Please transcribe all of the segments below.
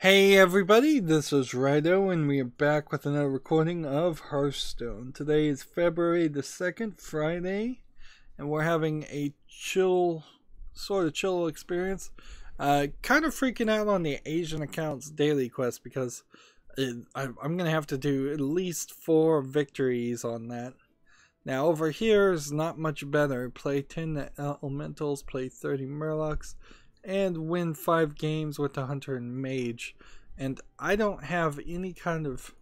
Hey everybody, this is Rydo and we are back with another recording of Hearthstone. Today is February the 2nd, Friday, and we're having a chill experience. Kind of freaking out on the Asian accounts daily quest because I'm going to have to do at least 4 victories on that. Now over here is not much better. Play 10 elementals, play 30 murlocs, and win 5 games with the hunter and mage. And I don't have any kind of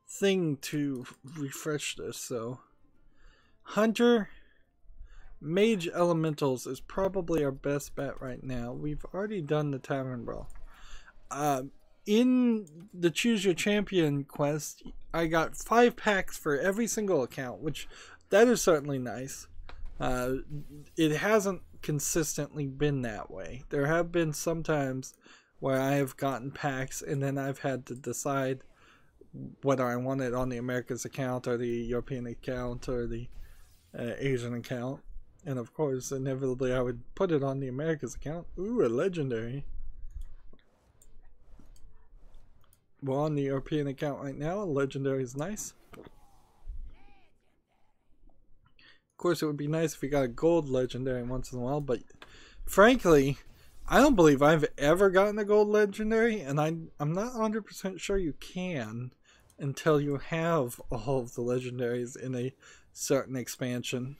thing to refresh this, so hunter, mage, elementals is probably our best bet right now. We've already done the tavern brawl. In the choose your champion quest, I got 5 packs for every single account, which that is certainly nice. It hasn't consistently been that way. There have been some times where I have gotten packs and then I've had to decide whether I want it on the Americas account or the European account or the Asian account. And of course, inevitably I would put it on the Americas account. Ooh, a legendary. We're on the European account right now. A legendary is nice. Of course, it would be nice if we got a gold legendary once in a while, but frankly, I don't believe I've ever gotten a gold legendary, and I'm not 100% sure you can until you have all of the legendaries in a certain expansion.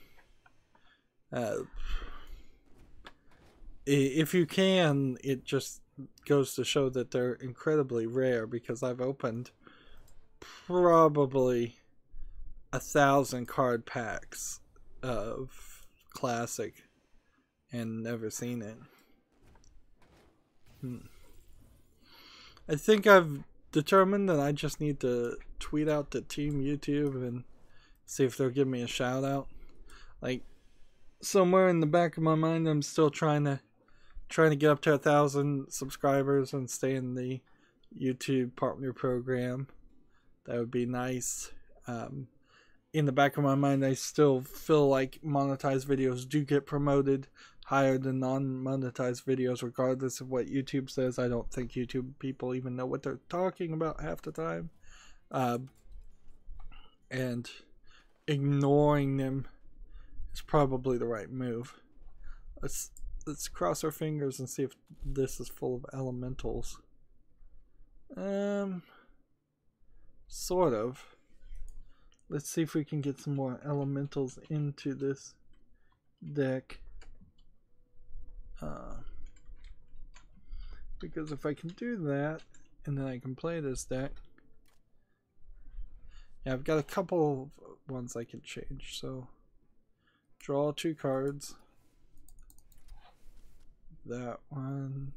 If you can, it just goes to show that they're incredibly rare, because I've opened probably 1,000 card packs of classic and never seen it. I think I've determined that I just need to tweet out to Team YouTube and see if they'll give me a shout out. Like, somewhere in the back of my mind, I'm still trying to get up to 1,000 subscribers and stay in the YouTube partner program. That would be nice. In the back of my mind, I still feel like monetized videos do get promoted higher than non-monetized videos, regardless of what YouTube says. I don't think YouTube people even know what they're talking about half the time. And ignoring them is probably the right move. Let's cross our fingers and see if this is full of elementals. Sort of. Let's see if we can get some more elementals into this deck. Because if I can do that, and then I can play this deck. Yeah, I've got a couple of ones I can change. So, draw 2 cards. That one.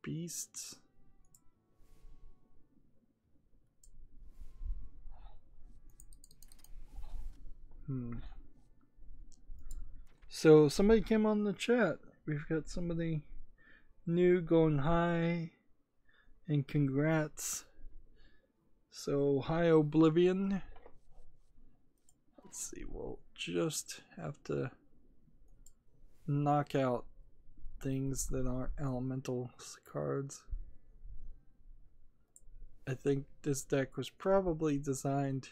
Beasts. So somebody came on the chat. We've got somebody new going hi, and congrats. So hi Oblivion. Let's see, we'll just have to knock out things that aren't elemental cards. I think this deck was probably designed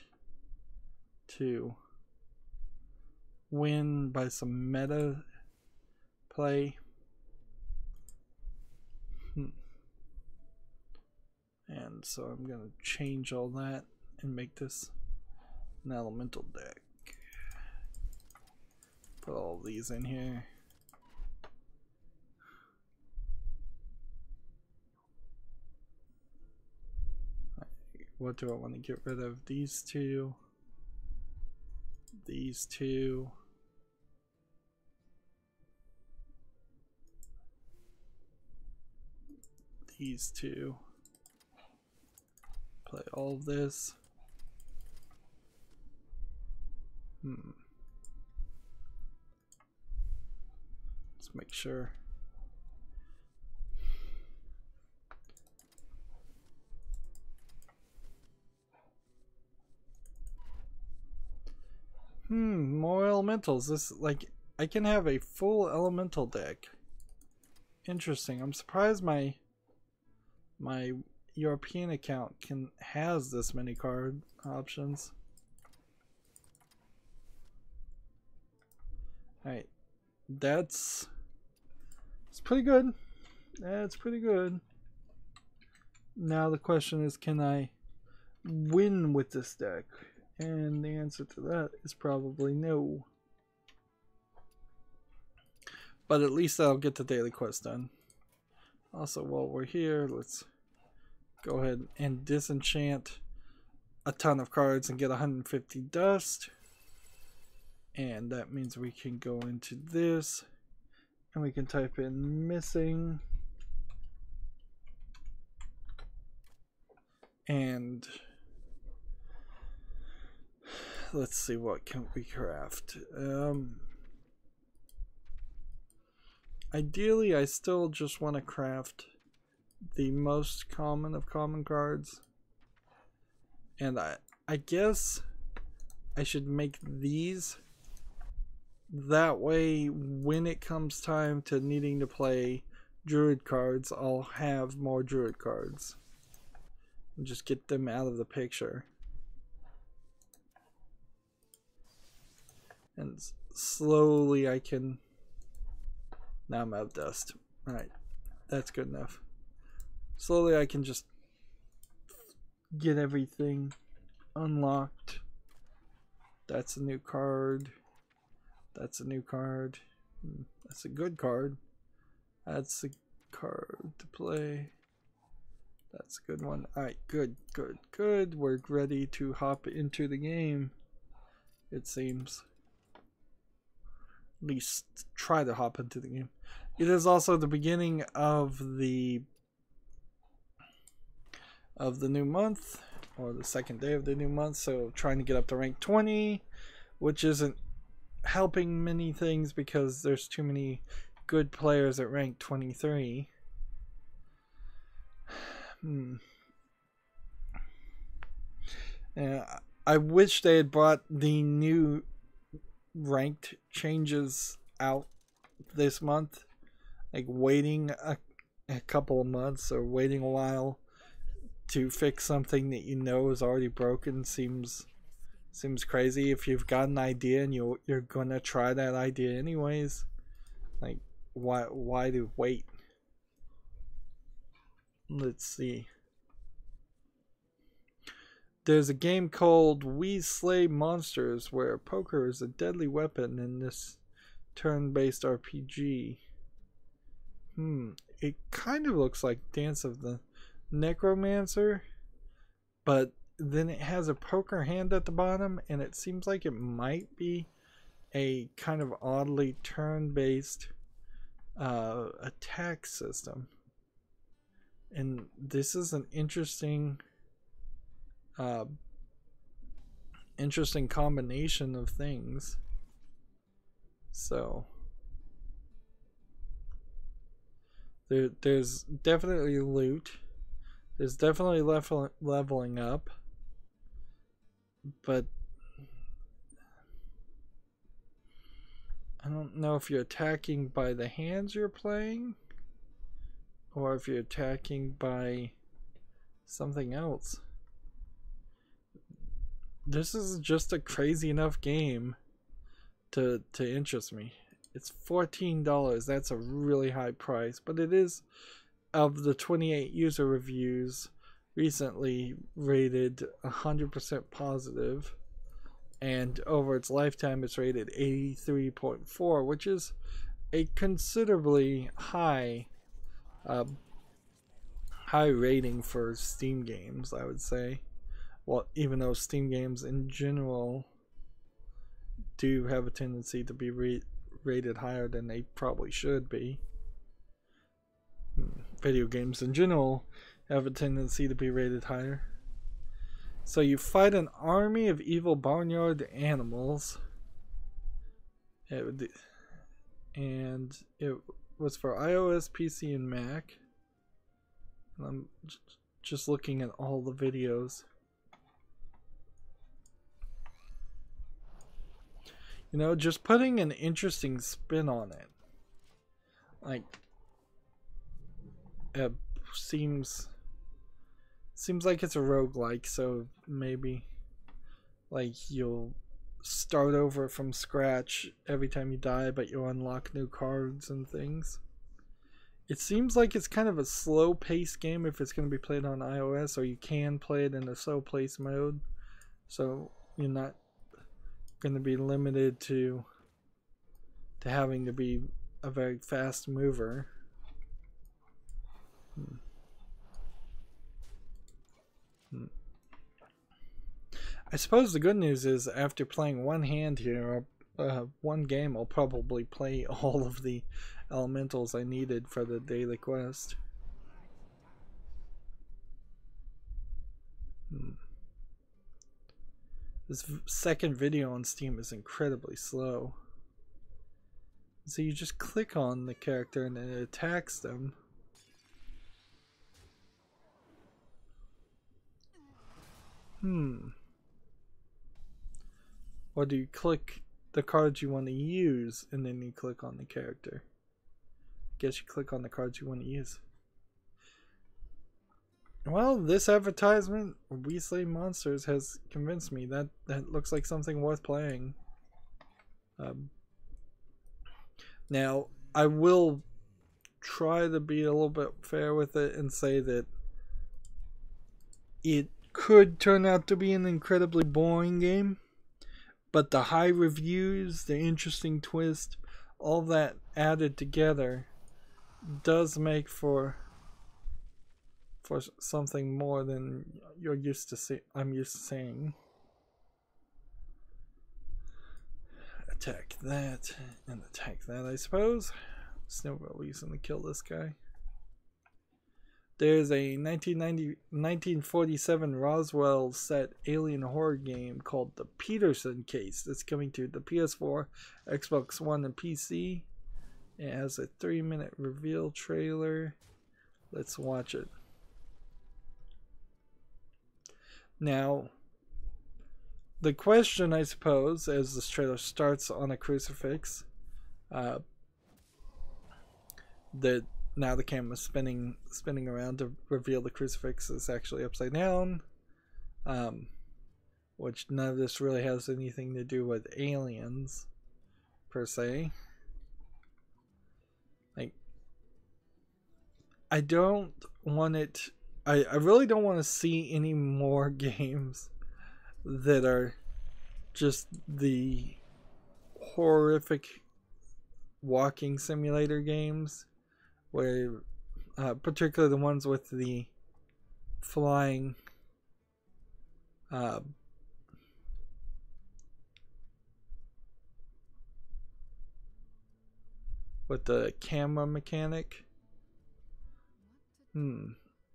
to win by some meta play. And so I'm gonna change all that and make this an elemental deck. Put all these in here. What do I want to get rid of? These 2. These 2. These 2. Play all of this. Let's make sure. More elementals. This, like, I can have a full elemental deck. Interesting. I'm surprised my my European account has this many card options. Alright, it's pretty good. That's pretty good. Now the question is, can I win with this deck? And the answer to that is probably no. But at least I'll get the daily quest done. Also, while we're here, let's go ahead and disenchant a ton of cards and get 150 dust. And that means we can go into this and we can type in missing. And let's see, what can we craft? Ideally, I still just want to craft the most common of common cards. And I guess I should make these. That way, when it comes time to needing to play Druid cards, I'll have more Druid cards. And just get them out of the picture. And slowly I can... Now I'm out of dust. Alright, that's good enough. Slowly I can just get everything unlocked. That's a new card. That's a new card. That's a good card. That's a card to play. That's a good one. Alright, good. We're ready to hop into the game, it seems. At least try to hop into the game. It is also the beginning of the new month, or the second day of the new month, so trying to get up to rank 20, which isn't helping many things because there's too many good players at rank 23. I wish they had brought the new ranked changes out this month. Like waiting a couple of months or waiting a while to fix something that you know is already broken seems crazy. If you've got an idea and you're gonna try that idea anyways, like why do wait? Let's see. There's a game called We Slay Monsters where poker is a deadly weapon in this turn-based RPG. It kind of looks like Dance of the Necromancer, but then it has a poker hand at the bottom, and it seems like it might be a kind of oddly turn-based attack system. And this is an interesting combination of things. So there's definitely loot. There's definitely leveling up. But I don't know if you're attacking by the hands you're playing or if you're attacking by something else. This is just a crazy enough game to interest me. It's $14. That's a really high price, but it is, of the 28 user reviews, recently rated 100% positive, and over its lifetime it's rated 83.4, which is a considerably high rating for Steam games, I would say. Well, even though Steam games in general do have a tendency to be rated higher than they probably should be. Video games in general have a tendency to be rated higher. So you fight an army of evil barnyard animals. And it was for iOS, PC, and Mac. And I'm just looking at all the videos. You know, just putting an interesting spin on it. Like, it seems Seems like it's a roguelike, so maybe like you'll start over from scratch every time you die, but you'll unlock new cards and things. It seems like it's kind of a slow paced game if it's going to be played on iOS, or you can play it in a slow pace mode, so you're not going to be limited to having to be a very fast mover. I suppose the good news is after playing one hand here, one game, I'll probably play all of the elementals I needed for the daily quest. This second video on Steam is incredibly slow. So you just click on the character and it attacks them. Or do you click the cards you want to use and then you click on the character? I guess you click on the cards you want to use. Well, this advertisement, We Slay Monsters, has convinced me that looks like something worth playing. Now, I will try to be a little bit fair with it and say that it could turn out to be an incredibly boring game, but the high reviews, the interesting twist, all that added together does make for something more than you're used to see. I'm used to seeing. Attack that and attack that, I suppose. There's no real reason to kill this guy. There's a 1947 Roswell set alien horror game called The Peterson Case that's coming to the PS4, Xbox One, and PC. It has a 3-minute reveal trailer. Let's watch it. Now, the question, I suppose, as this trailer starts on a crucifix, that now the camera's spinning around to reveal the crucifix is actually upside down, which none of this really has anything to do with aliens per se. Like, I don't want it. I really don't want to see any more games that are just the horrific walking simulator games, where particularly the ones with the flying with the camera mechanic,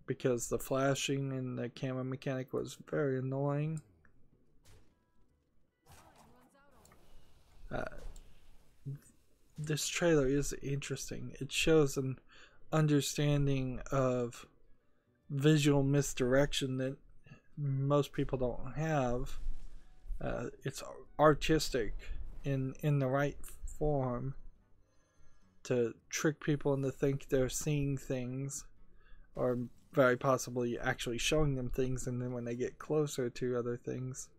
because the flashing in the camera mechanic was very annoying. This trailer is interesting. It shows an understanding of visual misdirection that most people don't have. It's artistic in the right form to trick people into think they're seeing things, or very possibly actually showing them things, and then when they get closer to other things,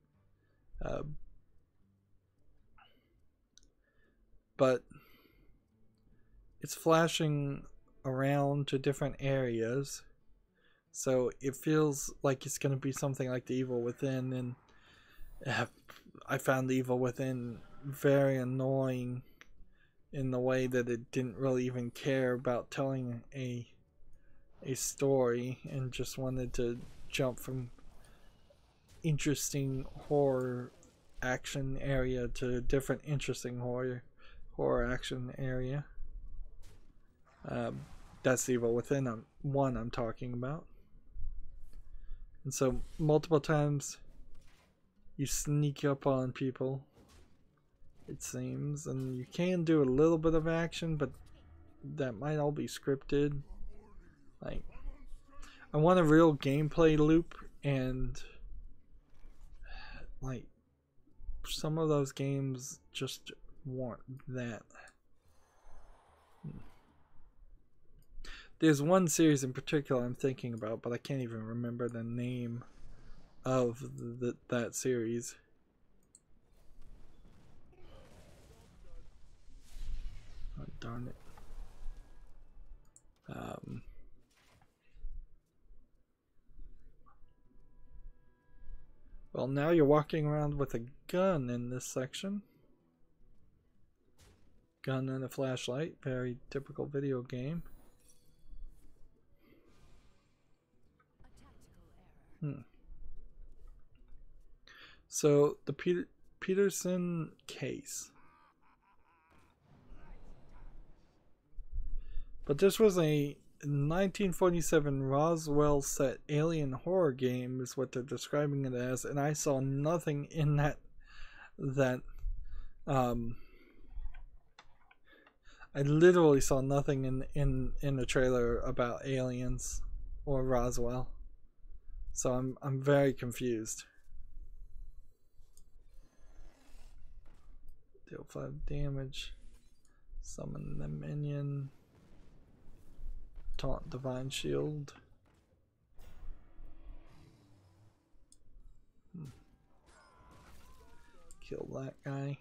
but it's flashing around to different areas, so it feels like it's going to be something like The Evil Within, and I found The Evil Within very annoying in the way that it didn't really even care about telling a story and just wanted to jump from interesting horror action area to different interesting horror action area. That's The Evil Within one I'm talking about. And so multiple times you sneak up on people, it seems, and you can do a little bit of action, but that might all be scripted. Like, I want a real gameplay loop, and like some of those games just want that. There's one series in particular I'm thinking about, but I can't even remember the name of that series. Oh, darn it. Well, now you're walking around with a gun in this section. Gun and a flashlight. Very typical video game. So, the Peterson case. But this was a 1947 Roswell set alien horror game is what they're describing it as, and I saw nothing in that I literally saw nothing in the trailer about aliens or Roswell. So I'm very confused. Deal 5 damage. Summon the minion. Taunt divine shield. Kill that guy.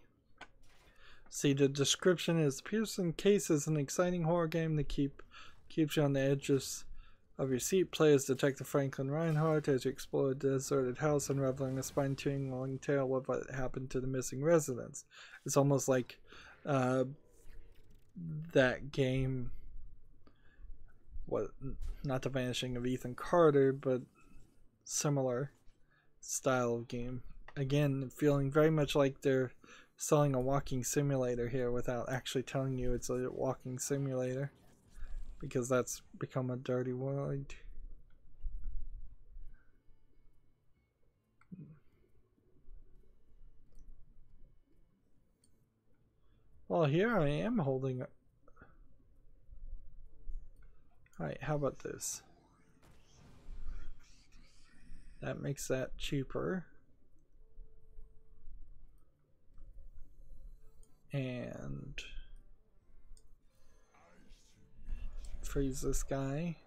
See, the description is Peterson Case is an exciting horror game that keeps you on the edges of your seat. Play as Detective Franklin Reinhardt as you explore a deserted house, unraveling a spine-tingling tale of what happened to the missing residents. It's almost like that game. What? Not the Vanishing of Ethan Carter, but similar style of game. Again, feeling very much like they're selling a walking simulator here without actually telling you it's a walking simulator, because that's become a dirty word. Well, here I am holding it. Alright, how about this? That makes that cheaper. And freeze this guy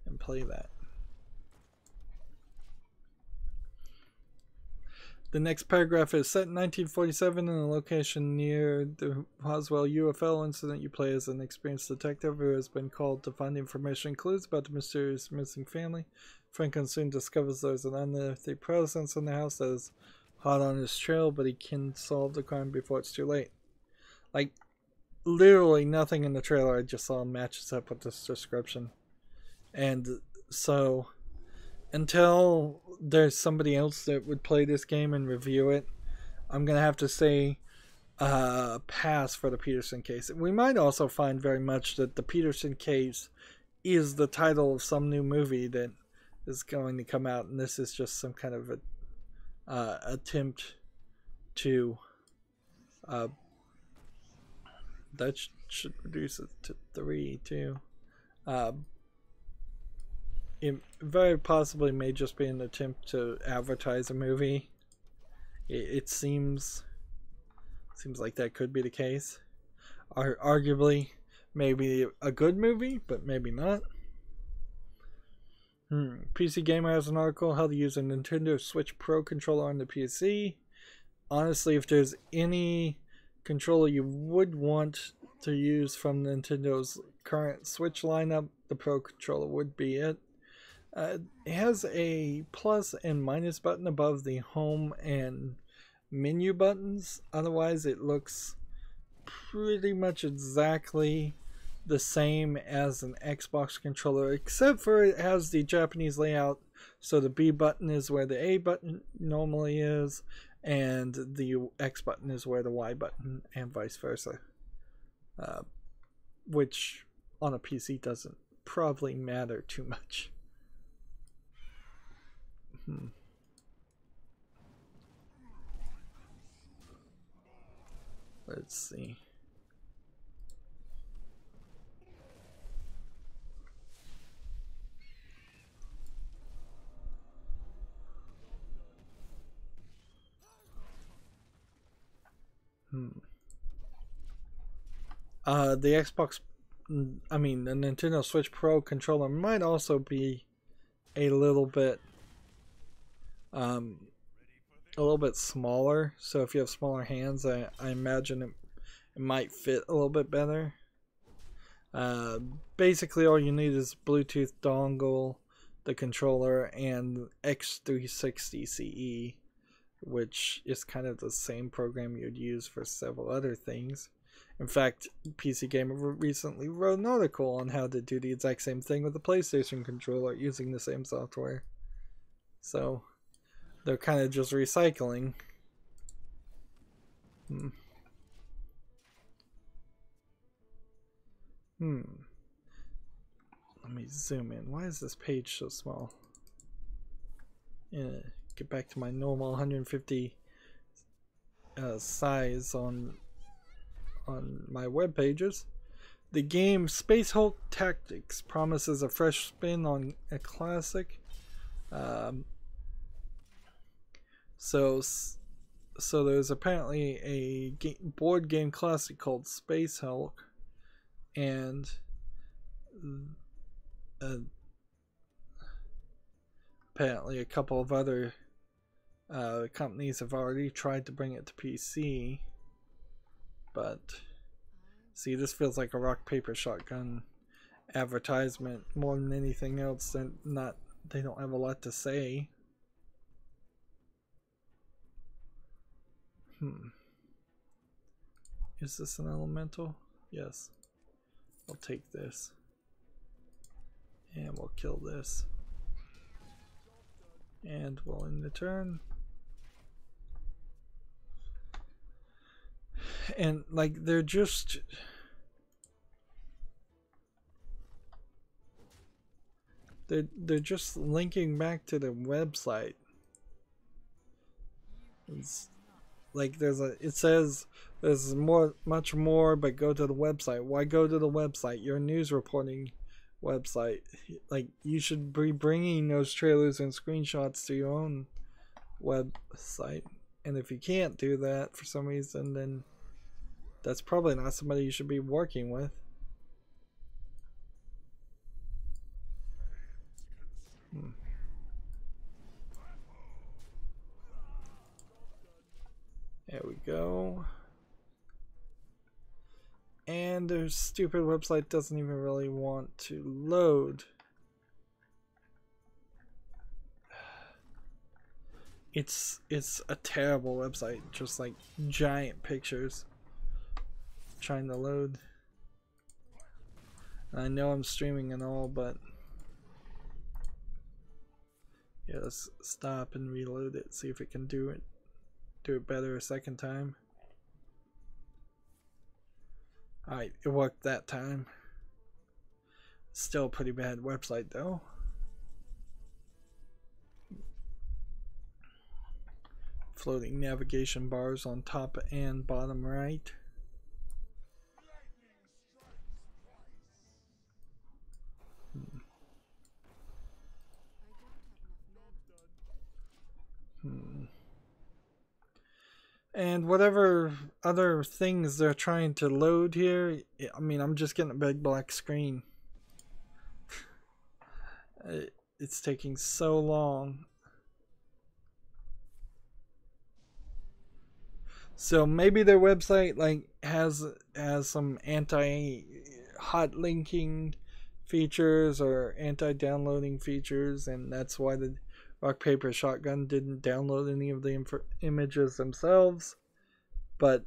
and play that. The next paragraph is set in 1947 in a location near the Roswell UFO incident. You play as an experienced detective who has been called to find information and clues about the mysterious missing family. Franklin soon discovers there's an unearthly presence in the house that is hot on his trail, but he can solve the crime before it's too late. Like, literally nothing in the trailer I just saw matches up with this description. And so, until there's somebody else that would play this game and review it, I'm going to have to say pass for the Peterson case. We might also find very much that the Peterson case is the title of some new movie that is going to come out, and this is just some kind of a attempt to that should reduce it to 3 too. It very possibly may just be an attempt to advertise a movie. It seems like that could be the case. Arguably maybe a good movie, but maybe not. PC Gamer has an article how to use a Nintendo Switch Pro controller on the PC. Honestly, if there's any controller you would want to use from Nintendo's current Switch lineup, the Pro controller would be it. It has a plus and minus button above the home and menu buttons. Otherwise, it looks pretty much exactly the same as an Xbox controller, except for it has the Japanese layout. So the B button is where the A button normally is, and the X button is where the Y button, and vice versa. Which on a PC doesn't probably matter too much. Let's see. The Xbox I mean, the Nintendo Switch Pro controller might also be a little bit smaller. So if you have smaller hands, I imagine it might fit a little bit better. Basically, all you need is Bluetooth dongle, the controller, and X360 CE, which is kind of the same program you'd use for several other things. In fact, PC Gamer recently wrote an article on how to do the exact same thing with the PlayStation controller using the same software. So they're kind of just recycling. Let me zoom in. Why is this page so small? Yeah, get back to my normal 150 size on my web pages. The game Space Hulk Tactics promises a fresh spin on a classic. So there's apparently a board game classic called Space Hulk, and apparently a couple of other companies have already tried to bring it to PC, but see, this feels like a rock paper shotgun advertisement more than anything else. They don't have a lot to say. Is this an elemental? Yes. We'll take this. And we'll kill this. And we'll end the turn. And like they're just linking back to the website. It's like it says there's much more, but go to the website. Why go to the website? You're a news reporting website. Like, you should be bringing those trailers and screenshots to your own website. And if you can't do that for some reason, then that's probably not somebody you should be working with. There we go. And their stupid website doesn't even really want to load. It's a terrible website, just like giant pictures trying to load. I know I'm streaming and all, but yeah, let's stop and reload it, see if it can do it better a second time. Alright, it worked that time. Still a pretty bad website though. Floating navigation bars on top and bottom right. And whatever other things they're trying to load here, I mean, I'm just getting a big black screen. It's taking so long. So maybe their website like has some anti-hot linking features or anti-downloading features, and that's why the Rock Paper Shotgun didn't download any of the images themselves. But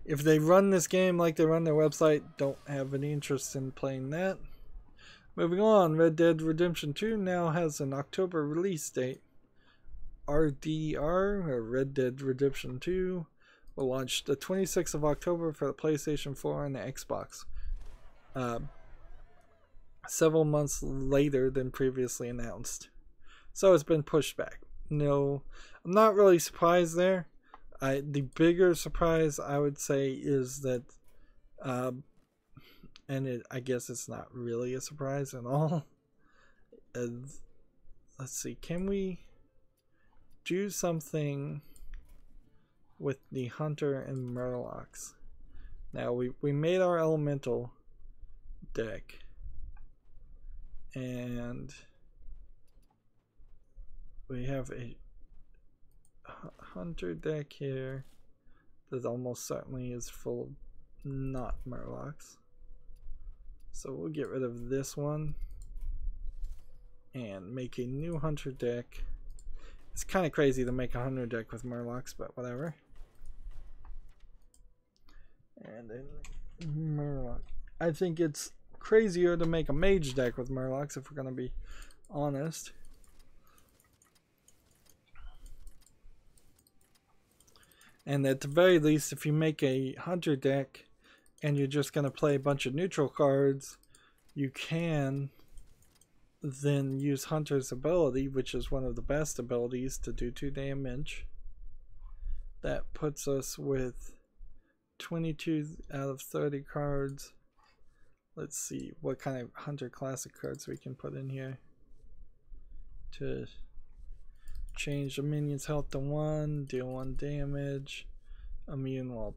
if they run this game like they run their website, don't have any interest in playing that. Moving on, Red Dead Redemption 2 now has an October release date. RDR, or Red Dead Redemption 2, will launch the 26th of October for the PlayStation 4 and the Xbox. Several months later than previously announced. So it's been pushed back. No, I'm not really surprised there. The bigger surprise I would say is that, I guess it's not really a surprise at all. Let's see, can we do something with the Hunter and Murlocs? Now we made our elemental deck, and we have a hunter deck here that almost certainly is full of not murlocs. So we'll get rid of this one and make a new hunter deck. It's kind of crazy to make a hunter deck with murlocs, but whatever. And then murloc. I think it's crazier to make a mage deck with murlocs, if we're gonna be honest. And at the very least, if you make a hunter deck and you're just gonna play a bunch of neutral cards, you can then use Hunter's ability, which is one of the best abilities to do 2 damage. That puts us with 22 out of 30 cards. Let's see what kind of Hunter Classic cards we can put in here to change the minion's health to 1, deal 1 damage, immune while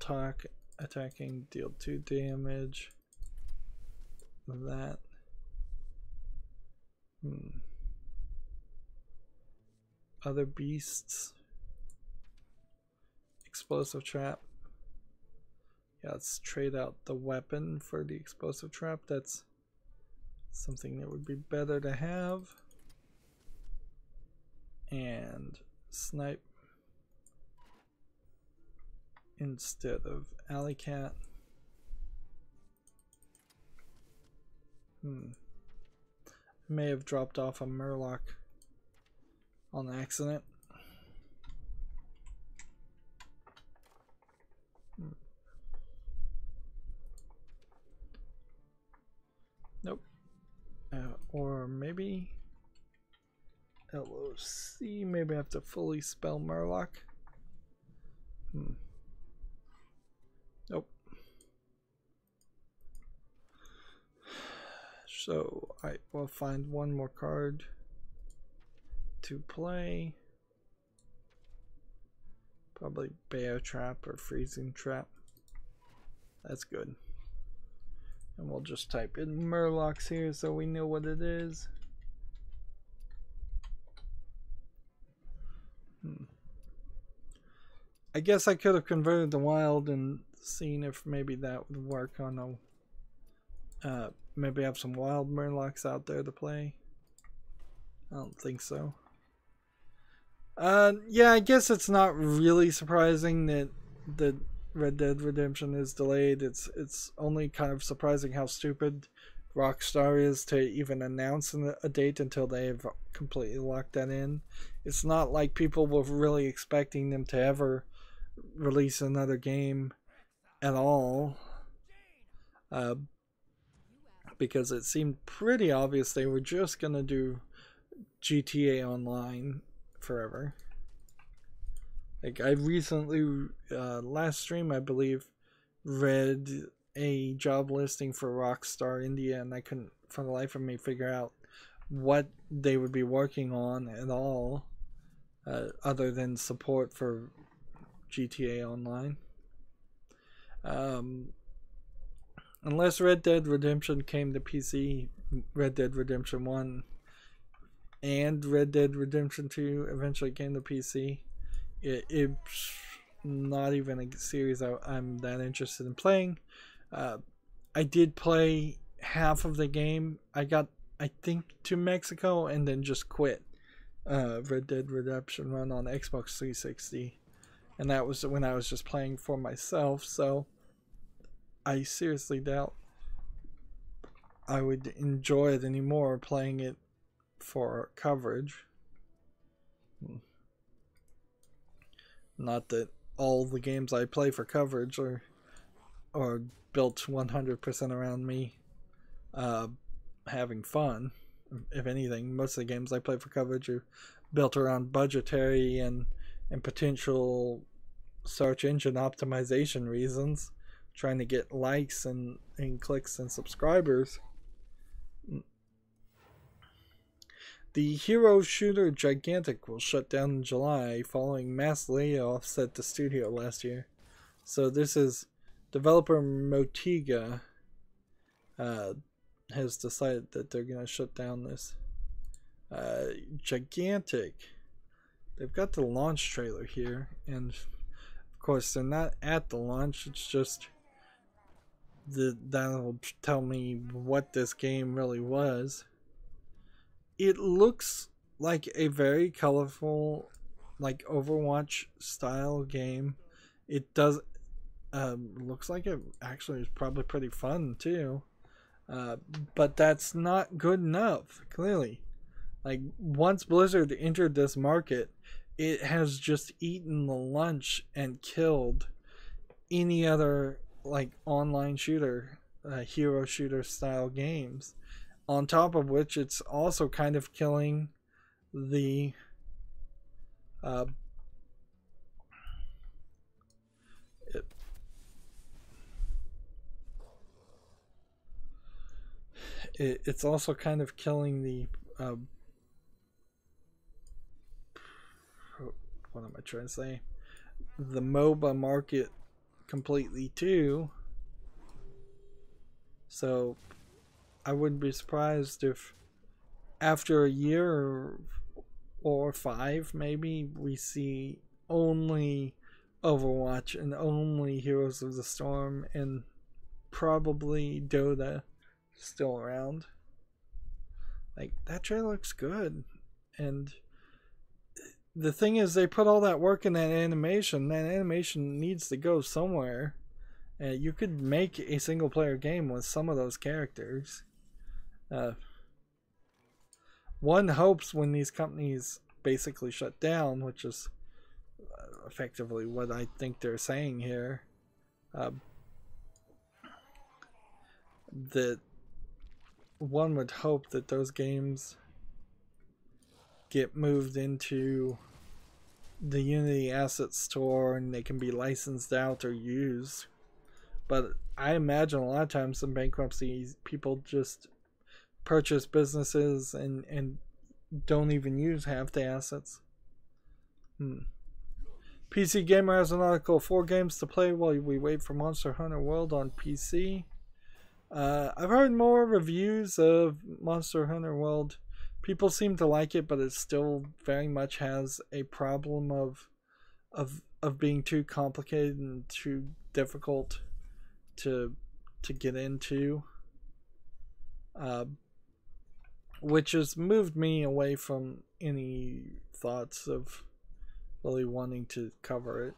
attacking, deal 2 damage. That. Other beasts. Explosive trap. Yeah, let's trade out the weapon for the explosive trap. That's something that would be better to have. And snipe instead of alley cat. I may have dropped off a murloc on accident. Nope. Or maybe LOC. Maybe I have to fully spell murloc. Nope. So I will find one more card to play. Probably bear trap or freezing trap. That's good. And we'll just type in murlocs here so we know what it is. I guess I could have converted the wild and seen if maybe that would work on a maybe have some wild murlocs out there to play. I don't think so. Yeah, I guess it's not really surprising that Red Dead Redemption is delayed. It's only kind of surprising how stupid Rockstar is to even announce a date until they've completely locked that in. It's not like people were really expecting them to ever release another game at all. Because it seemed pretty obvious they were just gonna do GTA Online forever. Like, I recently, last stream I believe, read a job listing for Rockstar India, and I couldn't for the life of me figure out what they would be working on at all, other than support for GTA Online. Unless Red Dead Redemption came to PC, Red Dead Redemption 1 and Red Dead Redemption 2 eventually came to PC, it's not even a series I'm that interested in playing. I did play half of the game. I got, I think, to Mexico and then just quit Red Dead Redemption 1 on Xbox 360. And that was when I was just playing for myself, so I seriously doubt I would enjoy it anymore playing it for coverage. Not that all the games I play for coverage are built 100% around me having fun. If anything, most of the games I play for coverage are built around budgetary and potential search engine optimization reasons, trying to get likes and clicks and subscribers. The hero shooter Gigantic will shut down in July following mass layoffs at the studio last year. So this is developer Motiga has decided that they're going to shut down this gigantic. They've got the launch trailer here, and of course they're not at the launch. It's just that'll tell me what this game really was. It looks like a very colorful, like Overwatch style game. It does looks like it actually is probably pretty fun too. But that's not good enough, clearly. Like, once Blizzard entered this market, it has just eaten the lunch and killed any other like online shooter, hero shooter style games. On top of which, it's also kind of killing the it's also kind of killing the what am I trying to say? The MOBA market completely too. So I wouldn't be surprised if after a year or 5 maybe we see only Overwatch and only Heroes of the Storm and probably Dota still around. Like, that trailer looks good, and the thing is, they put all that work in that animation. That animation needs to go somewhere. You could make a single player game with some of those characters. One hopes when these companies basically shut down, which is effectively what I think they're saying here, that one would hope that those games get moved into the Unity Asset Store and they can be licensed out or used. But I imagine a lot of times in bankruptcy, people just purchase businesses and don't even use half the assets. PC Gamer has an article, 4 games to play while we wait for Monster Hunter World on PC. I've heard more reviews of Monster Hunter World. People seem to like it, but it still very much has a problem of being too complicated and too difficult to get into, which has moved me away from any thoughts of really wanting to cover it.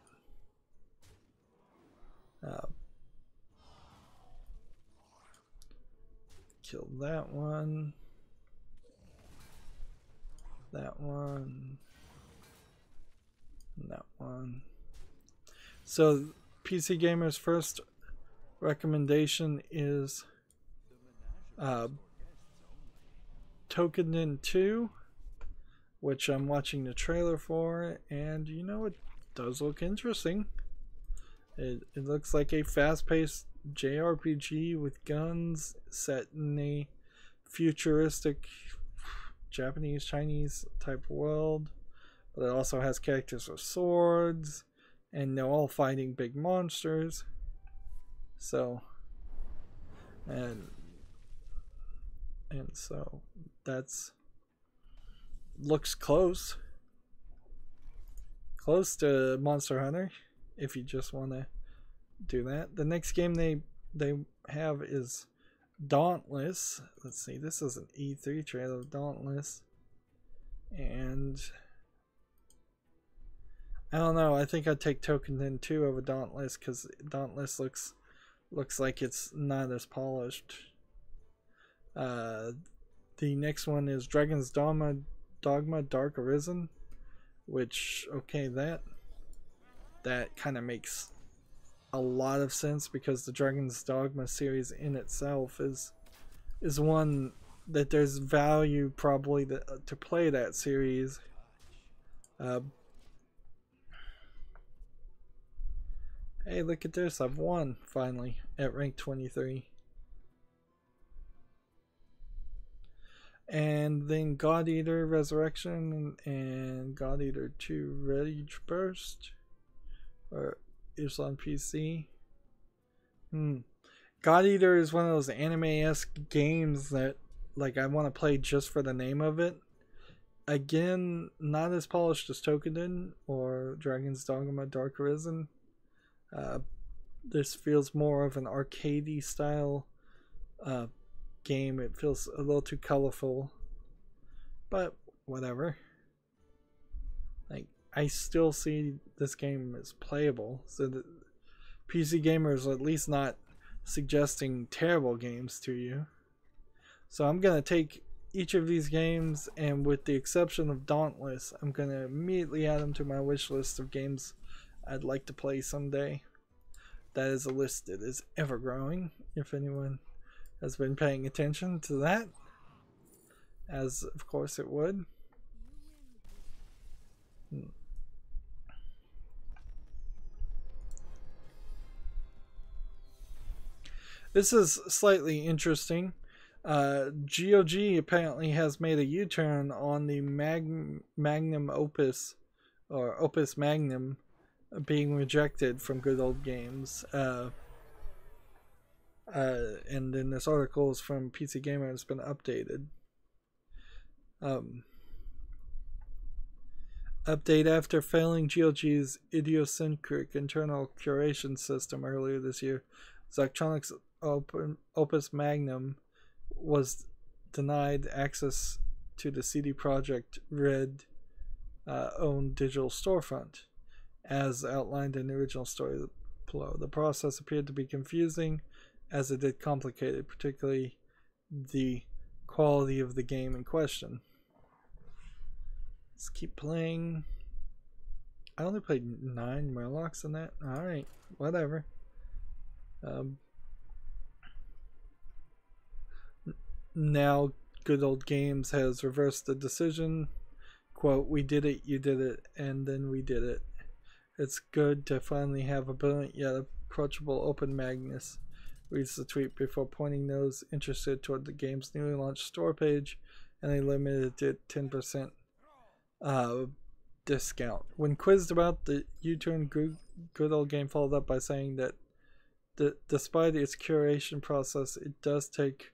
Kill that one. That one. And that one. So, PC Gamer's first recommendation is Token 2, which I'm watching the trailer for, and you know, it does look interesting. It looks like a fast-paced JRPG with guns set in a futuristic Japanese, Chinese type world, but it also has characters with swords, and they're all fighting big monsters. So, and so that's looks close to Monster Hunter if you just want to do that. The next game they have is Dauntless. Let's see, this is an E3 trailer of Dauntless, and I don't know, I think I'd take Token 2 over Dauntless because Dauntless looks like it's not as polished. The next one is Dragon's Dogma Dark Arisen, which, okay, that kind of makes a lot of sense because the Dragon's Dogma series in itself is one that there's value probably to play that series. Hey, look at this, I've won finally at rank 23. And then God Eater Resurrection and God Eater 2 Rage Burst is on PC. Hmm. God Eater is one of those anime-esque games that, like, I want to play just for the name of it. Again, not as polished as Tokuden or Dragon's Dogma Dark Arisen. Uh, this feels more of an arcadey style game. It feels a little too colorful, but whatever. Like, I still see this game as playable, so the PC gamers are at least not suggesting terrible games to you. So I'm gonna take each of these games, and with the exception of Dauntless, I'm gonna immediately add them to my wish list of games I'd like to play someday. That is a list that is ever growing, if anyone has been paying attention to that, as of course it would. This is slightly interesting. GOG apparently has made a U-turn on the Magnum Opus, or Opus Magnum, being rejected from Good Old Games. And then this article is from PC Gamer. It's been updated. Update after failing GOG's idiosyncratic internal curation system earlier this year. Zachtronics Opus Magnum was denied access to the CD Projekt Red owned digital storefront, as outlined in the original story below. The process appeared to be confusing, as it did complicated, particularly the quality of the game in question. Let's keep playing. I only played 9 Murlocs in that. Alright, whatever. Now Good Old Games has reversed the decision. Quote, "We did it, you did it, and then we did it. It's good to finally have a brilliant yet approachable open Magnus," reads the tweet before pointing those interested toward the game's newly launched store page and a limited 10% discount. When quizzed about the U-turn, Good Old Game followed up by saying that despite its curation process, it does take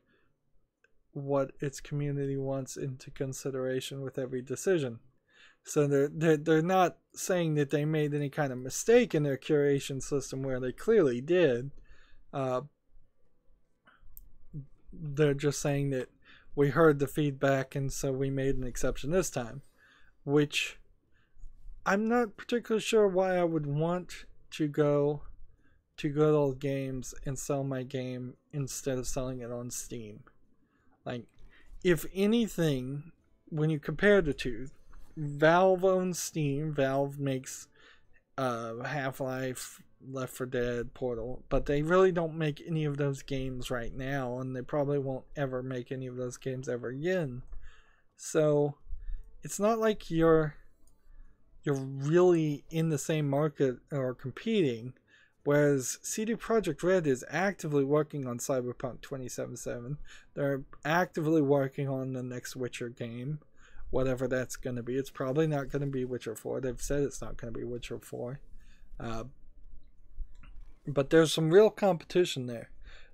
what its community wants into consideration with every decision. So they're not saying that they made any kind of mistake in their curation system, where they clearly did. They're just saying that we heard the feedback and so we made an exception this time, which I'm not particularly sure why I would want to go to Good Old Games and sell my game instead of selling it on Steam. Like, if anything, when you compare the two, Valve owns Steam. Valve makes Half-Life, Left 4 Dead, Portal, but they really don't make any of those games right now, and they probably won't ever make any of those games ever again. So it's not like you're really in the same market or competing. Whereas CD Projekt Red is actively working on Cyberpunk 2077. They're actively working on the next Witcher game, whatever that's going to be. It's probably not going to be Witcher 4. They've said it's not going to be Witcher 4. But there's some real competition there.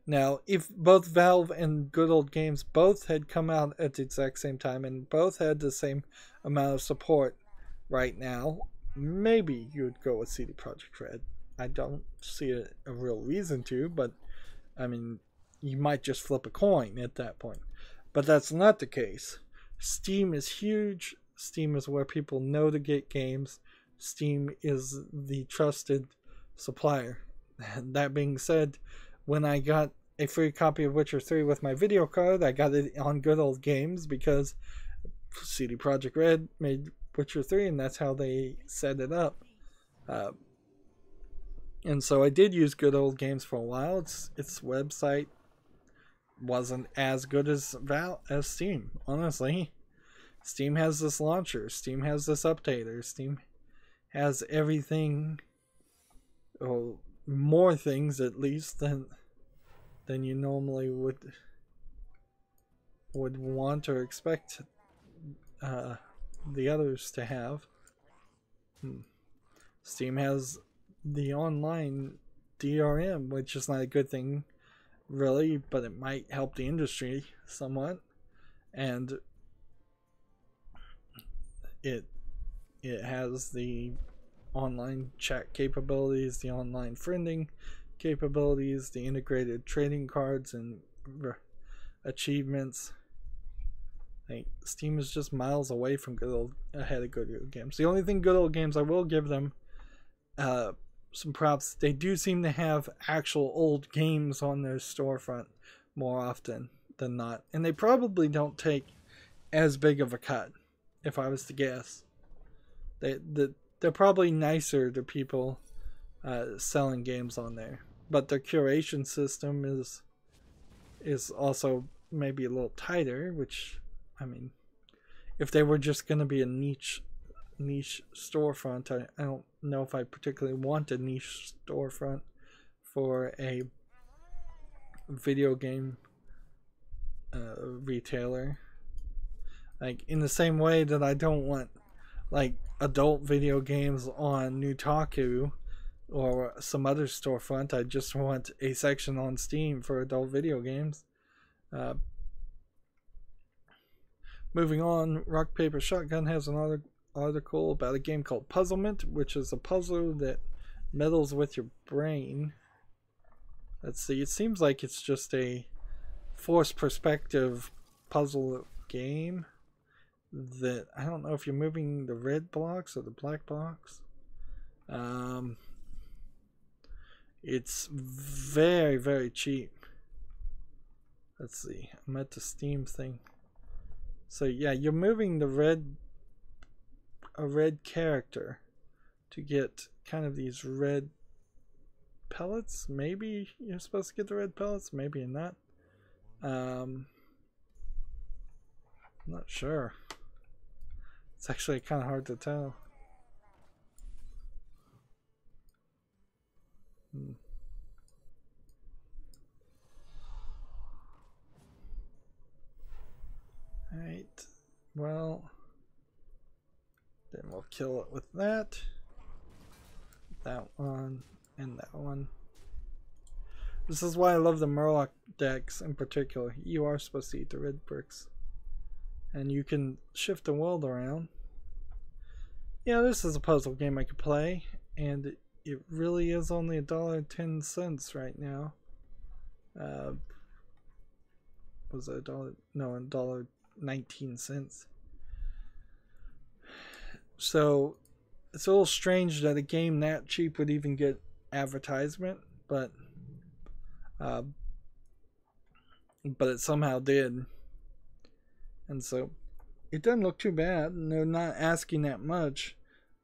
Now, if both Valve and Good Old Games both had come out at the exact same time and both had the same amount of support right now, maybe you would go with CD Projekt Red. I don't see a real reason to, but I mean, you might just flip a coin at that point. But that's not the case. Steam is huge. Steam is where people know to get games. Steam is the trusted supplier. And that being said, when I got a free copy of Witcher 3 with my video card, I got it on Good Old Games because CD Projekt Red made Witcher 3, and that's how they set it up. And so I did use Good Old Games for a while. Its website wasn't as good as Steam, honestly. Steam has this launcher. Steam has this updater. Steam has everything, or more things at least than you normally would want or expect the others to have. Steam has the online DRM, which is not a good thing, really, but it might help the industry somewhat. And it has the online chat capabilities, the online friending capabilities, the integrated trading cards and achievements. Like, Steam is just miles away from ahead of good old games. The only thing good old games, I will give them some props. They do seem to have actual old games on their storefront more often than not, and they probably don't take as big of a cut. If I was to guess, they're probably nicer to people selling games on there, but their curation system is also maybe a little tighter. Which, I mean, if they were just going to be a niche storefront, I don't know if I particularly want a niche storefront for a video game retailer. Like, in the same way that I don't want like adult video games on Nutaku or some other storefront. I just want a section on Steam for adult video games. Moving on, Rock Paper Shotgun has an article about a game called Puzzlement, which is a puzzler that meddles with your brain. Let's see, it seems like it's just a forced perspective puzzle game that, I don't know if you're moving the red blocks or the black blocks. It's very, very cheap. Let's see, I'm at the Steam thing. So yeah, you're moving a red character to get kind of these red pellets. Maybe you're supposed to get the red pellets, maybe you're not. I'm not sure. It's actually kind of hard to tell. Alright, well, then we'll kill it with that one, and that one. This is why I love the Murloc decks in particular. You are supposed to eat the red bricks, and you can shift the world around. Yeah, this is a puzzle game I could play, and it really is only $1.10 right now. Was it $1? No, $1.19. So it's a little strange that a game that cheap would even get advertisement, but it somehow did. And so it doesn't look too bad, and they're not asking that much.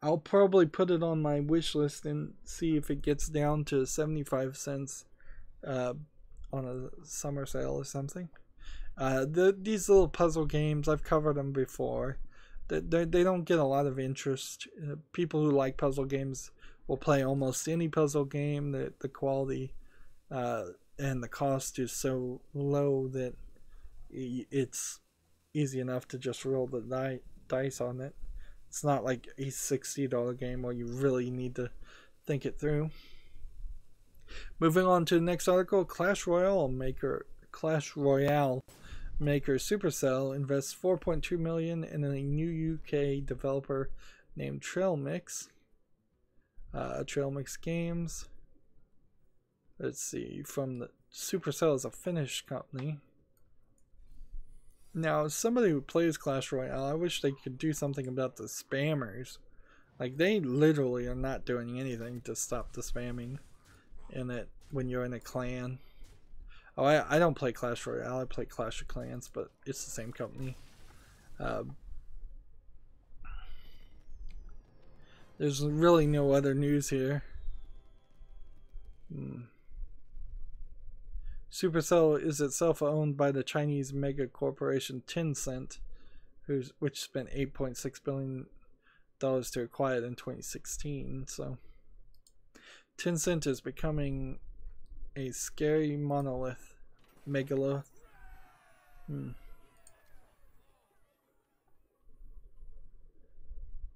I'll probably put it on my wish list and see if it gets down to 75 cents on a summer sale or something. These little puzzle games, I've covered them before. They don't get a lot of interest. People who like puzzle games will play almost any puzzle game. The quality and the cost is so low that it's easy enough to just roll the dice on it. It's not like a $60 game where you really need to think it through. Moving on to the next article, Clash Royale maker Supercell invests $4.2 million in a new UK developer named Trailmix. Trailmix Games. Let's see, from the Supercell is a Finnish company. Now, as somebody who plays Clash Royale, I wish they could do something about the spammers. Like, they literally are not doing anything to stop the spamming in it when you're in a clan. Oh, I don't play Clash Royale, I play Clash of Clans, but it's the same company. There's really no other news here. Supercell is itself owned by the Chinese mega corporation Tencent, which spent $8.6 billion to acquire it in 2016. So Tencent is becoming a scary monolith, megalith.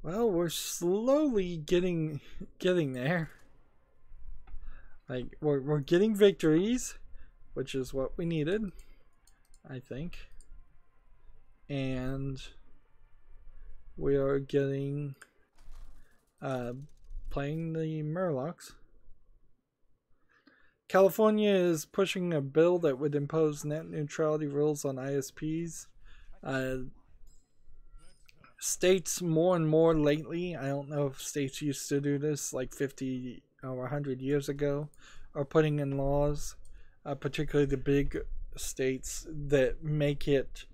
Well, we're slowly getting there. Like, we're getting victories, which is what we needed, I think. And we are getting playing the Murlocs. California is pushing a bill that would impose net neutrality rules on ISPs. States more and more lately, I don't know if states used to do this like 50 or 100 years ago, are putting in laws, particularly the big states, that make it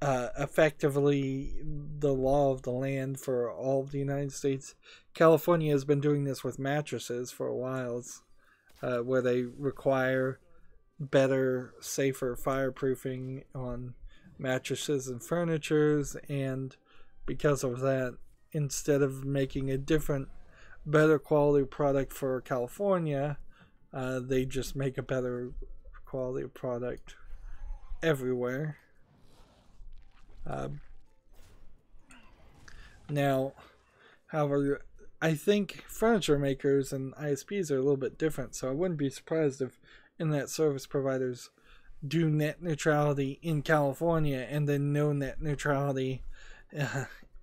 effectively the law of the land for all of the United States. California has been doing this with mattresses for a while, where they require better, safer fireproofing on mattresses and furnitures, and because of that, instead of making a different, better quality product for California, they just make a better quality product everywhere. Now, however, I think furniture makers and ISPs are a little bit different, so I wouldn't be surprised if internet service providers do net neutrality in California and then no net neutrality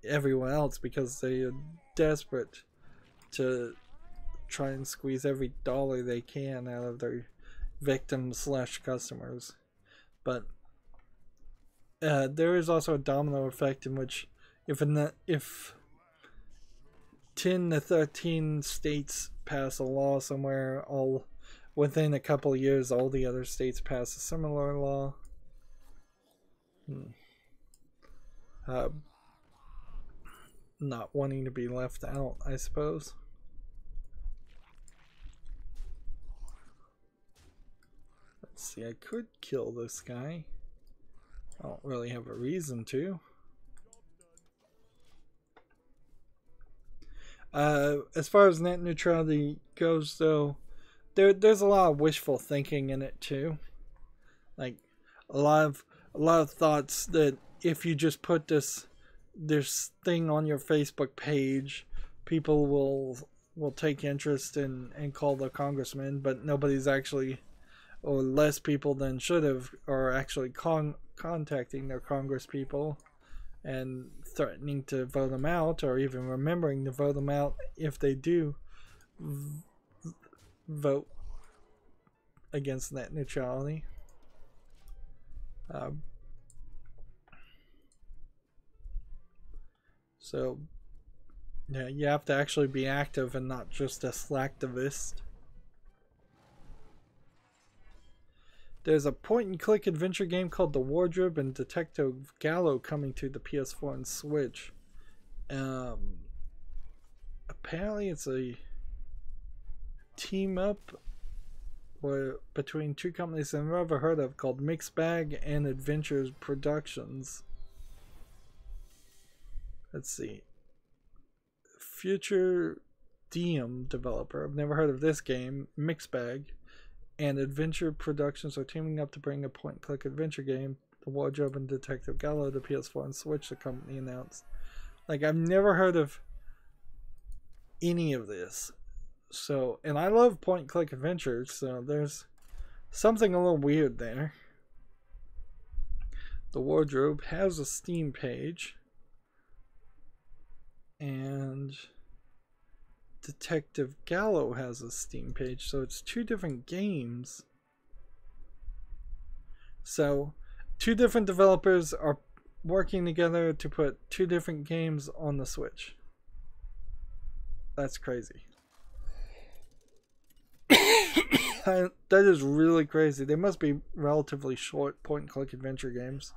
everywhere else, because they are desperate to try and squeeze every dollar they can out of their victims / customers. But there is also a domino effect in which if 10 to 13 states pass a law somewhere, all within a couple of years all the other states pass a similar law. Not wanting to be left out, I suppose. Let's see, I could kill this guy. I don't really have a reason to. As far as net neutrality goes, though, there's a lot of wishful thinking in it too. Like a lot of thoughts that if you just put this thing on your Facebook page, people will take interest and call the congressman, but nobody's actually, or less people than should have, are actually contacting their congress people and threatening to vote them out, or even remembering to vote them out if they do vote against net neutrality. So yeah, you have to actually be active and not just a slacktivist. There's a point-and-click adventure game called The Wardrobe and Detective Gallo coming to the PS4 and Switch. Apparently it's a team-up between two companies I've never heard of called Mixed Bag and Adventures Productions. Let's see. Future Diem developer. I've never heard of this game. Mixed Bag and Adventure Productions are teaming up to bring a point-and-click adventure game, The Wardrobe and Detective Gallo, to PS4 and Switch, the company announced. Like, I've never heard of any of this. So, and I love point-and-click adventures, so there's something a little weird there. The Wardrobe has a Steam page, and Detective Gallo has a Steam page, so it's two different games. So, two different developers are working together to put two different games on the Switch. That's crazy. That is really crazy. They must be relatively short point-and-click adventure games.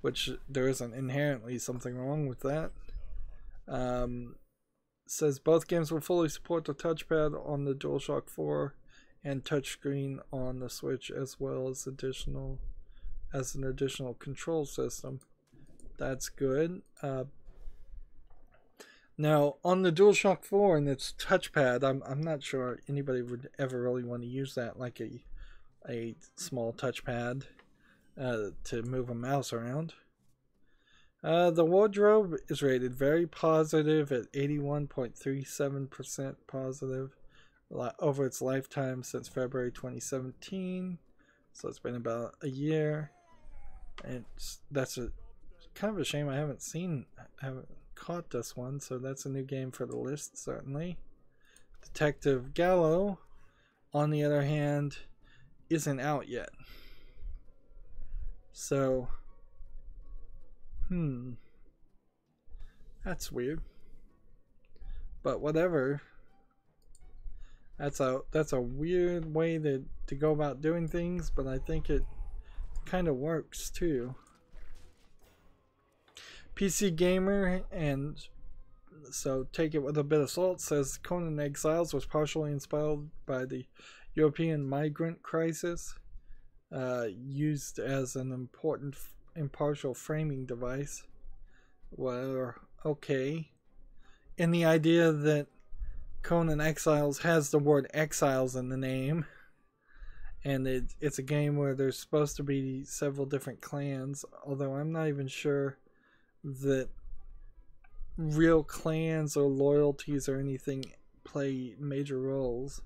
Which there isn't inherently something wrong with that. Says both games will fully support the touchpad on the DualShock 4 and touchscreen on the Switch, as well as an additional control system. That's good. Now on the DualShock 4 and its touchpad, I'm not sure anybody would ever really want to use that like a small touchpad to move a mouse around. The wardrobe is rated very positive at 81.37% positive over its lifetime since February 2017. So it's been about a year. And that's a kind of a shame I haven't caught this one, so that's a new game for the list, certainly. Detective Gallo, on the other hand, isn't out yet. So, that's weird. But whatever. That's a weird way to go about doing things, but I think it kind of works too. PC Gamer, and so take it with a bit of salt, says Conan Exiles was partially inspired by the European migrant crisis, used as an important impartial framing device. Well, okay. And the idea that Conan Exiles has the word exiles in the name, and it's a game where there's supposed to be several different clans, although I'm not even sure that real clans or loyalties or anything play major roles.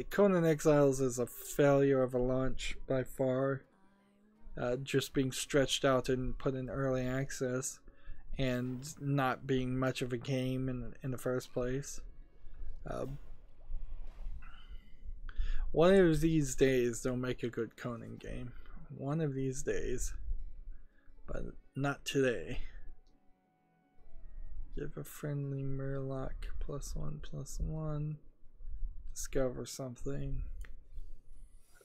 Conan Exiles is a failure of a launch by far, just being stretched out and put in early access and not being much of a game in the first place. One of these days they'll make a good Conan game. One of these days. But not today. Give a friendly Murloc +1/+1. Discover something.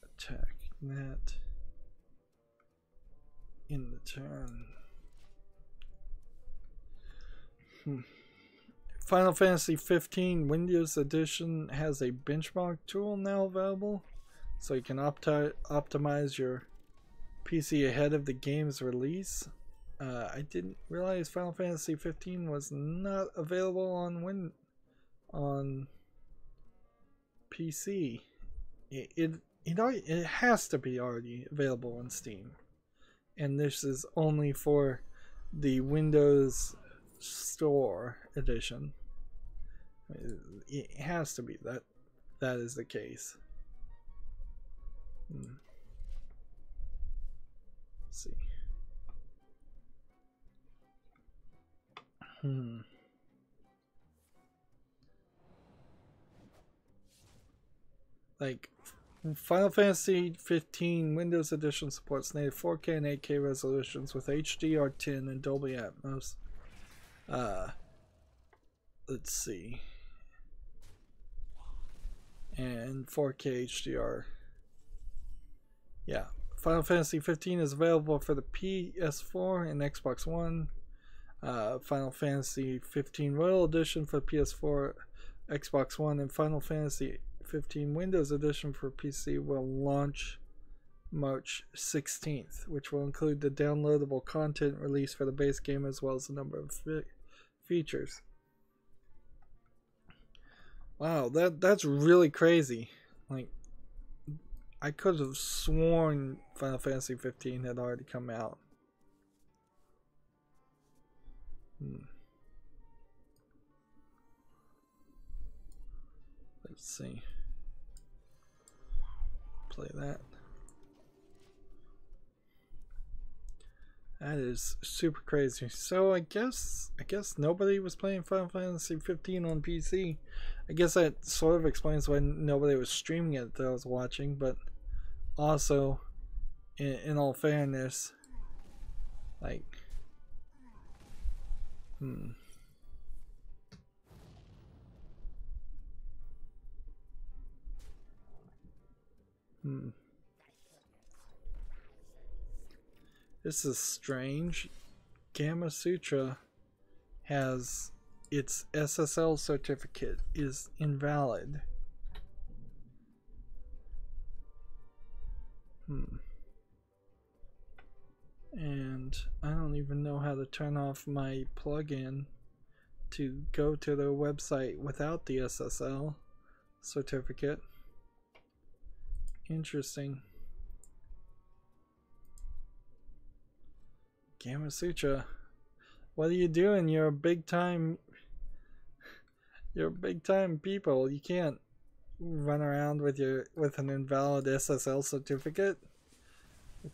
Attack that. In the turn. Final Fantasy 15 Windows Edition has a benchmark tool now available, so you can optimize your PC ahead of the game's release. I didn't realize Final Fantasy 15 was not available on PC. It has to be already available on Steam, and this is only for the Windows Store edition. It has to be that is the case. Let's see. Like, Final Fantasy 15 Windows Edition supports native 4K and 8K resolutions with HDR10 and Dolby Atmos. Let's see. And 4K HDR. Yeah. Final Fantasy 15 is available for the PS4 and Xbox One. Final Fantasy 15 Royal Edition for PS4, Xbox One, and Final Fantasy 15 Windows Edition for PC will launch March 16th, which will include the downloadable content released for the base game as well as a number of features. Wow, that's really crazy. Like, I could have sworn Final Fantasy 15 had already come out. Let's see. Play that. That is super crazy. So I guess nobody was playing Final Fantasy 15 on PC. I guess that sort of explains why nobody was streaming it that I was watching, but also, in all fairness, like, This is strange. Gamma Sutra has its SSL certificate is invalid. And I don't even know how to turn off my plugin to go to their website without the SSL certificate. Interesting. Gamasutra, what are you doing? You're a big time people. You can't run around with an invalid SSL certificate.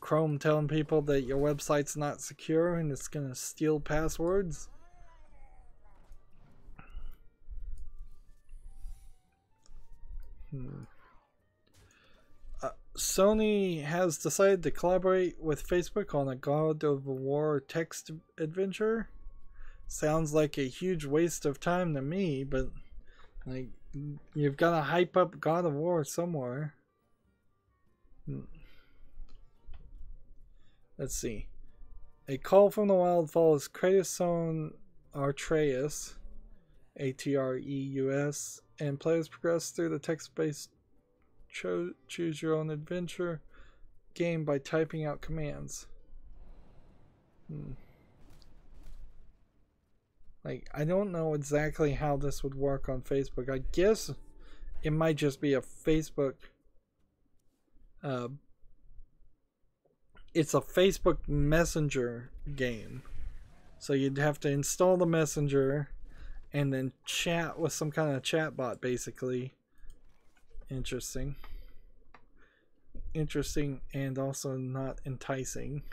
Chrome telling people that your website's not secure and it's gonna steal passwords. Sony has decided to collaborate with Facebook on a God of War text adventure. Sounds like a huge waste of time to me, but like, you've got to hype up God of War somewhere. Let's see. A Call from the Wild follows Kratos Atreus, Atreus, and players progress through the text-based choose your own adventure game by typing out commands. Like, I don't know exactly how this would work on Facebook. I guess it might just be a Facebook. It's a Facebook Messenger game. So you'd have to install the Messenger and then chat with some kind of chatbot, basically. Interesting. Interesting and also not enticing.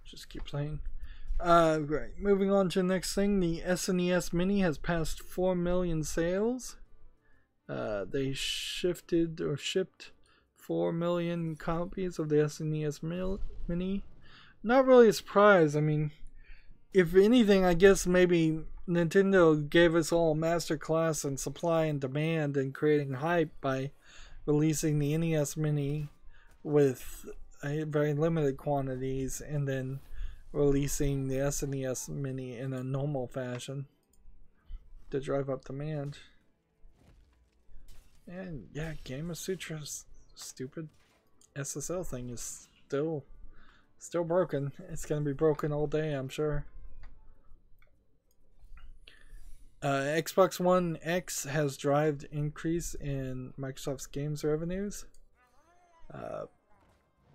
Just keep playing. Right. Moving on to the next thing. The SNES Mini has passed 4 million sales. They shipped 4 million copies of the SNES Mini. Not really a surprise. I mean, if anything, I guess maybe Nintendo gave us all a masterclass in supply and demand and creating hype by releasing the NES Mini with very limited quantities and then releasing the SNES Mini in a normal fashion to drive up demand. And yeah, Gamasutra's stupid SSL thing is still broken. It's gonna be broken all day, I'm sure. Xbox One X has driven increase in Microsoft's games revenues,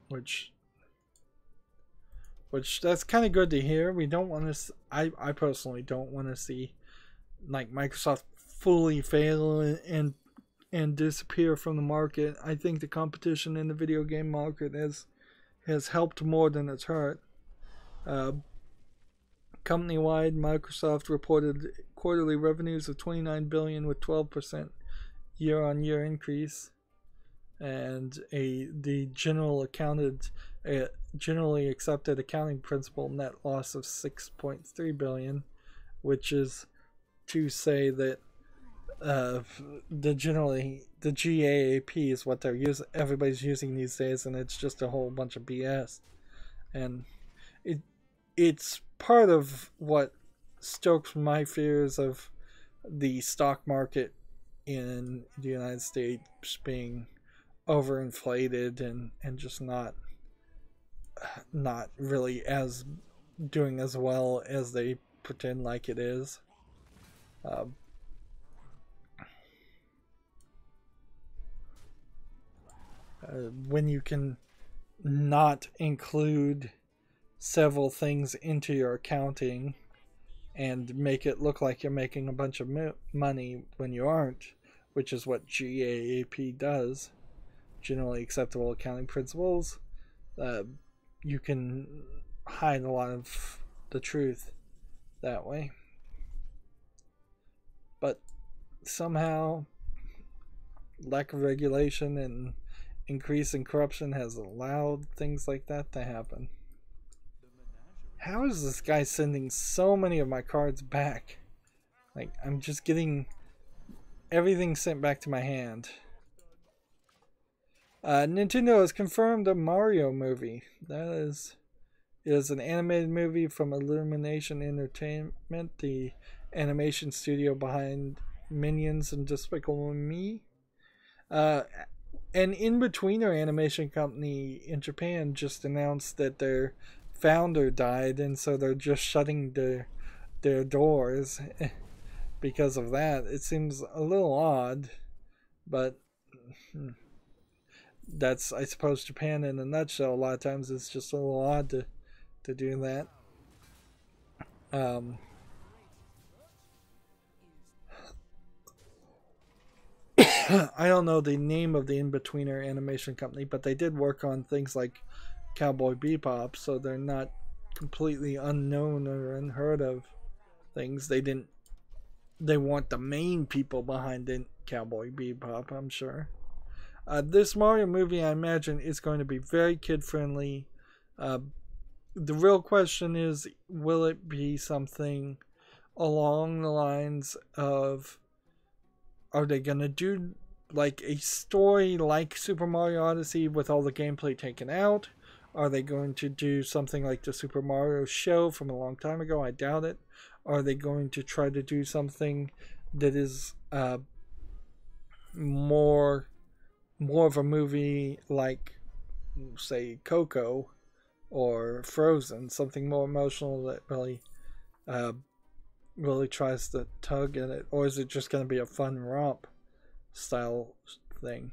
which that's kind of good to hear. We don't want to. I personally don't want to see like Microsoft fully fail and disappear from the market. I think the competition in the video game market has helped more than it's hurt. Company-wide, Microsoft reported quarterly revenues of $29 billion with 12% year-on-year increase, and the generally accepted accounting principle net loss of $6.3 billion, which is to say that the GAAP is what everybody's using these days, and it's just a whole bunch of BS, and it's part of what stokes my fears of the stock market in the United States being overinflated and just not really doing as well as they pretend like it is. When you can not include several things into your accounting and make it look like you're making a bunch of money when you aren't, which is what GAAP does, generally acceptable accounting principles, you can hide a lot of the truth that way. But somehow lack of regulation and increase in corruption has allowed things like that to happen. How is this guy sending so many of my cards back? Like, I'm just getting everything sent back to my hand. Nintendo has confirmed a Mario movie. That is an animated movie from Illumination Entertainment, the animation studio behind Minions and Despicable Me. An in-betweener animation company in Japan just announced that their founder died, and so they're just shutting their doors because of that. It seems a little odd, but that's, I suppose, Japan in a nutshell. A lot of times it's just a little odd to do that. I don't know the name of the in-betweener animation company, but they did work on things like Cowboy Bebop, so they're not completely unknown or unheard of things. They weren't the main people behind Cowboy Bebop, I'm sure. This Mario movie, I imagine, is going to be very kid-friendly. The real question is, will it be something along the lines of, are they going to do like a story like Super Mario Odyssey with all the gameplay taken out? Are they going to do something like the Super Mario show from a long time ago? I doubt it. Are they going to try to do something that is more of a movie like, say, Coco or Frozen, something more emotional that really tries to tug at it, or is it just going to be a fun romp style thing?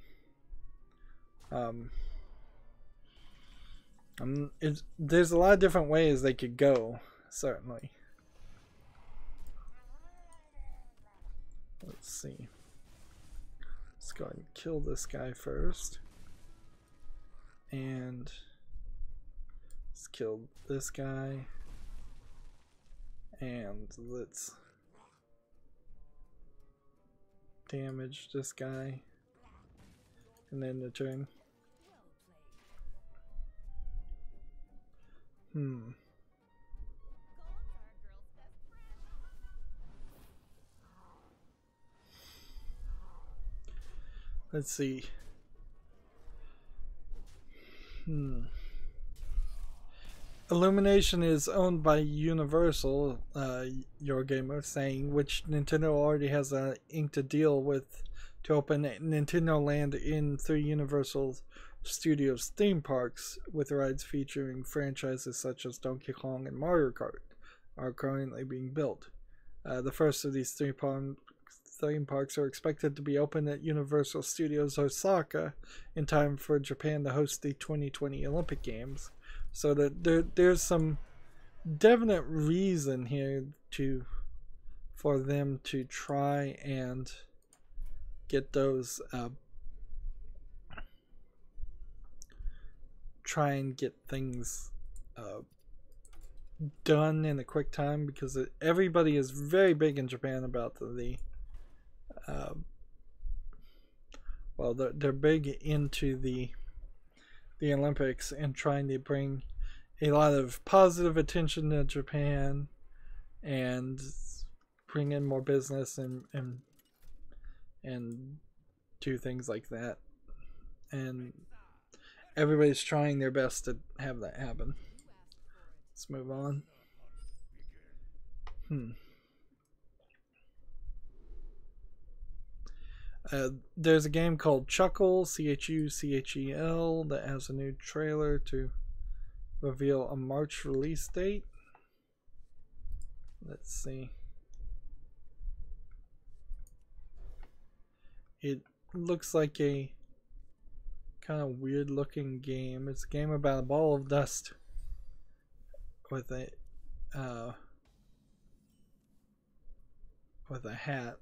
There's a lot of different ways they could go, certainly. Let's see. Let's go ahead and kill this guy first. And let's kill this guy. And let's damage this guy. And then the turn. Let's see. Illumination is owned by Universal, Eurogamer saying, which Nintendo already has an inked a deal with to open Nintendo Land in 3 Universal Studios theme parks, with rides featuring franchises such as Donkey Kong and Mario Kart are currently being built. The first of these theme parks are expected to be open at Universal Studios Osaka in time for Japan to host the 2020 Olympic Games. So that there's some definite reason here for them to try and get those things done in a quick time, because everybody is very big in Japan about they're big into the Olympics and trying to bring a lot of positive attention to Japan and bring in more business and do things like that. And everybody's trying their best to have that happen. Let's move on. There's a game called Chuckle, Chuchel, that has a new trailer to reveal a March release date. Let's see. It looks like a kind of weird looking game. It's a game about a ball of dust with a hat.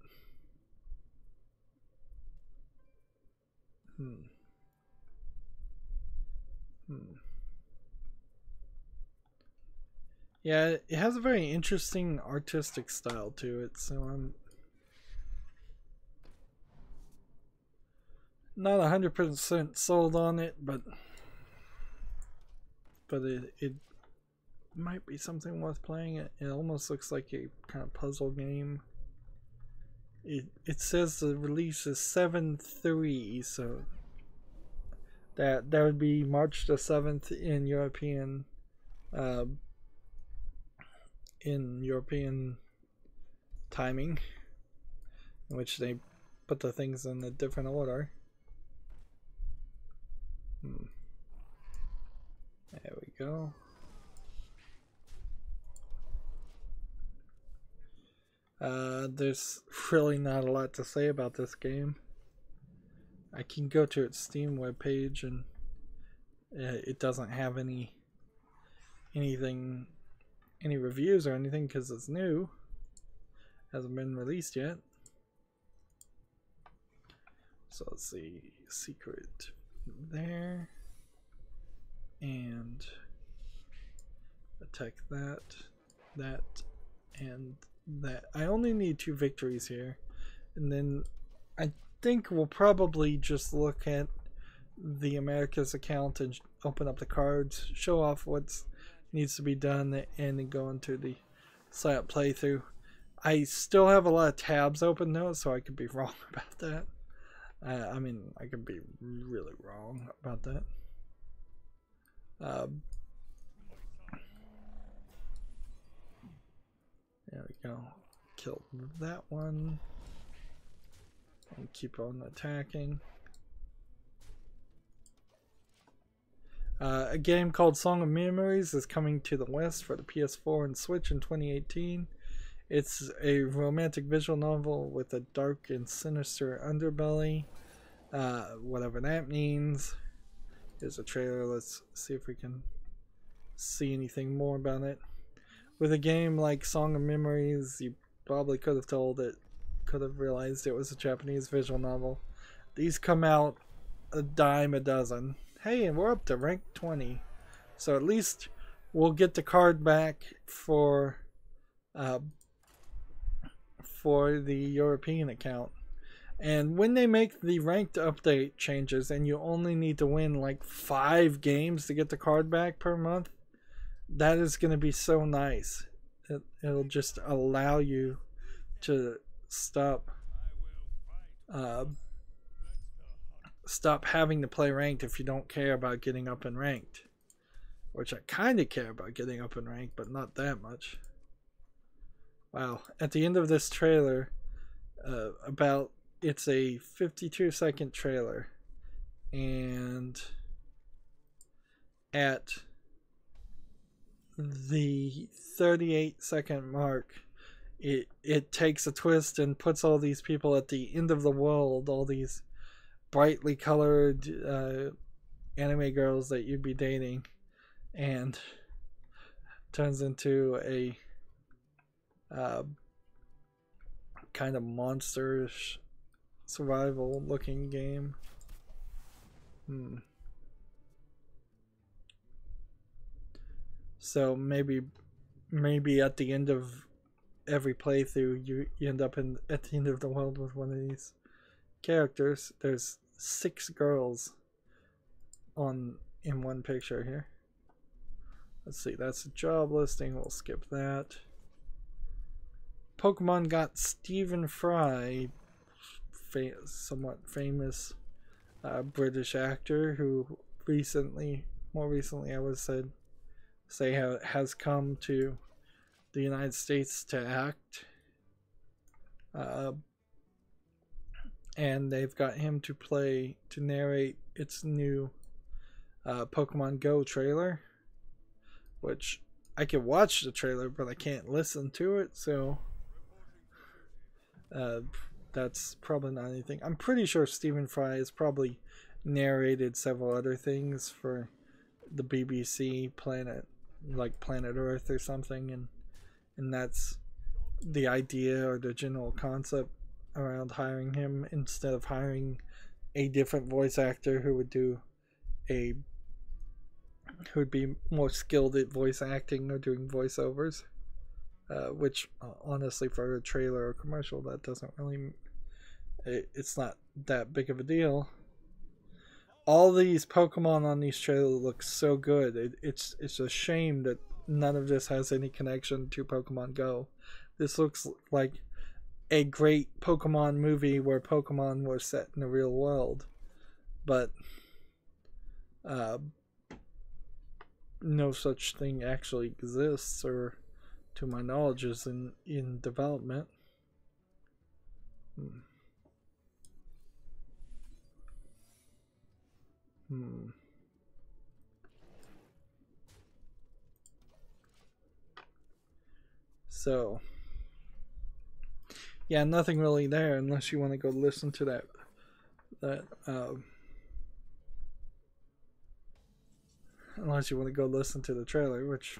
Yeah, it has a very interesting artistic style to it, so I'm not 100% sold on it, but it might be something worth playing. It almost looks like a kind of puzzle game. It says the release is 7/3, so that would be March the 7th in European timing, in which they put the things in a different order. go. There's really not a lot to say about this game. I can go to its Steam webpage and it doesn't have any reviews or anything because it's new. Hasn't been released yet. So let's see, secret there, and attack that, and that. I only need 2 victories here, and then I think we'll probably just look at the Americas account and open up the cards, show off what needs to be done, and then go into the sign-up playthrough. I still have a lot of tabs open though, so I could be wrong about that. I mean, I could be really wrong about that. There we go. Killed that one. And keep on attacking. A game called Song of Memories is coming to the West for the PS4 and Switch in 2018. It's a romantic visual novel with a dark and sinister underbelly. Whatever that means. Here's a trailer. Let's see if we can see anything more about it. With a game like Song of Memories, you probably could have realized it was a Japanese visual novel. These come out a dime a dozen. Hey, and we're up to rank 20. So at least we'll get the card back for the European account. And when they make the ranked update changes and you only need to win like 5 games to get the card back per month, that is going to be so nice. It'll just allow you to stop having to play ranked if you don't care about getting up in ranked. Which I kind of care about getting up in ranked, but not that much. Wow. At the end of this trailer, it's a 52-second trailer, and at the 38-second mark, it takes a twist and puts all these people at the end of the world, all these brightly colored anime girls that you'd be dating, and turns into a kind of monster-ish survival looking game. So maybe at the end of every playthrough you end up at the end of the world with one of these characters. There's 6 girls in one picture here. Let's see, that's a job listing. We'll skip that. Pokemon got Stephen Fry, somewhat famous British actor who more recently I would say has come to the United States to act, and they've got him to narrate its new Pokemon Go trailer, which I can watch the trailer but I can't listen to it, so that's probably not anything. I'm pretty sure Stephen Fry has probably narrated several other things for the BBC Planet Earth or something, and that's the idea or the general concept around hiring him, instead of hiring a different voice actor who would be more skilled at voice acting or doing voiceovers, which honestly for a trailer or commercial that doesn't really, it's not that big of a deal. All these Pokemon on these trailers look so good. It's a shame that none of this has any connection to Pokemon Go. This looks like a great Pokemon movie where Pokemon were set in the real world, but no such thing actually exists, or to my knowledge is in development. So yeah, nothing really there unless you want to go listen to unless you want to go listen to the trailer, which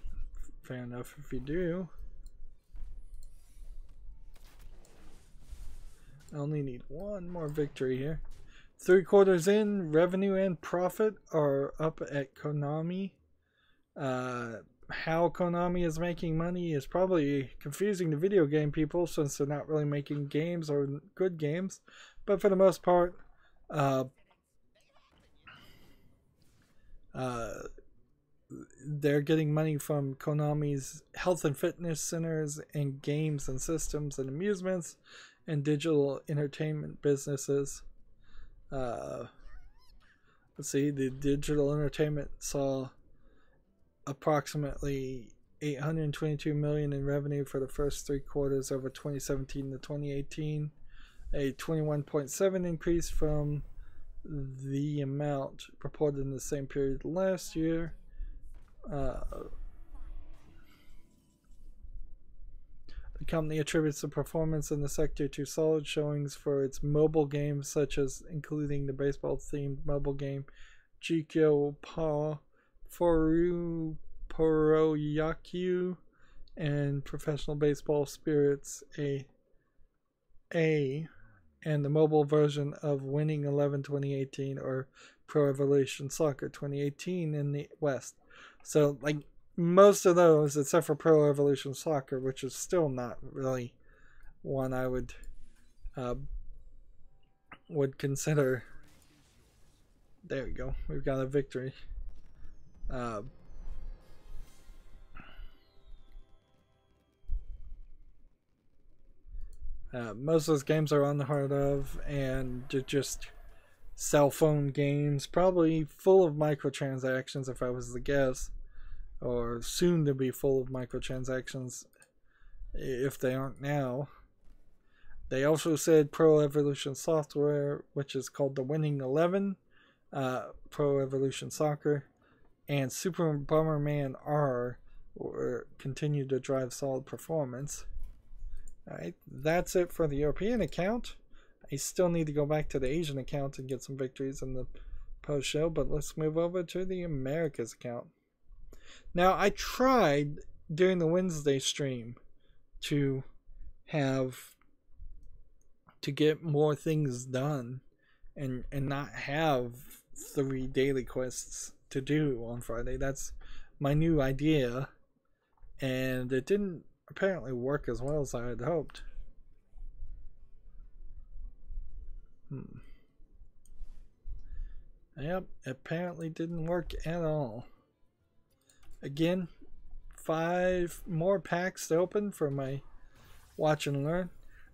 fair enough if you do. I only need one more victory here. 3 quarters in, revenue and profit are up at Konami. How Konami is making money is probably confusing to video game people since they're not really making games or good games. But for the most part, they're getting money from Konami's health and fitness centers and games and systems and amusements and digital entertainment businesses. Let's see, the digital entertainment saw approximately $822 million in revenue for the first 3 quarters over 2017 to 2018, a 21.7% increase from the amount reported in the same period last year. The company attributes the performance in the sector to solid showings for its mobile games, such as including the baseball-themed mobile game Jikyo Pa Foru Poroyaku and Professional Baseball Spirits A, and the mobile version of Winning 11 2018 or Pro Evolution Soccer 2018 in the West. So, like, most of those, except for Pro Evolution Soccer, which is still not really one I would consider. There we go. We've got a victory. Most of those games are unheard of, and they're just cell phone games, probably full of microtransactions if I was to guess, or soon to be full of microtransactions if they aren't now. They also said Pro Evolution Software, which is called the Winning 11, Pro Evolution Soccer, and Super Bomberman R continue to drive solid performance. Alright, that's it for the European account. I still need to go back to the Asian account and get some victories in the post show, but let's move over to the Americas account. Now, I tried during the Wednesday stream to get more things done and not have 3 daily quests to do on Friday. That's my new idea, and it didn't apparently work as well as I had hoped. Yep, apparently didn't work at all. Again, 5 more packs to open for my watch and learn.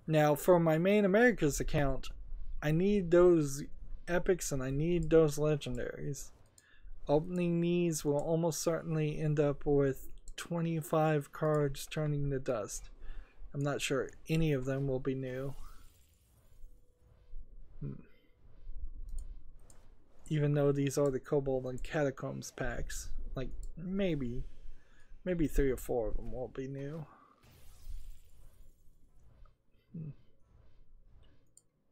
Now, for my main Americas account, I need those epics and I need those legendaries. Opening these will almost certainly end up with 25 cards turning to dust. I'm not sure any of them will be new. Even though these are the Kobold and Catacombs packs, like maybe 3 or 4 of them won't be new.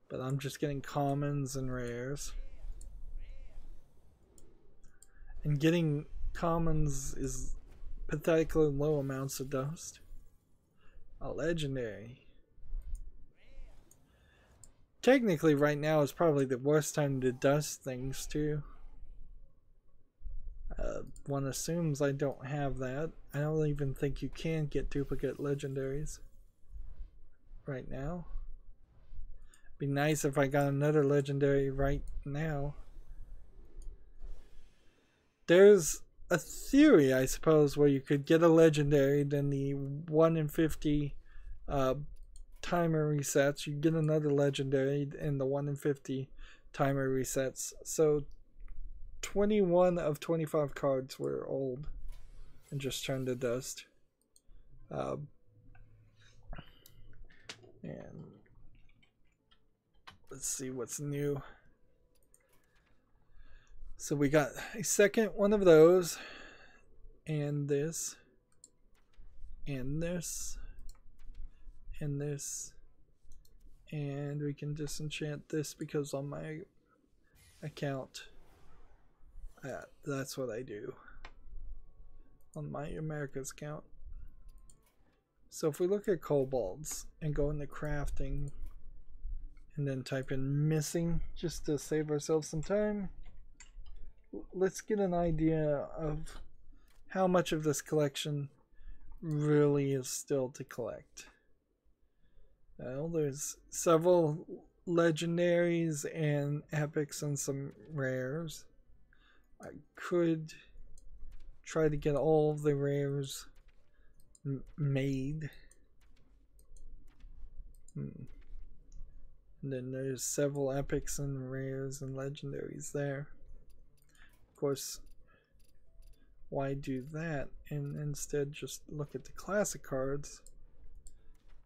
But I'm just getting commons and rares. And getting commons is pathetically low amounts of dust. A legendary. Technically right now is probably the worst time to dust things too. One assumes I don't have that. I don't even think you can get duplicate legendaries right now. Be nice if I got another legendary right now. There's a theory, I suppose, where you could get a legendary, then the 1 in 50 timer resets. You get another legendary, and the 1 in 50 timer resets. So 21 of 25 cards were old and just turned to dust. And let's see what's new. So we got a second one of those, and this, and this, in this, and we can disenchant this because on my account, that's what I do on my America's account. So if we look at kobolds and go into crafting and then type in missing just to save ourselves some time, let's get an idea of how much of this collection really is still to collect. Well, there's several legendaries and epics and some rares. I could try to get all of the rares made. And then there's several epics and rares and legendaries there. Of course, why do that and instead just look at the classic cards?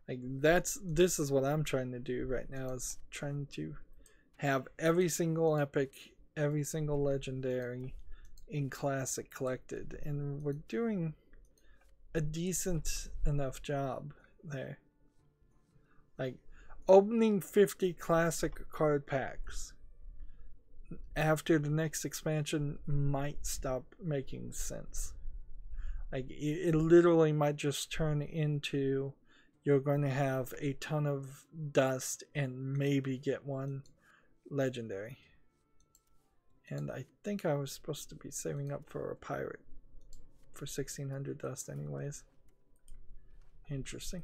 Like this is what I'm trying to do right now, is trying to have every single epic, every single legendary in classic collected, and we're doing a decent enough job there. Like opening 50 classic card packs after the next expansion might stop making sense. Like it literally might just turn into you're going to have a ton of dust and maybe get one legendary. And I think I was supposed to be saving up for a pirate for 1600 dust anyways. Interesting.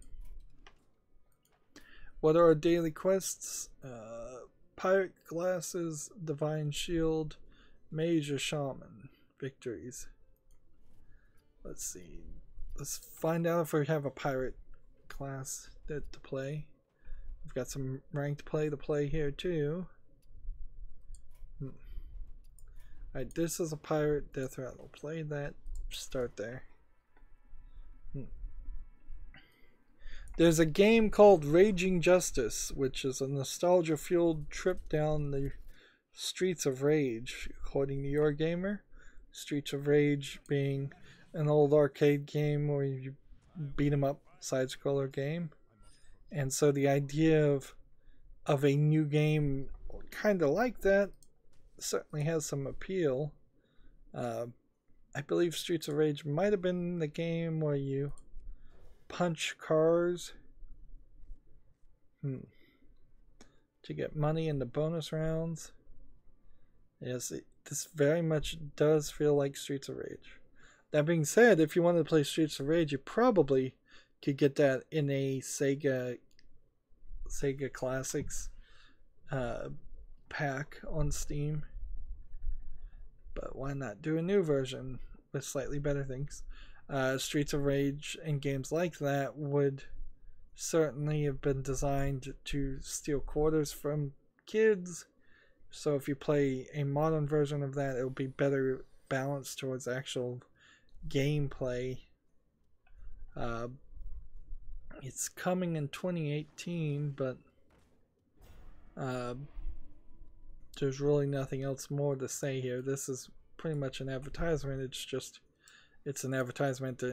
What are our daily quests? Pirate glasses, divine shield, mage or shaman. Victories. Let's see. Let's find out if we have a pirate class to play. We've got some ranked play to play here too. Alright, this is a pirate death rattle. Play that. Start there. There's a game called Raging Justice, which is a nostalgia-fueled trip down the streets of rage, according to your gamer. Streets of Rage being an old arcade game where you beat 'em up side-scroller game. And so the idea of a new game kind of like that certainly has some appeal. I believe Streets of Rage might have been the game where you punch cars to get money in the bonus rounds. Yes, this very much does feel like Streets of Rage. That being said, if you wanted to play Streets of Rage, you probably could get that in a Sega Classics pack on Steam. But why not do a new version with slightly better things? Streets of Rage and games like that would certainly have been designed to steal quarters from kids. So if you play a modern version of that, it'll be better balanced towards actual gameplay. It's coming in 2018, but there's really nothing else more to say here. This is pretty much an advertisement. It's an advertisement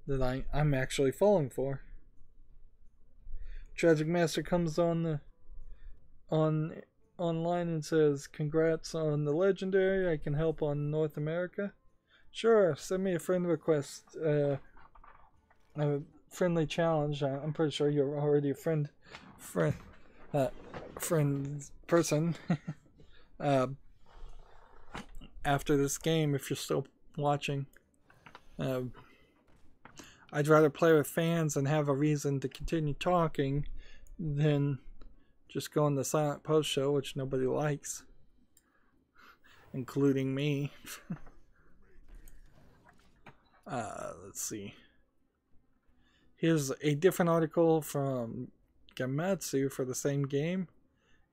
that I'm actually falling for. Tragic Master comes on online and says, "Congrats on the legendary. I can help on North America." Sure, send me a friend request. A friendly challenge. I'm pretty sure you're already a friend person. After this game, if you're still watching, I'd rather play with fans and have a reason to continue talking than just go on the silent post show, which nobody likes, including me. Let's see. Here's a different article from Gamatsu for the same game,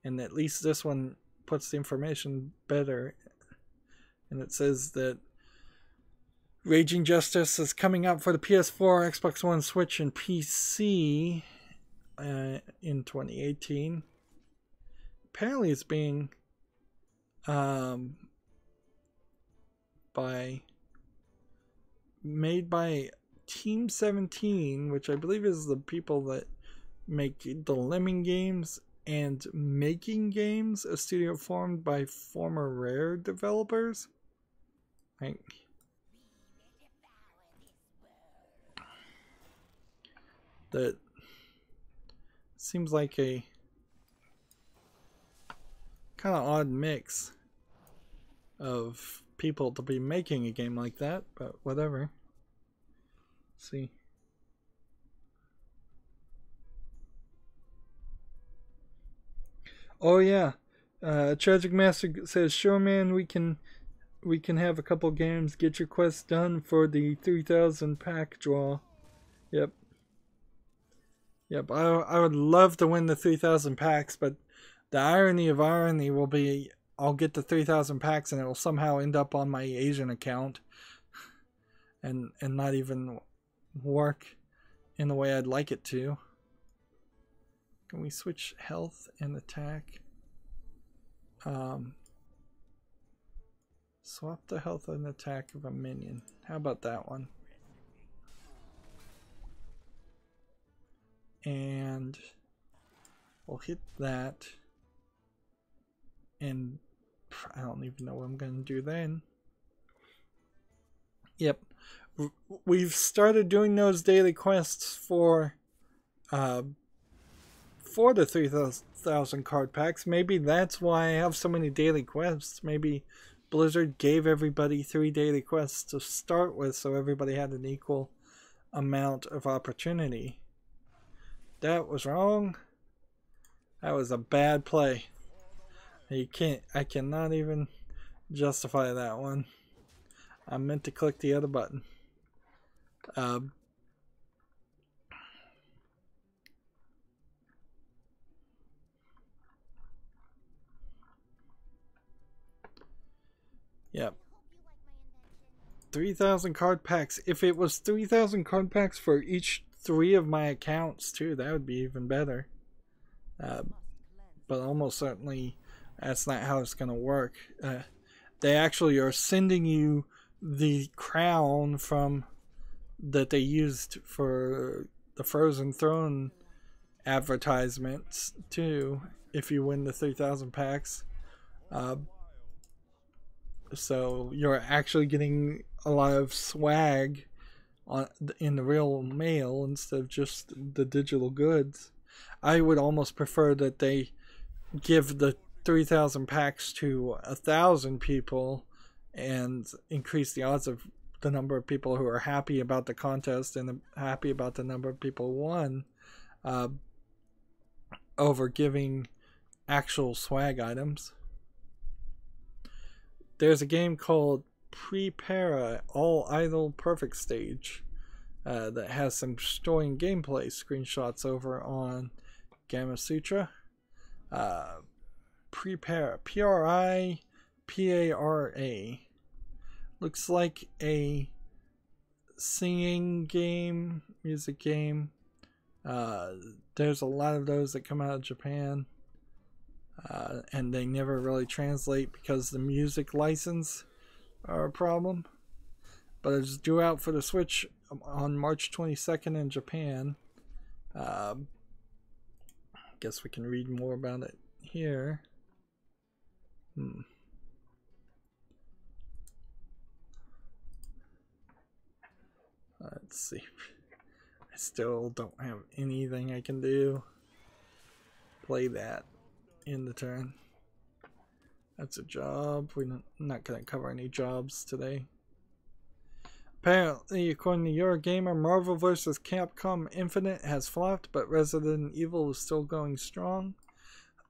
and at least this one puts the information better. And it says that Raging Justice is coming out for the PS4, Xbox One, Switch, and PC in 2018. Apparently it's being made by Team 17, which I believe is the people that make the Lemming games and Making Games, a studio formed by former Rare developers. Right. That seems like a kind of odd mix of people to be making a game like that, but whatever. Let's see. Oh yeah, Tragic Master says, "Sure, man, we can have a couple games. Get your quest done for the 3,000 pack draw." Yep. Yep. I would love to win the 3,000 packs, but the irony of irony will be I'll get the 3,000 packs and it will somehow end up on my Asian account, and not even work in the way I'd like it to. Can we switch health and attack? Swap the health and attack of a minion. How about that one? And we'll hit that. And I don't even know what I'm going to do then. Yep. We've started doing those daily quests for the 3,000 card packs. Maybe that's why I have so many daily quests. Maybe Blizzard gave everybody 3 daily quests to start with, so everybody had an equal amount of opportunity. That was wrong. That was a bad play. I cannot even justify that one. I meant to click the other button. Yep. 3,000 card packs. If it was 3,000 card packs for each 3 of my accounts too, that would be even better. But almost certainly that's not how it's going to work. They actually are sending you the crown from that they used for the Frozen Throne advertisements too, if you win the 3,000 packs. So you're actually getting a lot of swag in the real mail instead of just the digital goods. I would almost prefer that they give the 3,000 packs to 1,000 people and increase the odds of the number of people who are happy about the contest and happy about the number of people who won, over giving actual swag items. There's a game called Prepara All Idle Perfect Stage that has some story and gameplay screenshots over on Gamma Sutra. Prepara, Pripara. Looks like a singing game, music game. There's a lot of those that come out of Japan, and they never really translate because the music license are a problem. But it's due out for the Switch on March 22nd in Japan. Guess we can read more about it here. Let's see. I still don't have anything I can do. Play that in the turn. That's a job. We're not going to cover any jobs today. Apparently, according to Eurogamer, Marvel vs. Capcom Infinite has flopped, but Resident Evil is still going strong.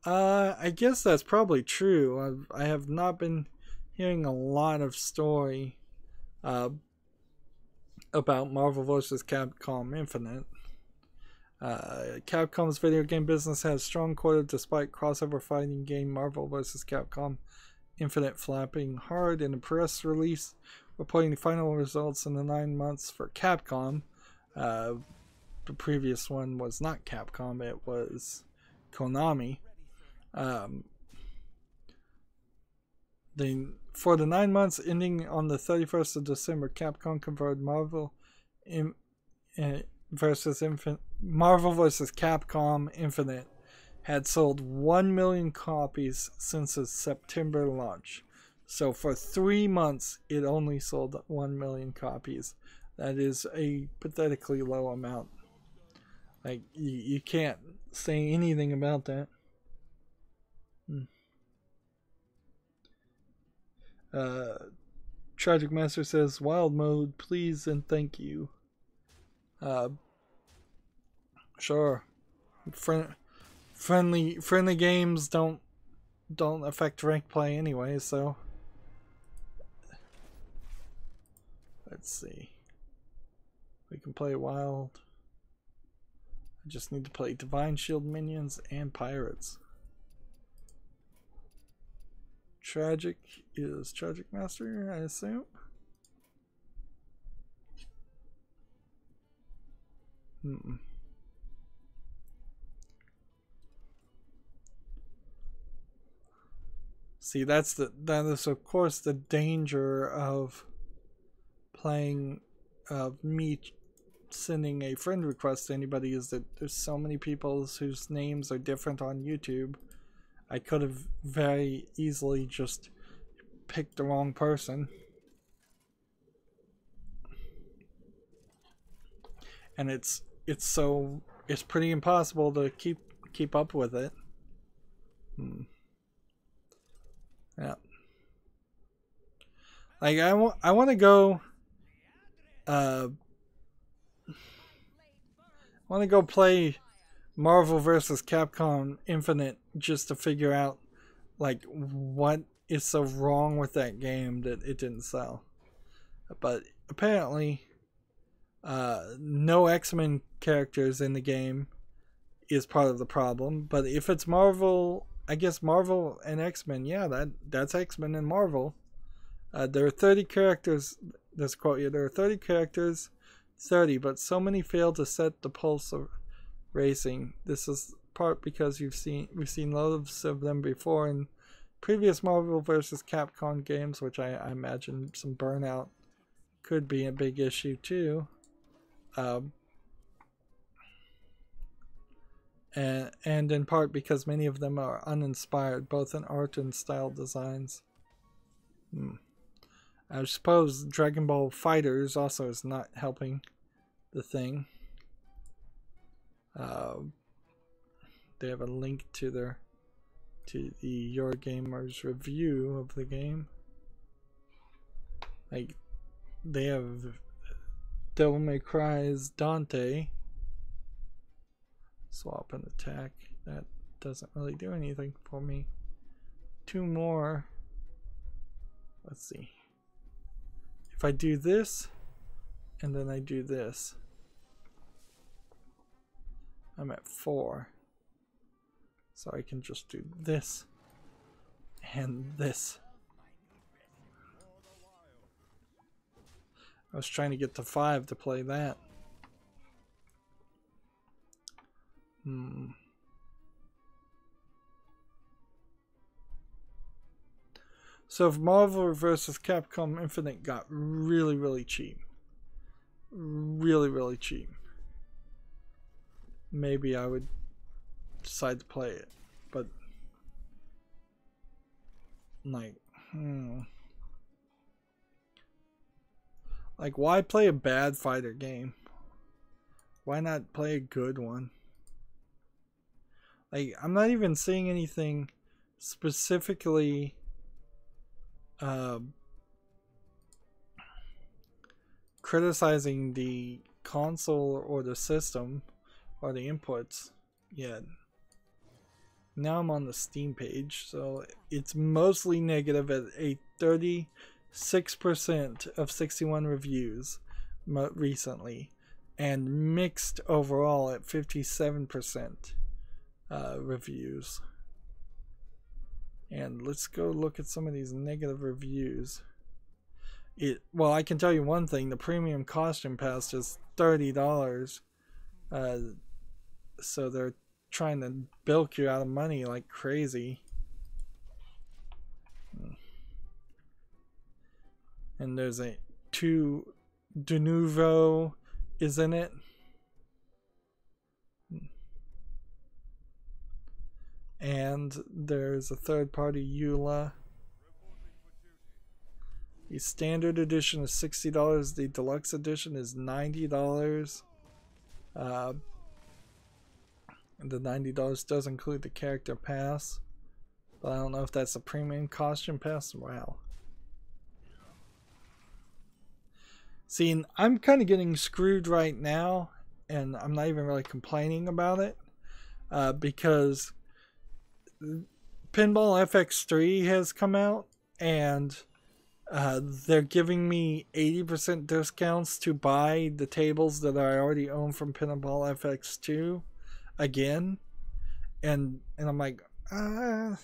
I guess that's probably true. I have not been hearing a lot of story about Marvel vs. Capcom Infinite. Capcom's video game business has strong quarter despite crossover fighting game Marvel vs. Capcom Infinite flopping hard in a press release reporting the final results in the 9 months for Capcom. The previous one was not Capcom, it was Konami. For the 9 months ending on the 31st of December, Capcom converted Marvel Marvel vs. Capcom Infinite had sold 1 million copies since its September launch. So for 3 months, it only sold 1 million copies. That is a pathetically low amount. Like, you can't say anything about that. Tragic Master says, wild mode, please and thank you. Sure. Friendly games don't affect rank play anyway, so let's see. We can play wild. I just need to play Divine Shield minions and pirates. Tragic is Tragic Master, I assume. See, that is of course the danger of playing, of me sending a friend request to anybody, is that there's so many people whose names are different on YouTube. I could have very easily just picked the wrong person. And it's pretty impossible to keep up with it. Yeah. Like I want to go play Marvel vs. Capcom Infinite just to figure out like what is so wrong with that game that it didn't sell. But apparently no X-Men characters in the game is part of the problem. But if it's Marvel, I guess Marvel and X-Men, yeah, that's X-Men and Marvel. There are 30 characters. Let's quote you. There are 30 characters, 30, but so many fail to set the pulse of racing. This is part because we've seen loads of them before in previous Marvel vs. Capcom games, which I imagine some burnout could be a big issue too. And in part because many of them are uninspired, both in art and style designs. I suppose Dragon Ball Fighters also is not helping the thing. They have a link to the Your Gamer's review of the game. Like, they have Devil May Cry's Dante. Swap and attack. That doesn't really do anything for me. 2 more. Let's see. If I do this, and then I do this, I'm at 4. So I can just do this and this. I was trying to get to 5 to play that. So if Marvel vs. Capcom Infinite got really, really cheap, really cheap, maybe I would decide to play it. But like, like, why play a bad fighter game? Why not play a good one? Like, I'm not even seeing anything specifically criticizing the console or the system or the inputs yet. Now I'm on the Steam page, so it's mostly negative at a 36% of 61 reviews recently, and mixed overall at 57% reviews. And let's go look at some of these negative reviews. Well, I can tell you one thing: the premium costume pass is $30. So they're trying to bilk you out of money like crazy. And there's a 2 de nouveau is in it. And there's a third-party EULA. The standard edition is $60. The deluxe edition is $90. And the $90 does include the character pass. But I don't know if that's a premium costume pass. Wow. See, I'm kind of getting screwed right now, and I'm not even really complaining about it, because Pinball FX3 has come out, and they're giving me 80% discounts to buy the tables that I already own from Pinball FX2 again, and I'm like, you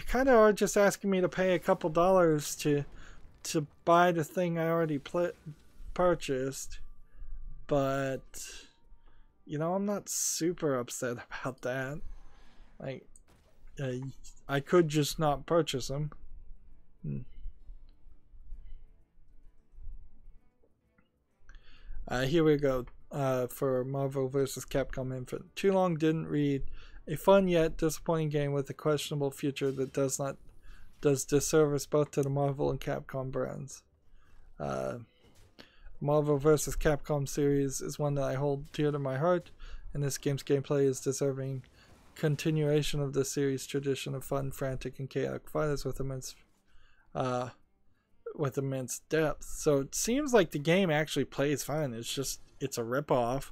kind of are just asking me to pay a couple dollars to buy the thing I already purchased, but you know, I'm not super upset about that. Like, I could just not purchase them. Here we go. For Marvel vs. Capcom Infinite. Too long, didn't read. A fun yet disappointing game with a questionable future that does disservice both to the Marvel and Capcom brands. Marvel vs. Capcom series is one that I hold dear to my heart, and this game's gameplay is deserving continuation of the series' tradition of fun, frantic, and chaotic fighters with immense depth. So it seems like the game actually plays fine. It's a ripoff.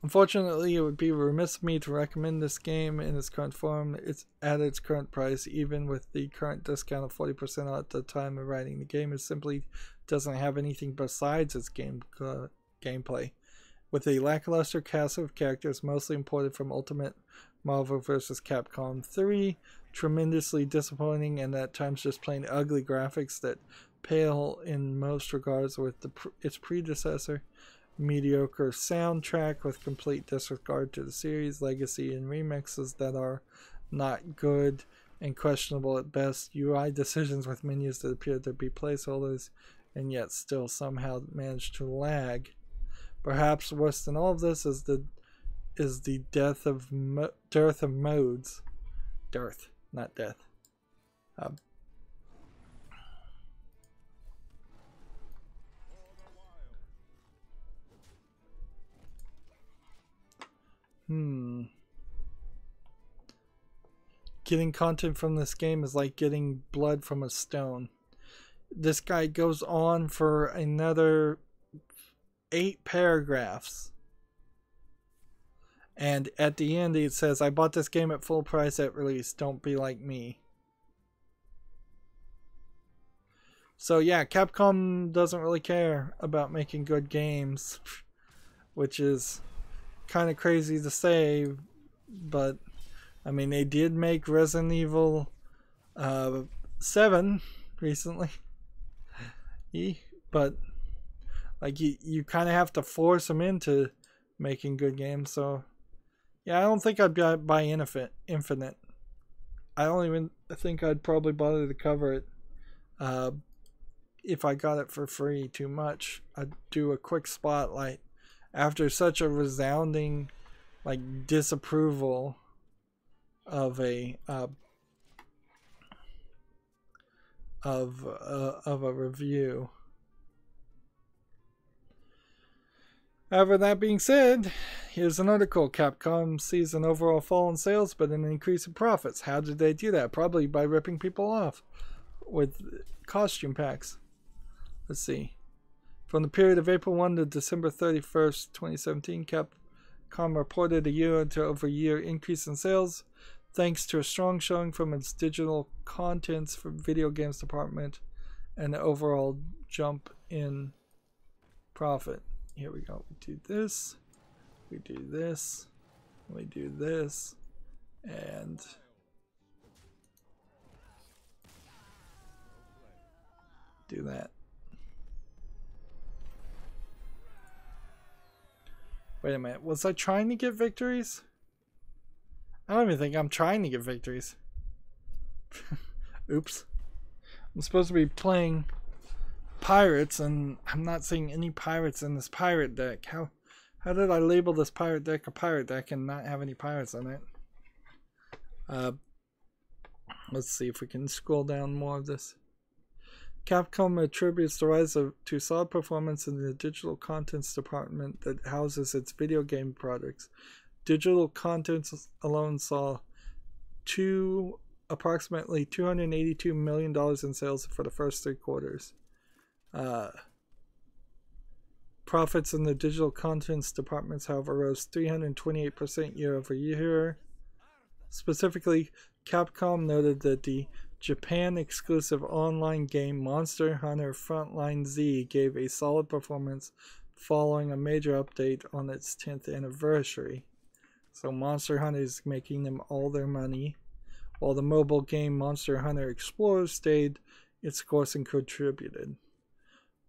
Unfortunately, it would be remiss of me to recommend this game in its current form. It's at its current price, even with the current discount of 40% at the time of writing the game. It simply doesn't have anything besides its gameplay. With a lackluster cast of characters mostly imported from Ultimate Marvel vs. Capcom 3, tremendously disappointing and at times just plain ugly graphics that pale in most regards with its predecessor, mediocre soundtrack with complete disregard to the series legacy, and remixes that are not good and questionable at best, UI decisions with menus that appear to be placeholders and yet still somehow manage to lag. Perhaps worse than all of this is the dearth of modes. Dearth, not death. Getting content from this game is like getting blood from a stone. This guy goes on for another 8 paragraphs. And at the end it says, I bought this game at full price at release. Don't be like me. So yeah, Capcom doesn't really care about making good games, which is kind of crazy to say, but I mean, they did make Resident Evil 7 recently. But like you kind of have to force them into making good games. So yeah, I don't think I'd buy Infinite. I don't even think I'd probably bother to cover it. If I got it for free, too much. I'd do a quick spotlight after such a resounding like disapproval of a review. However, that being said, here's an article. Capcom sees an overall fall in sales but an increase in profits. How did they do that? Probably by ripping people off with costume packs. Let's see. From the period of April 1 to December 31st, 2017, Capcom reported a year-over-year increase in sales thanks to a strong showing from its digital contents for video games department and an overall jump in profit. Here we go. We do this, we do this, we do this, and do that. Wait a minute, was I trying to get victories? I don't even think I'm trying to get victories. Oops. I'm supposed to be playing pirates, and I'm not seeing any pirates in this pirate deck. How did I label this pirate deck a pirate deck and not have any pirates in it? Let's see if we can scroll down more of this. Capcom attributes the rise to solid performance in the digital contents department that houses its video game products. Digital contents alone saw approximately $282 million in sales for the first 3 quarters. Profits in the digital contents departments, however, rose 328% year over year. Specifically, Capcom noted that the Japan exclusive online game Monster Hunter Frontline Z gave a solid performance following a major update on its 10th anniversary. So Monster Hunter is making them all their money, while the mobile game Monster Hunter Explorer stayed its course and contributed.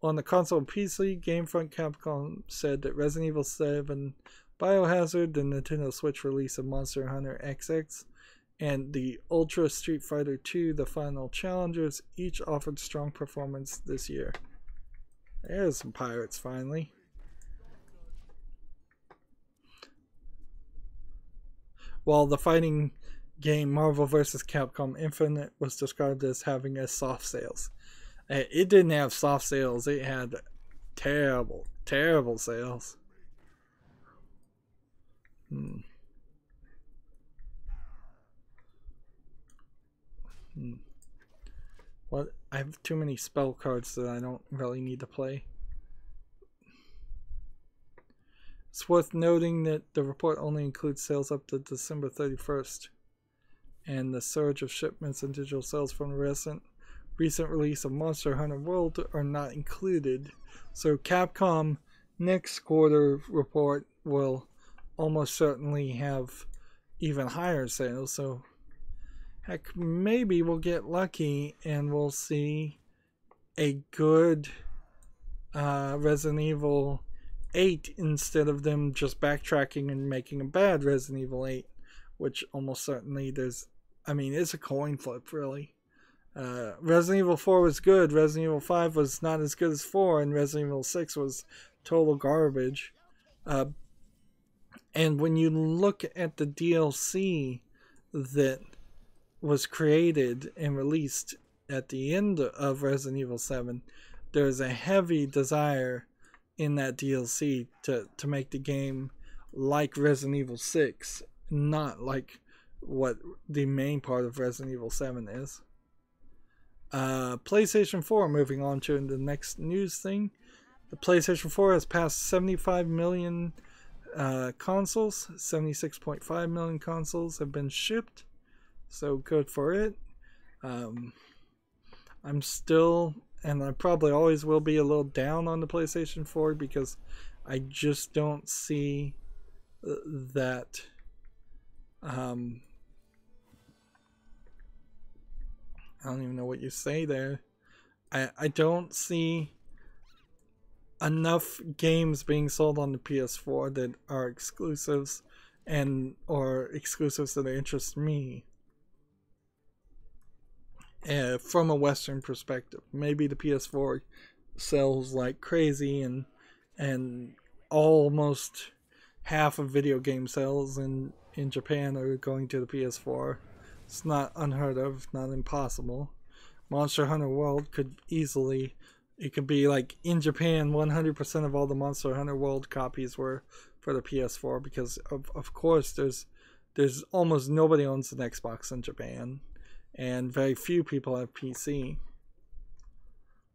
On the console and PC, Gamefront Capcom said that Resident Evil 7, Biohazard, the Nintendo Switch release of Monster Hunter XX, and the Ultra Street Fighter 2, the final challengers, each offered strong performance this year. There's some pirates finally. While the fighting game Marvel vs. Capcom Infinite was described as having a soft sales. It didn't have soft sales, it had terrible, terrible sales. Well, I have too many spell cards that I don't really need to play. It's worth noting that the report only includes sales up to December 31st, and the surge of shipments and digital sales from the recent release of Monster Hunter World are not included. So Capcom next quarter report will almost certainly have even higher sales. So heck, maybe we'll get lucky and we'll see a good Resident Evil 8 instead of them just backtracking and making a bad Resident Evil 8, which almost certainly it's a coin flip really. Resident Evil 4 was good, Resident Evil 5 was not as good as 4, and Resident Evil 6 was total garbage. And when you look at the DLC that was created and released at the end of Resident Evil 7, there's a heavy desire in that DLC to make the game like Resident Evil 6, not like what the main part of Resident Evil 7 is. PlayStation 4, moving on to the next news thing. The PlayStation 4 has passed 75 million consoles. 76.5 million consoles have been shipped. So good for it. I'm still, and I probably always will be, a little down on the PlayStation 4 because I just don't see that I don't even know what you say there. I don't see enough games being sold on the PS4 that are exclusives or exclusives that interest me. From a Western perspective, maybe the PS4 sells like crazy, and almost half of video game sales in Japan are going to the PS4. It's not unheard of, not impossible. Monster Hunter World could easily, it could be like in Japan, 100% of all the Monster Hunter World copies were for the PS4 because of course there's almost nobody owns an Xbox in Japan, and very few people have PC.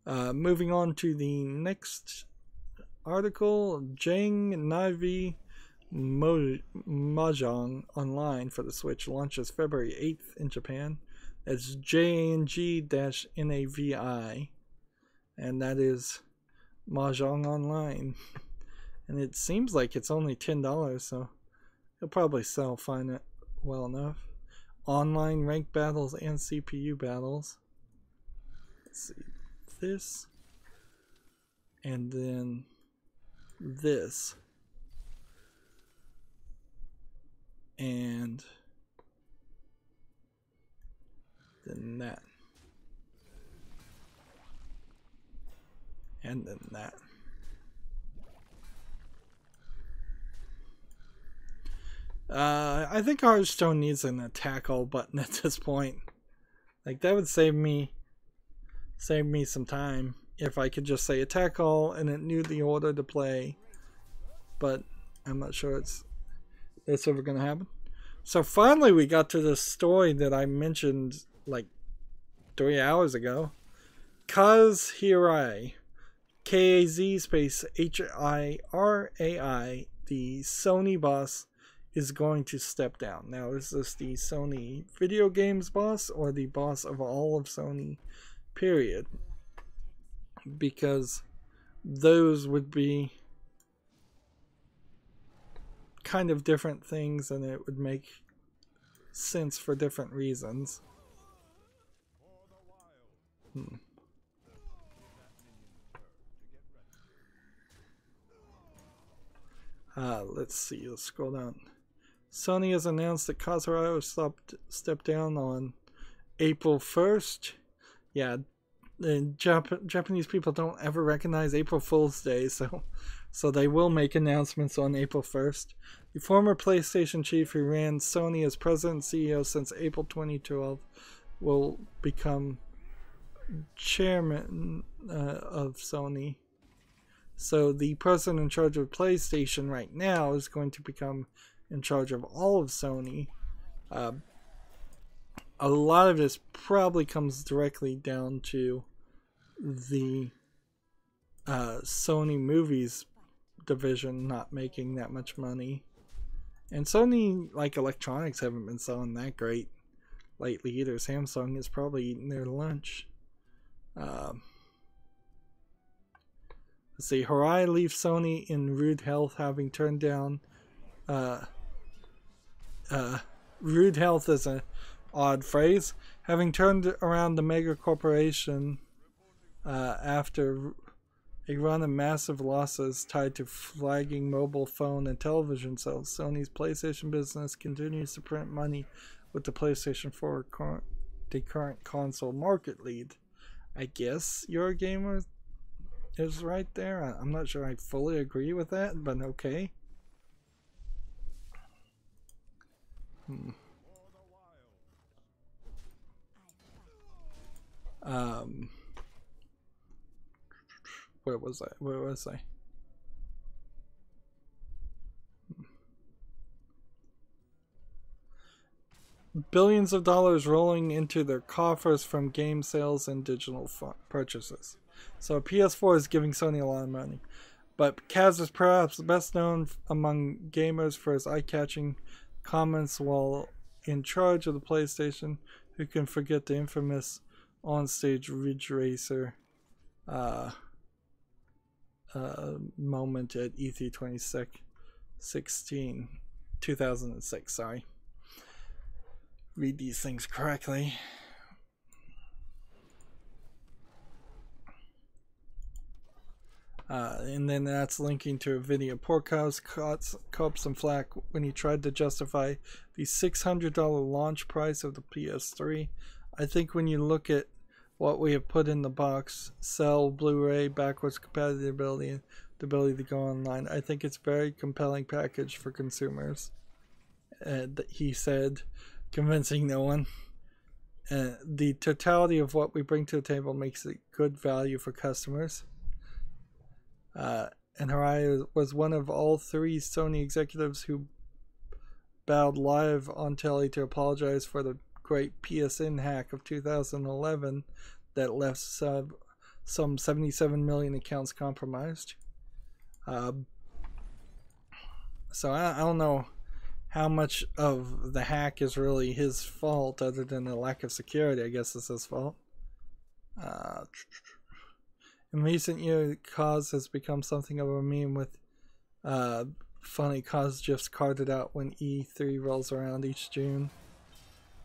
Moving on to the next article, Jang Navi Mahjong Online for the Switch launches February 8th in Japan. That's JNG-NAVI, and that is Mahjong Online. And it seems like it's only $10, so it'll probably sell fine well enough. Online ranked battles and CPU battles. Let's see, this, and then this, and then that. And then that. I think Hearthstone needs an attack all button at this point. Like, that would save me some time if I could just say attack all and it knew the order to play. But I'm not sure it's ever gonna happen. So finally we got to the story that I mentioned like 3 hours ago. Kaz Hirai, K-A-Z space H-I-R-A-I, the Sony boss, is going to step down. Now, is this the Sony video games boss or the boss of all of Sony, period? Because those would be kind of different things and it would make sense for different reasons. Let's see, let's scroll down. Sony has announced that Kazurai will step down on April 1st. Yeah, the Japanese people don't ever recognize April Fool's Day, so they will make announcements on April 1st. The former PlayStation chief who ran Sony as president and CEO since April 2012 will become chairman of Sony. So the person in charge of PlayStation right now is going to become in charge of all of Sony. A lot of this probably comes directly down to the Sony Movies division not making that much money. And Sony, like, electronics haven't been selling that great lately either. Samsung is probably eating their lunch. Let's see, Hirai leaves Sony in rude health, having turned down rude health is an odd phrase. Having turned around the mega corporation after a run of massive losses tied to flagging mobile phone and television sales, Sony's PlayStation business continues to print money with the PlayStation 4 the current console market lead. I guess Eurogamer is right there. I'm not sure I fully agree with that, but okay. Where was I? Billions of dollars rolling into their coffers from game sales and digital purchases. So PS4 is giving Sony a lot of money. But Kaz is perhaps best known among gamers for his eye-catching comments while in charge of the PlayStation. Who can forget the infamous on-stage Ridge Racer moment at E3 2006, sorry. Read these things correctly. And then that's linking to a video. Poor Kaz caught some flack when he tried to justify the $600 launch price of the PS3. I think when you look at what we have put in the box, cell, Blu-ray, backwards compatibility, and the ability to go online, I think it's a very compelling package for consumers. He said, convincing no one. The totality of what we bring to the table makes it good value for customers. And Hirai was one of all three Sony executives who bowed live on telly to apologize for the great PSN hack of 2011 that left some 77 million accounts compromised. So I don't know how much of the hack is really his fault other than the lack of security. I guess it's his fault. In recent years, Kaz has become something of a meme with funny Kaz GIFs carded out when E3 rolls around each June.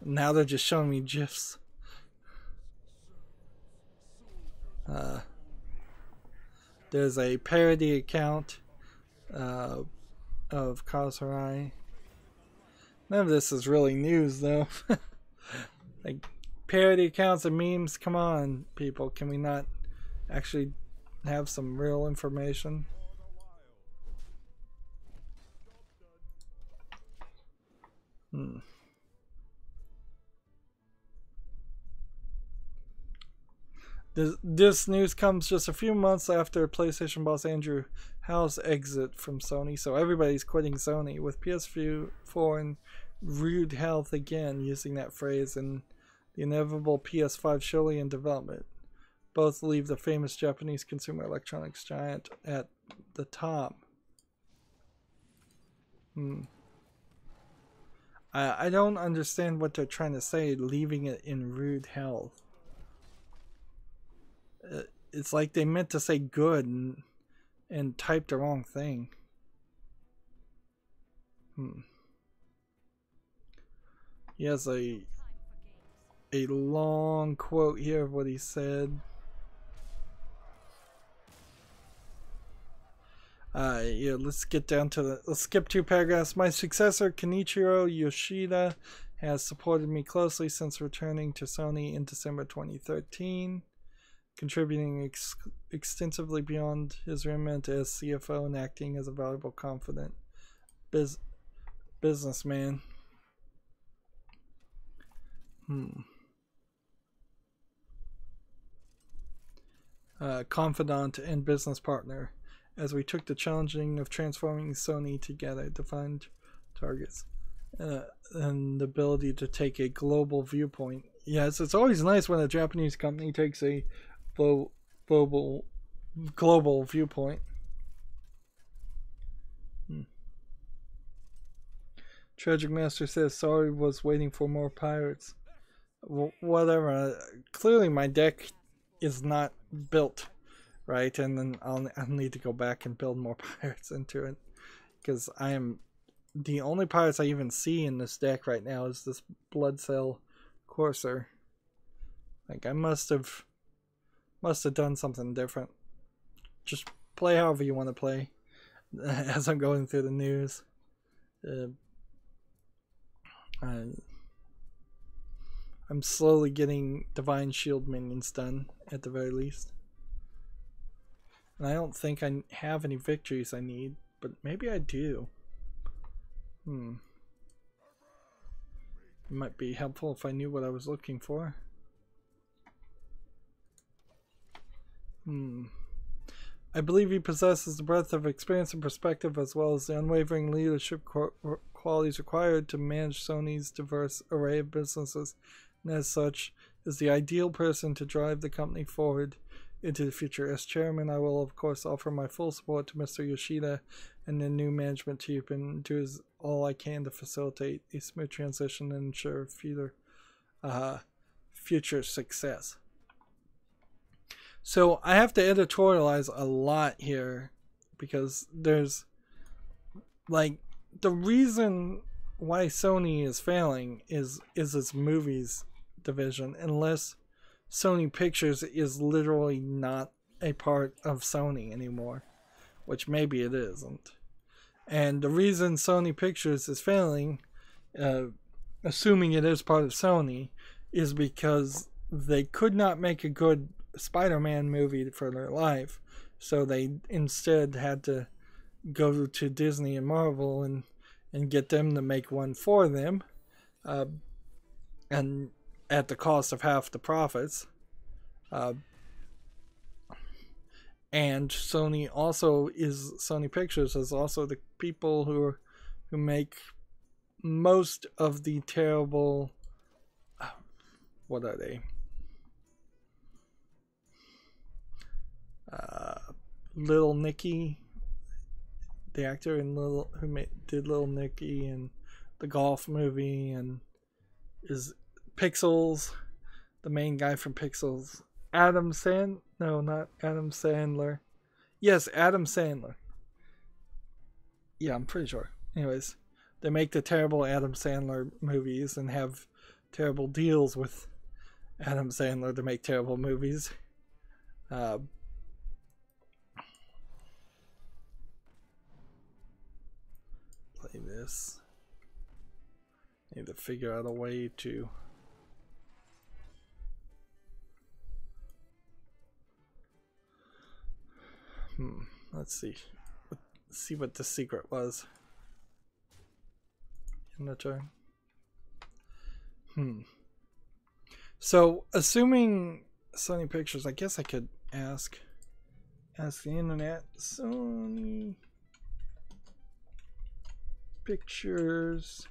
Now they're just showing me GIFs. There's a parody account of Kaz Hirai. None of this is really news, though. Like, parody accounts and memes, come on, people. Can we not actually have some real information. This news comes just a few months after PlayStation boss Andrew Howe's exit from Sony, so everybody's quitting Sony, with PS4 in rude health again, using that phrase, and the inevitable PS5 surely in development. Both leave the famous Japanese consumer electronics giant at the top. I don't understand what they're trying to say, leaving it in rude health. It's like they meant to say good and typed the wrong thing. He has a long quote here of what he said. Yeah, let's get down to let's skip 2 paragraphs. My successor, Kenichiro Yoshida, has supported me closely since returning to Sony in December 2013, contributing extensively beyond his remit as CFO and acting as a valuable, confident businessman. Confidant and business partner, as we took the challenging of transforming Sony together, defined targets, and the ability to take a global viewpoint. Yes, it's always nice when a Japanese company takes a global viewpoint. Tragic Master says, sorry, was waiting for more pirates. Whatever. Clearly my deck is not built right, and then I'll need to go back and build more pirates into it, because I am the only pirates I even see in this deck right now is this Bloodsail Courser. Like, I must have done something different. Just play however you want to play as I'm going through the news. I'm slowly getting Divine Shield minions done, at the very least. And I don't think I have any victories I need, but maybe I do. It might be helpful if I knew what I was looking for. I believe he possesses the breadth of experience and perspective, as well as the unwavering leadership qualities required to manage Sony's diverse array of businesses, and as such is the ideal person to drive the company forward into the future. As chairman, I will of course offer my full support to Mr. Yoshida and the new management team, and do all I can to facilitate a smooth transition and ensure future success. So I have to editorialize a lot here, because there's, like, the reason why Sony is failing is its movies division, unless Sony Pictures is literally not a part of Sony anymore, which maybe it isn't. And the reason Sony Pictures is failing, assuming it is part of Sony, is because they could not make a good Spider-Man movie for their life, so they instead had to go to Disney and Marvel and get them to make one for them, and at the cost of half the profits. And Sony Pictures is also the people who make most of the terrible, what are they? Little Nicky, the actor in did Little Nicky and the golf movie, and is Pixels, the main guy from Pixels. No, not Adam Sandler. Yes, Adam Sandler. Yeah, I'm pretty sure. Anyways, they make the terrible Adam Sandler movies and have terrible deals with Adam Sandler to make terrible movies. Play this. Need to figure out a way to Let's see. Let's see what the secret was. In the turn. So, assuming Sony Pictures, I guess I could ask the internet. Sony Pictures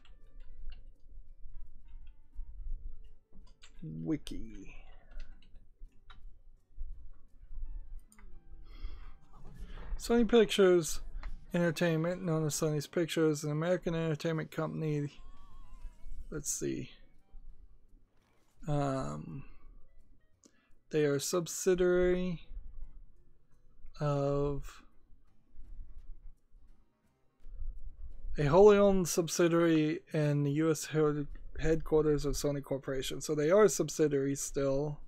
Wiki. Sony Pictures Entertainment, known as Sony's Pictures, an American entertainment company. Let's see. They are a subsidiary of a wholly owned subsidiary in the U.S. headquarters of Sony Corporation. So they are a subsidiary still,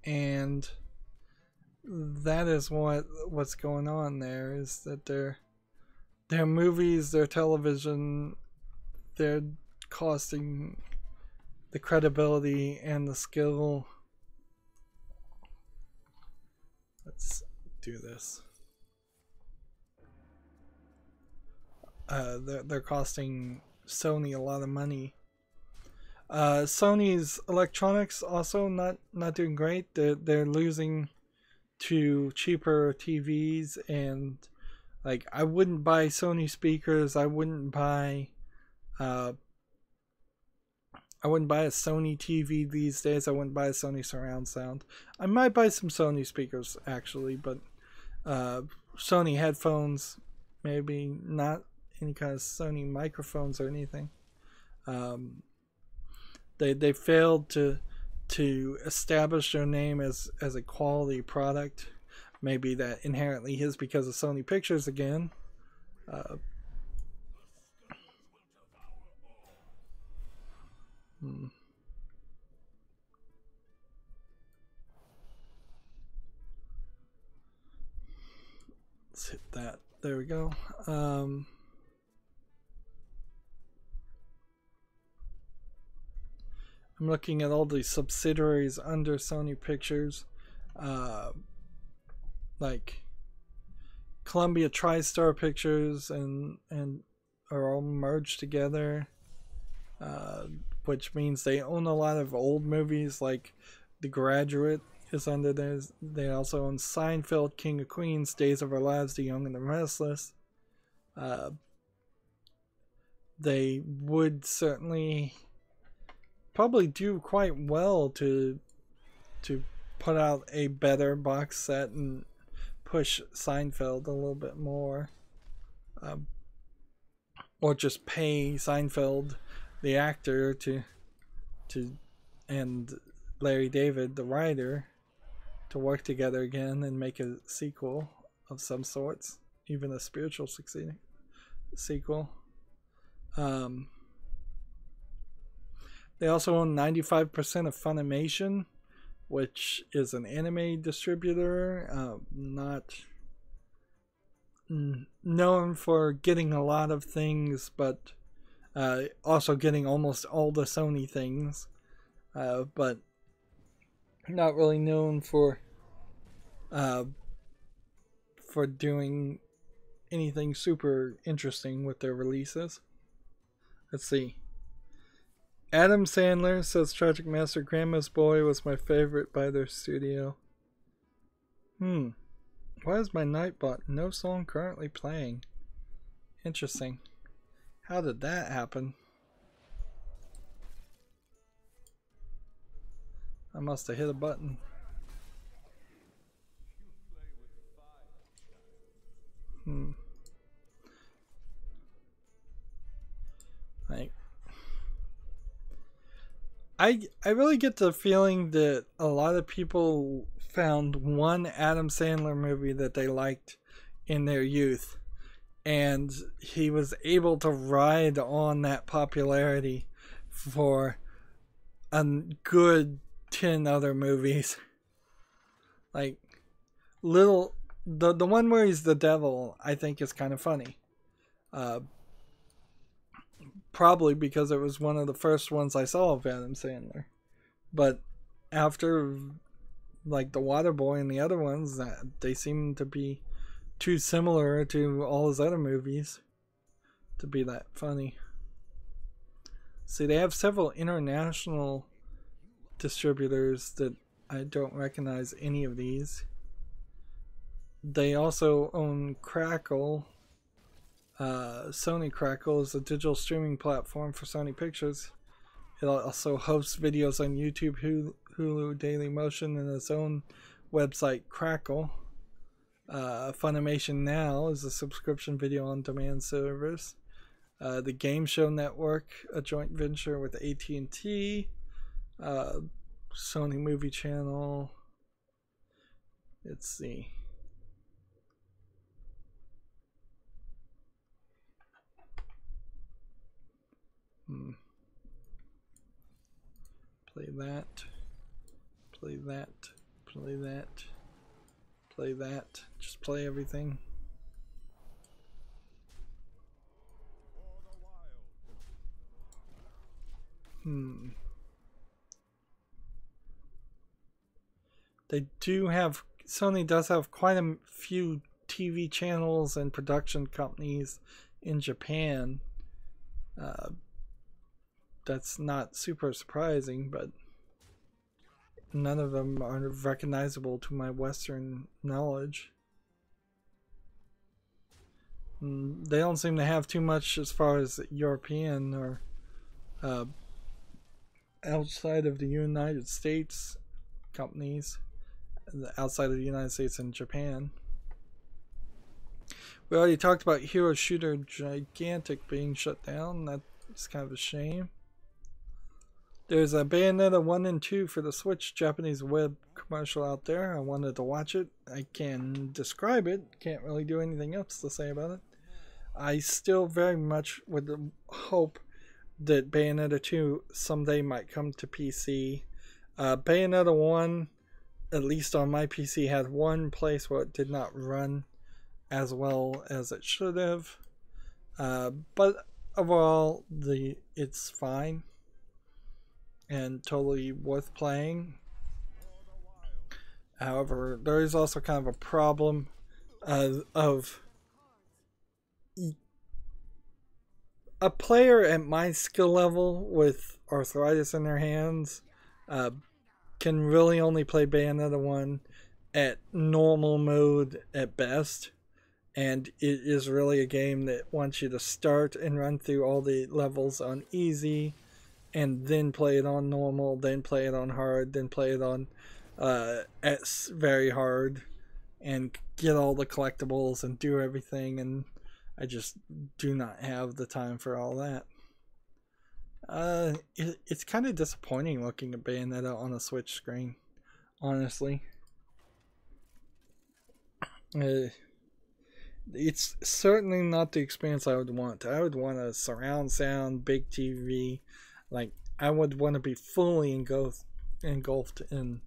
and that is what's going on there. Is that their movies, their television, they're costing the credibility and the skill. Let's do this. They're costing Sony a lot of money. Sony's electronics also not doing great. They're losing to cheaper TVs, and like I wouldn't buy Sony speakers. I wouldn't buy a Sony TV these days. I wouldn't buy a Sony surround sound. I might buy some Sony speakers actually, but Sony headphones, maybe not any kind of Sony microphones or anything. They failed to establish their name as a quality product. Maybe that inherently is because of Sony Pictures again. Let's hit that. There we go. I'm looking at all the subsidiaries under Sony Pictures, like Columbia TriStar Pictures, and are all merged together, which means they own a lot of old movies, like The Graduate is under theirs. They also own Seinfeld, King of Queens, Days of Our Lives, The Young and the Restless. They would certainly probably do quite well to put out a better box set and push Seinfeld a little bit more, or just pay Seinfeld, the actor, to and Larry David, the writer, to work together again and make a sequel of some sorts, even a spiritual sequel. They also own 95% of Funimation, which is an anime distributor, not known for getting a lot of things, but also getting almost all the Sony things, but not really known for doing anything super interesting with their releases. Let's see. Adam Sandler says Tragic Master Grandma's Boy was my favorite by their studio. Why is my Nightbot no song currently playing? Interesting. How did that happen? I must have hit a button. Like, I really get the feeling that a lot of people found one Adam Sandler movie that they liked in their youth, and he was able to ride on that popularity for a good 10 other movies. Like the one where he's the devil, I think is kind of funny. Probably because it was one of the first ones I saw of Adam Sandler. But after like the Water Boy and the other ones, they seem to be too similar to all his other movies to be that funny. See, they have several international distributors that I don't recognize any of these. They also own Crackle. Sony Crackle is a digital streaming platform for Sony Pictures. It also hosts videos on YouTube, Hulu, Dailymotion, and its own website, Crackle. Funimation Now is a subscription video on demand service. The Game Show Network, a joint venture with AT&T. Sony Movie Channel. Let's see. Play that. Play that. Play that. Play that. Just play everything. They do have, Sony does have quite a few TV channels and production companies in Japan. That's not super surprising, but none of them are recognizable to my Western knowledge. They don't seem to have too much as far as European or outside of the United States companies, outside of the United States and Japan. We already talked about Hero Shooter Gigantic being shut down. That's kind of a shame. There's a Bayonetta 1 and 2 for the Switch Japanese web commercial out there. I wanted to watch it. I can describe it. Can't really do anything else to say about it. I still very much would hope that Bayonetta 2 someday might come to PC. Bayonetta 1, at least on my PC, had one place where it did not run as well as it should have. But overall, it's fine and totally worth playing. However, there is also kind of a problem of a player at my skill level with arthritis in their hands can really only play Bayonetta 1 at normal mode at best. And it is really a game that wants you to start and run through all the levels on easy, and then play it on normal, then play it on hard, then play it on very hard, and get all the collectibles and do everything. And I just do not have the time for all that. It's kind of disappointing looking at Bayonetta on a Switch screen, honestly. It's certainly not the experience I would want. I would want a surround sound, big TV. Like, I would want to be fully engulfed in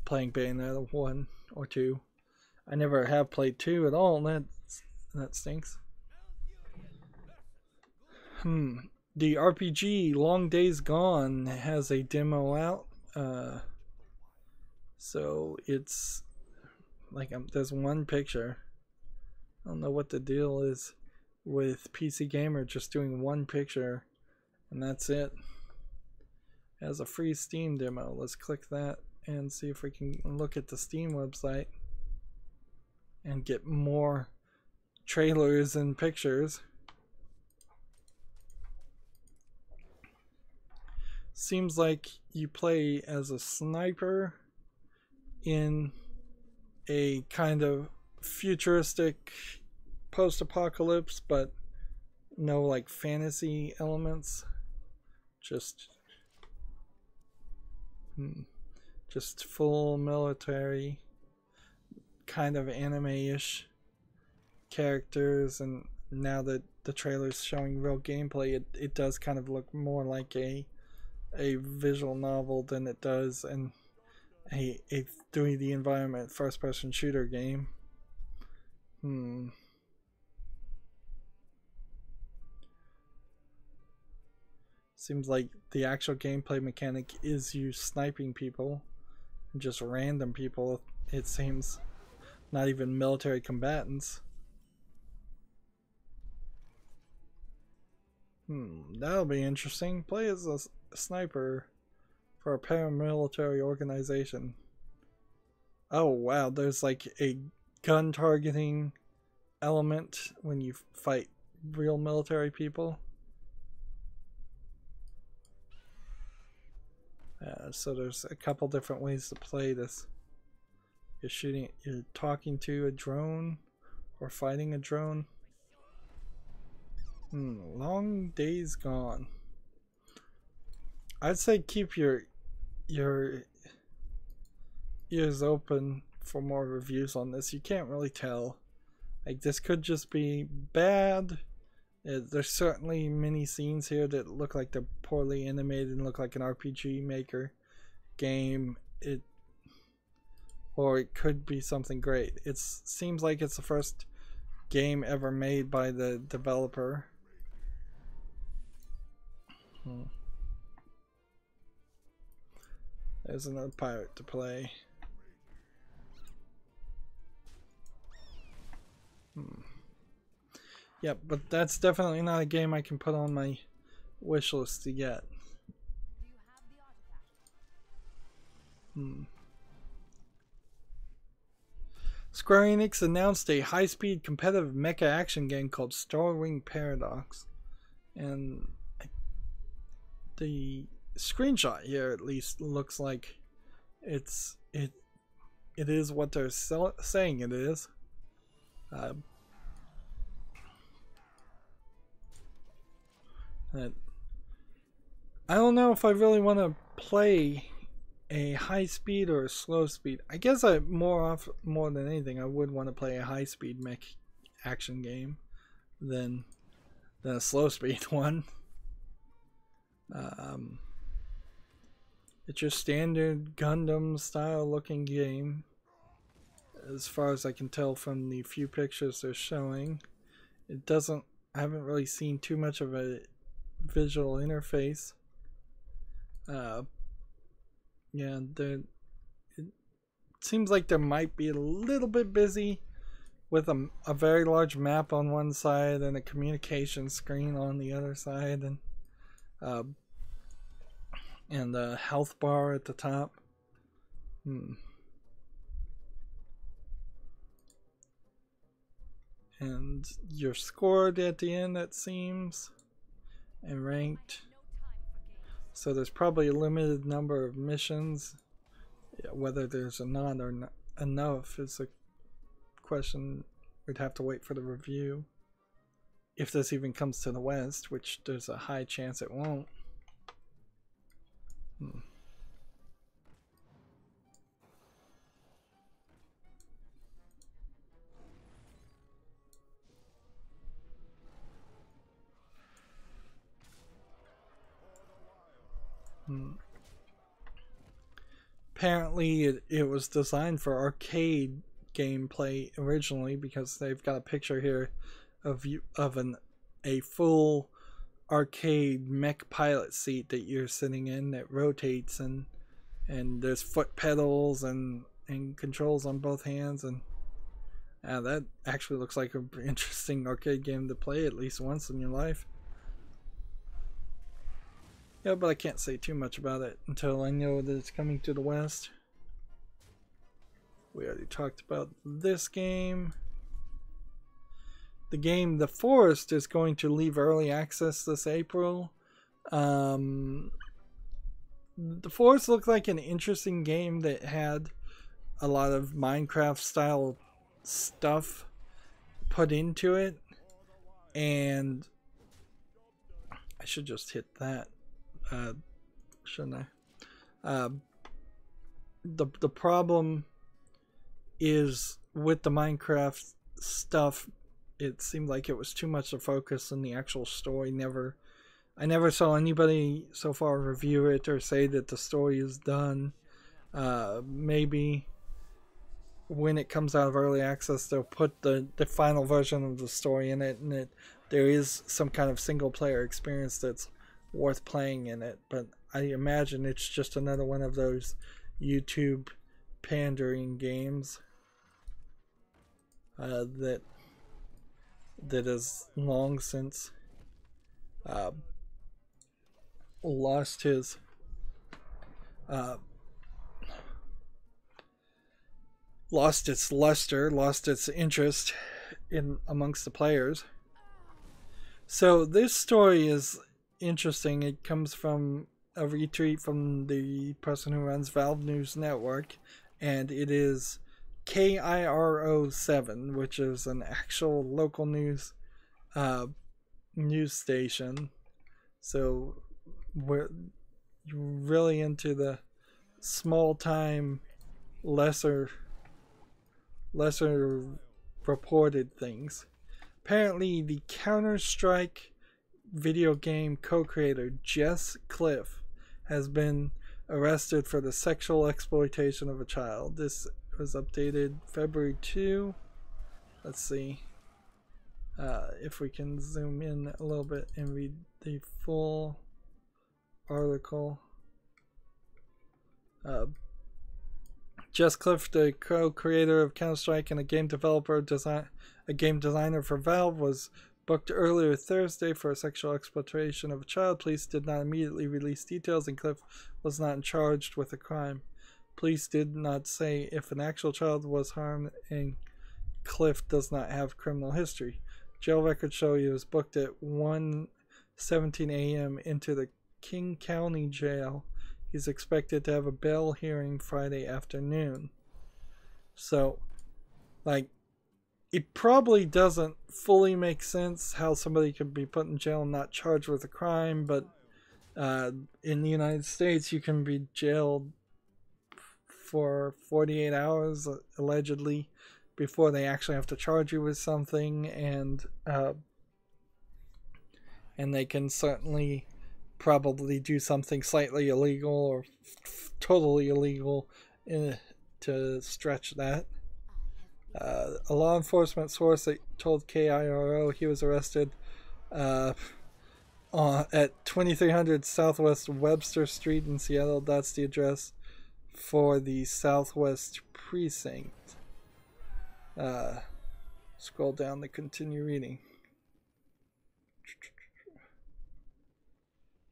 playing Bayonetta 1 or 2. I never have played 2 at all, and that stinks. The RPG Long Days Gone has a demo out. So it's like there's one picture. I don't know what the deal is with PC Gamer just doing one picture and that's it. It has a free Steam demo. Let's click that and see if we can look at the Steam website and get more trailers and pictures. Seems like you play as a sniper in a kind of futuristic post-apocalypse, but no like fantasy elements. Just full military, kind of anime-ish characters, and now that the trailer's showing real gameplay, it does kind of look more like a visual novel than it does in a 3D environment first-person shooter game. Seems like the actual gameplay mechanic is you sniping people, just random people, it seems. Not even military combatants. That'll be interesting. Play as a sniper for a paramilitary organization. Oh wow, there's like a gun targeting element when you fight real military people. So there's a couple different ways to play this. You're talking to a drone or fighting a drone. Long days gone. I'd say keep your ears open for more reviews on this. You can't really tell. Like, this could just be bad. There's certainly many scenes here that look like they're poorly animated and look like an RPG Maker game. Or it could be something great. It seems like it's the first game ever made by the developer. There's another pirate to play. Yep, but that's definitely not a game I can put on my wish list to get. Square Enix announced a high-speed competitive mecha action game called Starwing Paradox, and the screenshot here at least looks like it is what they're saying it is. I don't know if I really want to play a high speed or a slow speed. I guess more than anything I would want to play a high speed mech action game than a slow speed one. It's your standard Gundam style looking game, as far as I can tell from the few pictures they're showing. I haven't really seen too much of a visual interface. Yeah, it seems like there might be a little bit busy with a very large map on one side and a communication screen on the other side, and a health bar at the top. And you're scored at the end, it seems, and ranked. So there's probably a limited number of missions. Whether there's not or not enough is a question we'd have to wait for the review. If this even comes to the West, which there's a high chance it won't. Apparently it was designed for arcade gameplay originally, because they've got a picture here of a full arcade mech pilot seat that you're sitting in that rotates, and there's foot pedals and controls on both hands, and that actually looks like an interesting arcade game to play at least once in your life. Yeah, but I can't say too much about it until I know that it's coming to the West. We already talked about this game. The game The Forest is going to leave early access this April. The Forest looked like an interesting game that had a lot of Minecraft style stuff put into it, and I should just hit that. Shouldn't I? The problem is with the Minecraft stuff, it seemed like it was too much to focus on the actual story. I never saw anybody so far review it or say that the story is done. Maybe when it comes out of early access, they'll put the final version of the story in it, and there is some kind of single player experience that's worth playing in it. But I imagine it's just another one of those YouTube pandering games that has long since lost his lost its luster, lost its interest in amongst the players. So this story is interesting. It comes from a retweet from the person who runs Valve News Network, and it is KIRO7, which is an actual local news station. So we're really into the small time, lesser reported things. Apparently, the Counter-Strike video game co-creator Jess Cliff has been arrested for the sexual exploitation of a child. This was updated February 2. Let's see if we can zoom in a little bit and read the full article. Jess Cliff, the co-creator of Counter-Strike and a game designer for Valve, was booked earlier Thursday for a sexual exploitation of a child. Police did not immediately release details, and Cliff was not charged with the crime. Police did not say if an actual child was harmed, and Cliff does not have criminal history. Jail records show he was booked at 1:17 a.m. into the King County Jail. He's expected to have a bail hearing Friday afternoon. So, like, it probably doesn't fully make sense how somebody could be put in jail and not charged with a crime, but in the United States, you can be jailed for 48 hours, allegedly, before they actually have to charge you with something, and they can certainly probably do something slightly illegal or totally illegal to stretch that. A law enforcement source that told KIRO he was arrested at 2300 Southwest Webster Street in Seattle. That's the address for the Southwest Precinct. Scroll down to continue reading.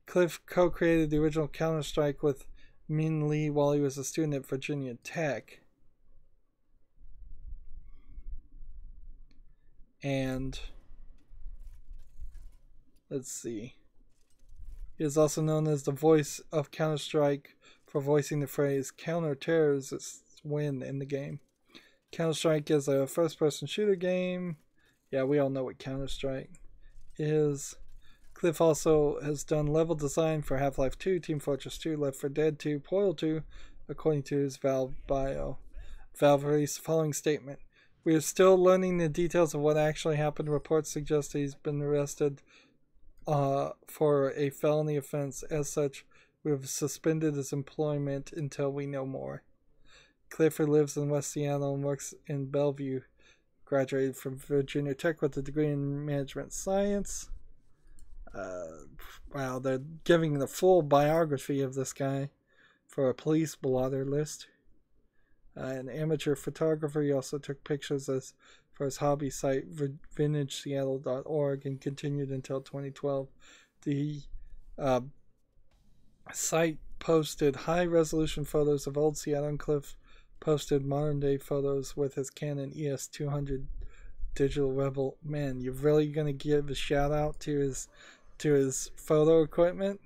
Cliff co-created the original Counter-Strike with Min Lee while he was a student at Virginia Tech. And let's see. He is also known as the voice of Counter-Strike for voicing the phrase "counter-terrorists win" in the game. Counter-Strike is a first-person shooter game. Yeah, we all know what Counter-Strike is. Cliff also has done level design for Half-Life 2, Team Fortress 2, Left 4 Dead 2, Portal 2, according to his Valve bio. Valve released the following statement. We are still learning the details of what actually happened. Reports suggest that he's been arrested for a felony offense. As such, we have suspended his employment until we know more. Clifford lives in West Seattle and works in Bellevue. Graduated from Virginia Tech with a degree in management science. Wow, they're giving the full biography of this guy for a police blotter list. An amateur photographer, he also took pictures for his hobby site, vintageseattle.org, and continued until 2012. The site posted high-resolution photos of old Seattle, and Cliff posted modern-day photos with his Canon ES200 digital rebel. Man, you're really going to give a shout-out to his photo equipment?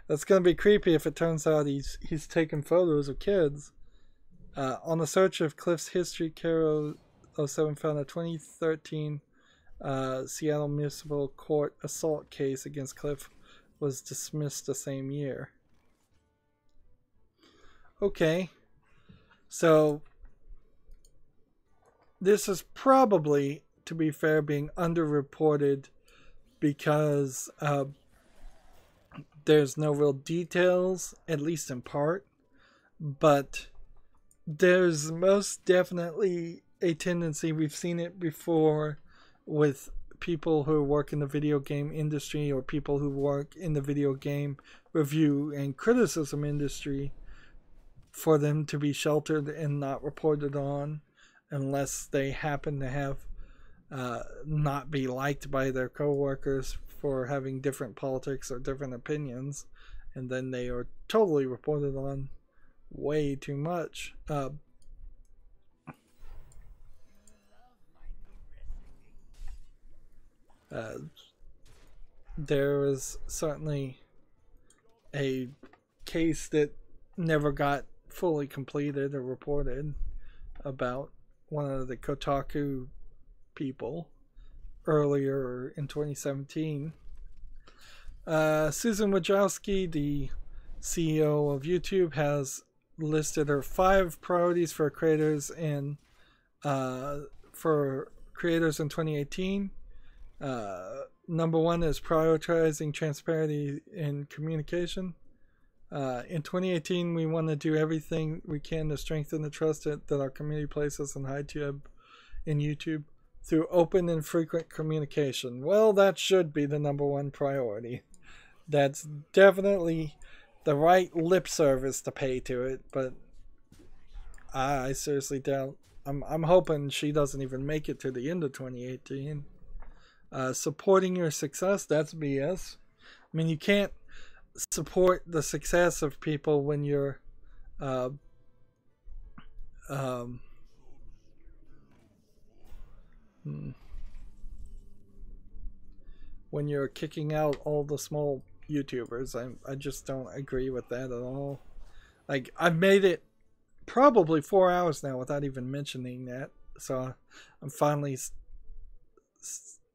That's going to be creepy if it turns out he's taking photos of kids. On a search of Cliff's history, Caro 07 found a 2013 Seattle Municipal Court assault case against Cliff was dismissed the same year. Okay, so this is probably, to be fair, being underreported because there's no real details, at least in part, but there's most definitely a tendency, we've seen it before with people who work in the video game industry or people who work in the video game review and criticism industry, for them to be sheltered and not reported on unless they happen to have not be liked by their coworkers for having different politics or different opinions, and then they are totally reported on way too much. There was certainly a case that never got fully completed or reported about one of the Kotaku people earlier in 2017. Susan Wojcicki, the CEO of YouTube, has listed her 5 priorities for creators in 2018. Number 1 is prioritizing transparency in communication. In 2018, we want to do everything we can to strengthen the trust that our community places in YouTube through open and frequent communication. Well, that should be the number 1 priority. That's definitely the right lip service to pay to it, but I seriously doubt. I'm hoping she doesn't even make it to the end of 2018. Supporting your success, that's BS. I mean, you can't support the success of people when you're when you're kicking out all the small YouTubers. I just don't agree with that at all. Like, I've made it probably 4 hours now without even mentioning that, so I'm finally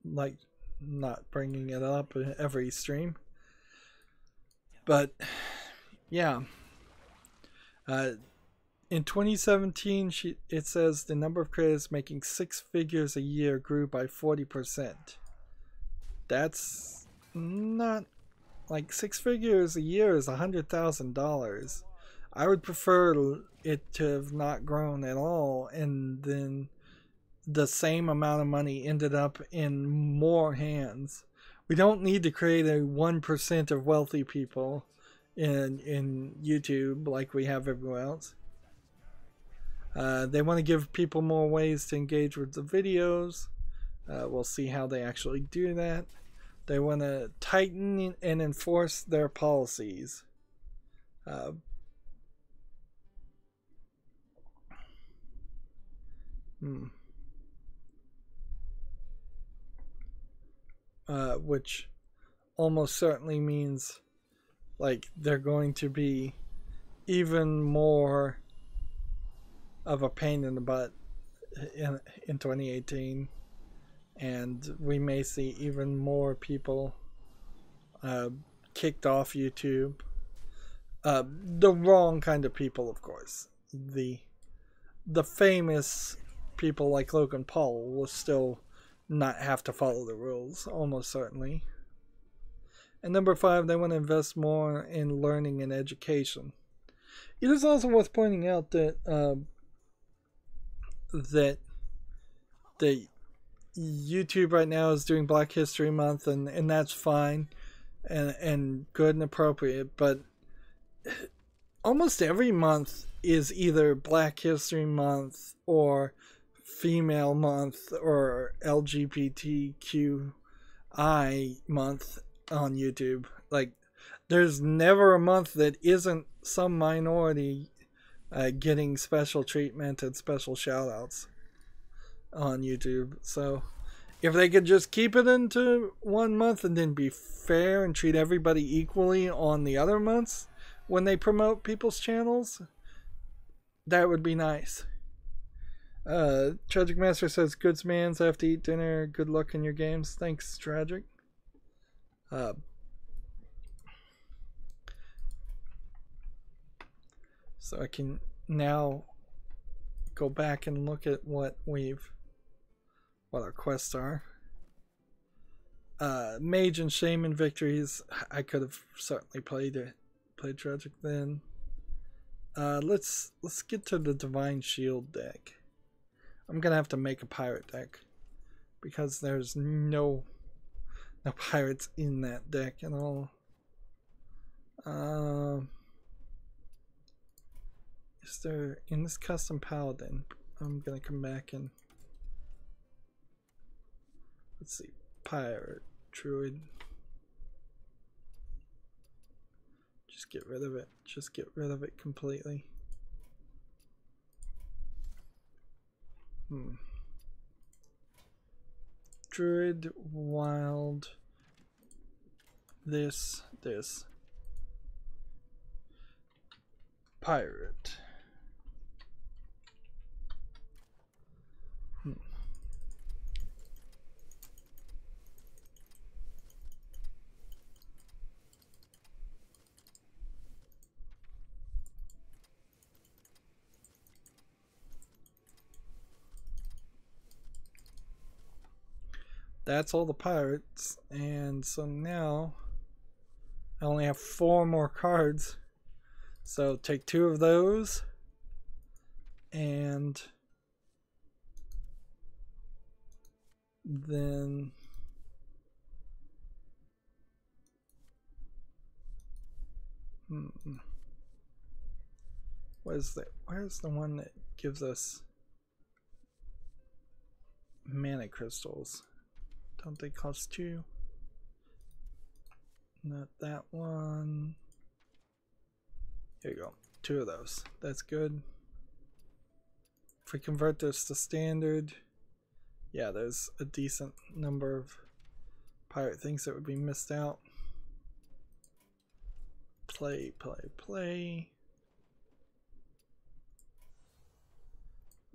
like not bringing it up every stream. But yeah, in 2017, it says the number of creators making 6 figures a year grew by 40%. That's not, like, 6 figures a year is $100,000. I would prefer it to have not grown at all, and then the same amount of money ended up in more hands. We don't need to create a 1% of wealthy people in YouTube like we have everywhere else. They want to give people more ways to engage with the videos. We'll see how they actually do that. They want to tighten and enforce their policies. Which almost certainly means, like, they're going to be even more of a pain in the butt in 2018, and we may see even more people kicked off YouTube. The wrong kind of people, of course. The famous people like Logan Paul will still not have to follow the rules, almost certainly. And number 5, they want to invest more in learning and education. It is also worth pointing out that that YouTube right now is doing Black History Month, and that's fine and good and appropriate, but almost every month is either Black History Month or Female Month or LGBTQI Month on YouTube. Like, there's never a month that isn't some minority getting special treatment and special shout outs on YouTube. So if they could just keep it into 1 month and then be fair and treat everybody equally on the other months when they promote people's channels, that would be nice. Tragic Master says, "Goods mans, I have to eat dinner. Good luck in your games." Thanks, Tragic. So I can now go back and look at what our quests are. Mage and Shaman victories. I could have certainly played Tragic then. Let's get to the Divine Shield deck. I'm gonna have to make a pirate deck because there's no pirates in that deck at all. is there in this custom paladin? I'm gonna come back and let's see, pirate, druid. Just get rid of it. Just get rid of it completely. Druid, wild, this, pirate. That's all the pirates, and so now I only have 4 more cards. So take 2 of those, and then what is that? Where's the one that gives us mana crystals? Don't they cost 2? Not that one. Here you go. 2 of those. That's good. If we convert this to standard, yeah, there's a decent number of pirate things that would be missed out. Play.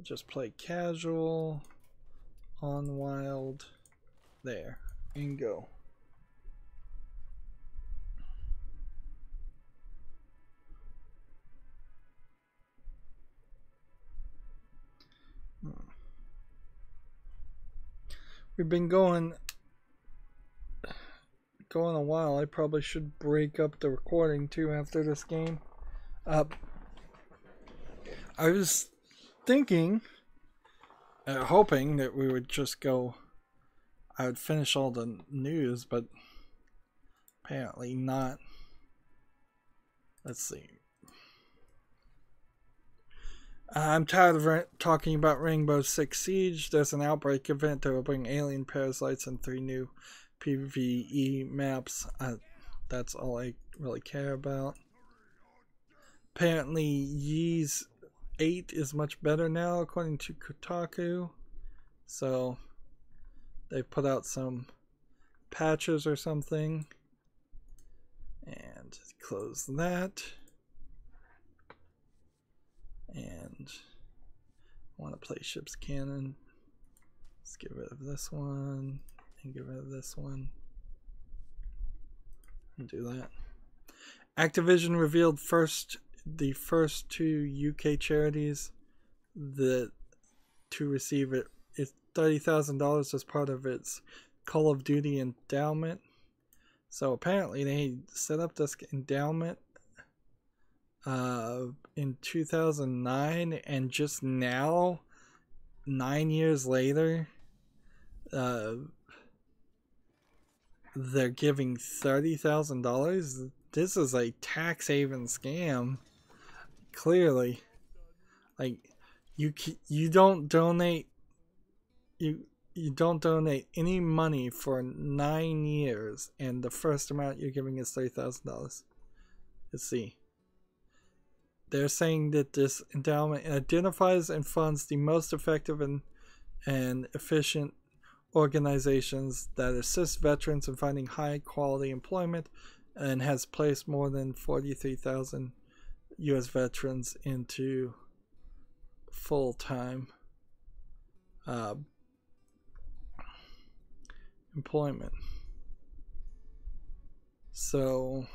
Just play casual, on wild, there, and go. We've been going a while. I probably should break up the recording too after this game. I was thinking, hoping that we would just go, I would finish all the news, but apparently not. Let's see. I'm tired of talking about Rainbow Six Siege. There's an outbreak event that will bring alien parasites and 3 new PvE maps. That's all I really care about. Apparently Ys 8 is much better now according to Kotaku. So they put out some patches or something. And close that. And I want to play Ship's Cannon. Let's get rid of this one and get rid of this one. And do that. Activision revealed the first 2 UK charities that to receive it's $30,000 as part of its Call of Duty endowment. So apparently they set up this endowment in 2009, and just now, 9 years later, they're giving $30,000. This is a tax haven scam. Clearly, like you don't donate you don't donate any money for 9 years, and the first amount you're giving is $30,000. Let's see. They're saying that this endowment identifies and funds the most effective and efficient organizations that assist veterans in finding high quality employment, and has placed more than 43,000 U.S. veterans into full-time employment. So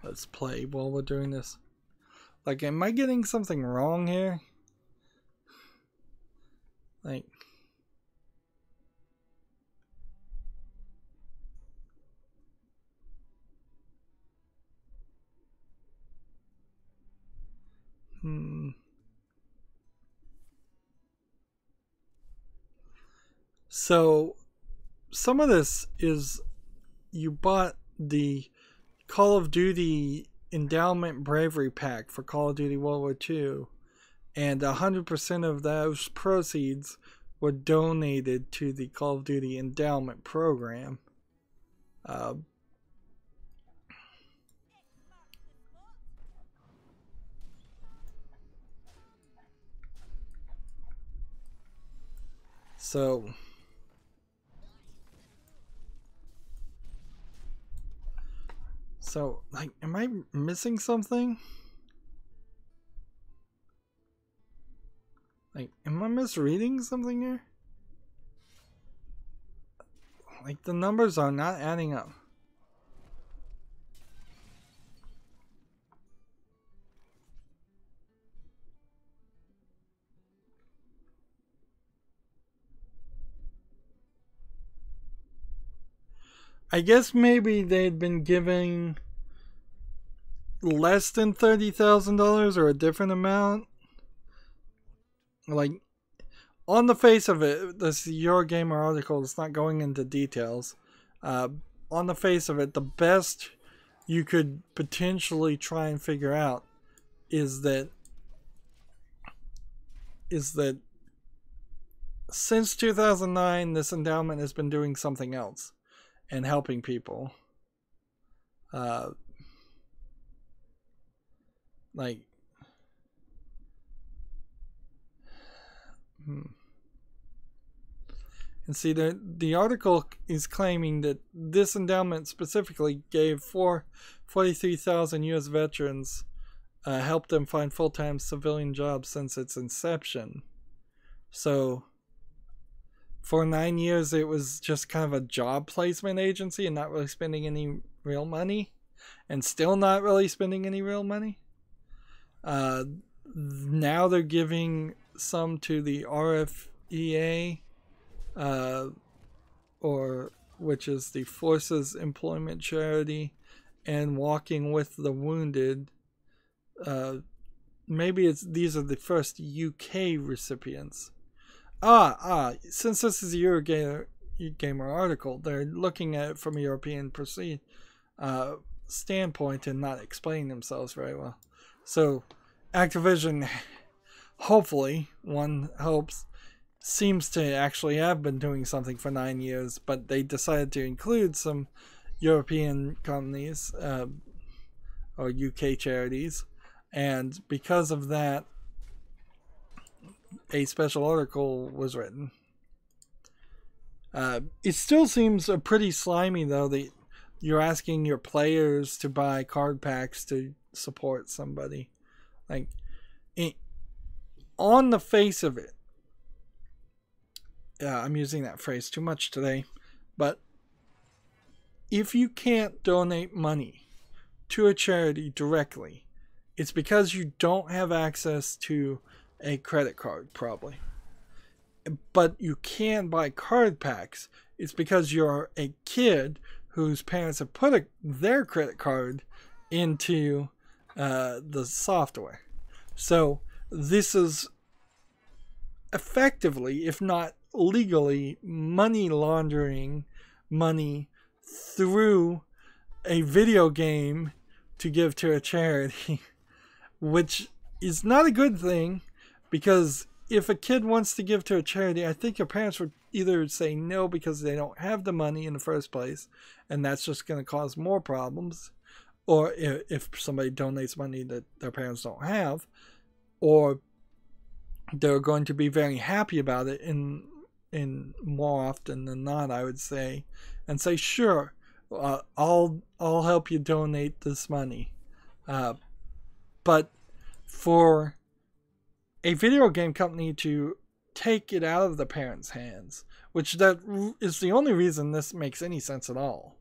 let's play while we're doing this. Like, am I getting something wrong here? Like, So some of this is you bought the Call of Duty Endowment Bravery Pack for Call of Duty World War II, and 100% of those proceeds were donated to the Call of Duty Endowment Program. So like, am I missing something? Like, am I misreading something here? Like, the numbers are not adding up. I guess maybe they'd been giving less than $30,000 or a different amount. Like, on the face of it, this Eurogamer article is not going into details. On the face of it, the best you could potentially try and figure out is that since 2009, this endowment has been doing something else and helping people. Like, and see, the article is claiming that this endowment specifically gave 43,000 U.S. veterans, helped them find full-time civilian jobs since its inception. So for 9 years, it was just kind of a job placement agency and not really spending any real money, and still not really spending any real money. Now they're giving some to the RFEA, which is the Forces Employment Charity, and Walking with the Wounded. Maybe these are the first UK recipients. Since this is a Eurogamer article, they're looking at it from a European standpoint and not explaining themselves very well. So Activision, hopefully, one hopes, seems to actually have been doing something for 9 years, but they decided to include some European companies, or UK charities, and because of that, a special article was written. It still seems pretty slimy, though, that you're asking your players to buy card packs to support somebody. Like, on the face of it, I'm using that phrase too much today, but if you can't donate money to a charity directly, it's because you don't have access to a credit card, probably. But you can buy card packs. It's because you're a kid whose parents have put their credit card into the software. So this is effectively, if not legally, money laundering money through a video game to give to a charity, which is not a good thing, because if a kid wants to give to a charity, I think your parents would either say no because they don't have the money in the first place, and that's just going to cause more problems, or if somebody donates money that their parents don't have, or they're going to be very happy about it in more often than not, I would say, and say, sure, I'll help you donate this money. But for a video game company to take it out of the parents' hands, which that is the only reason this makes any sense at all,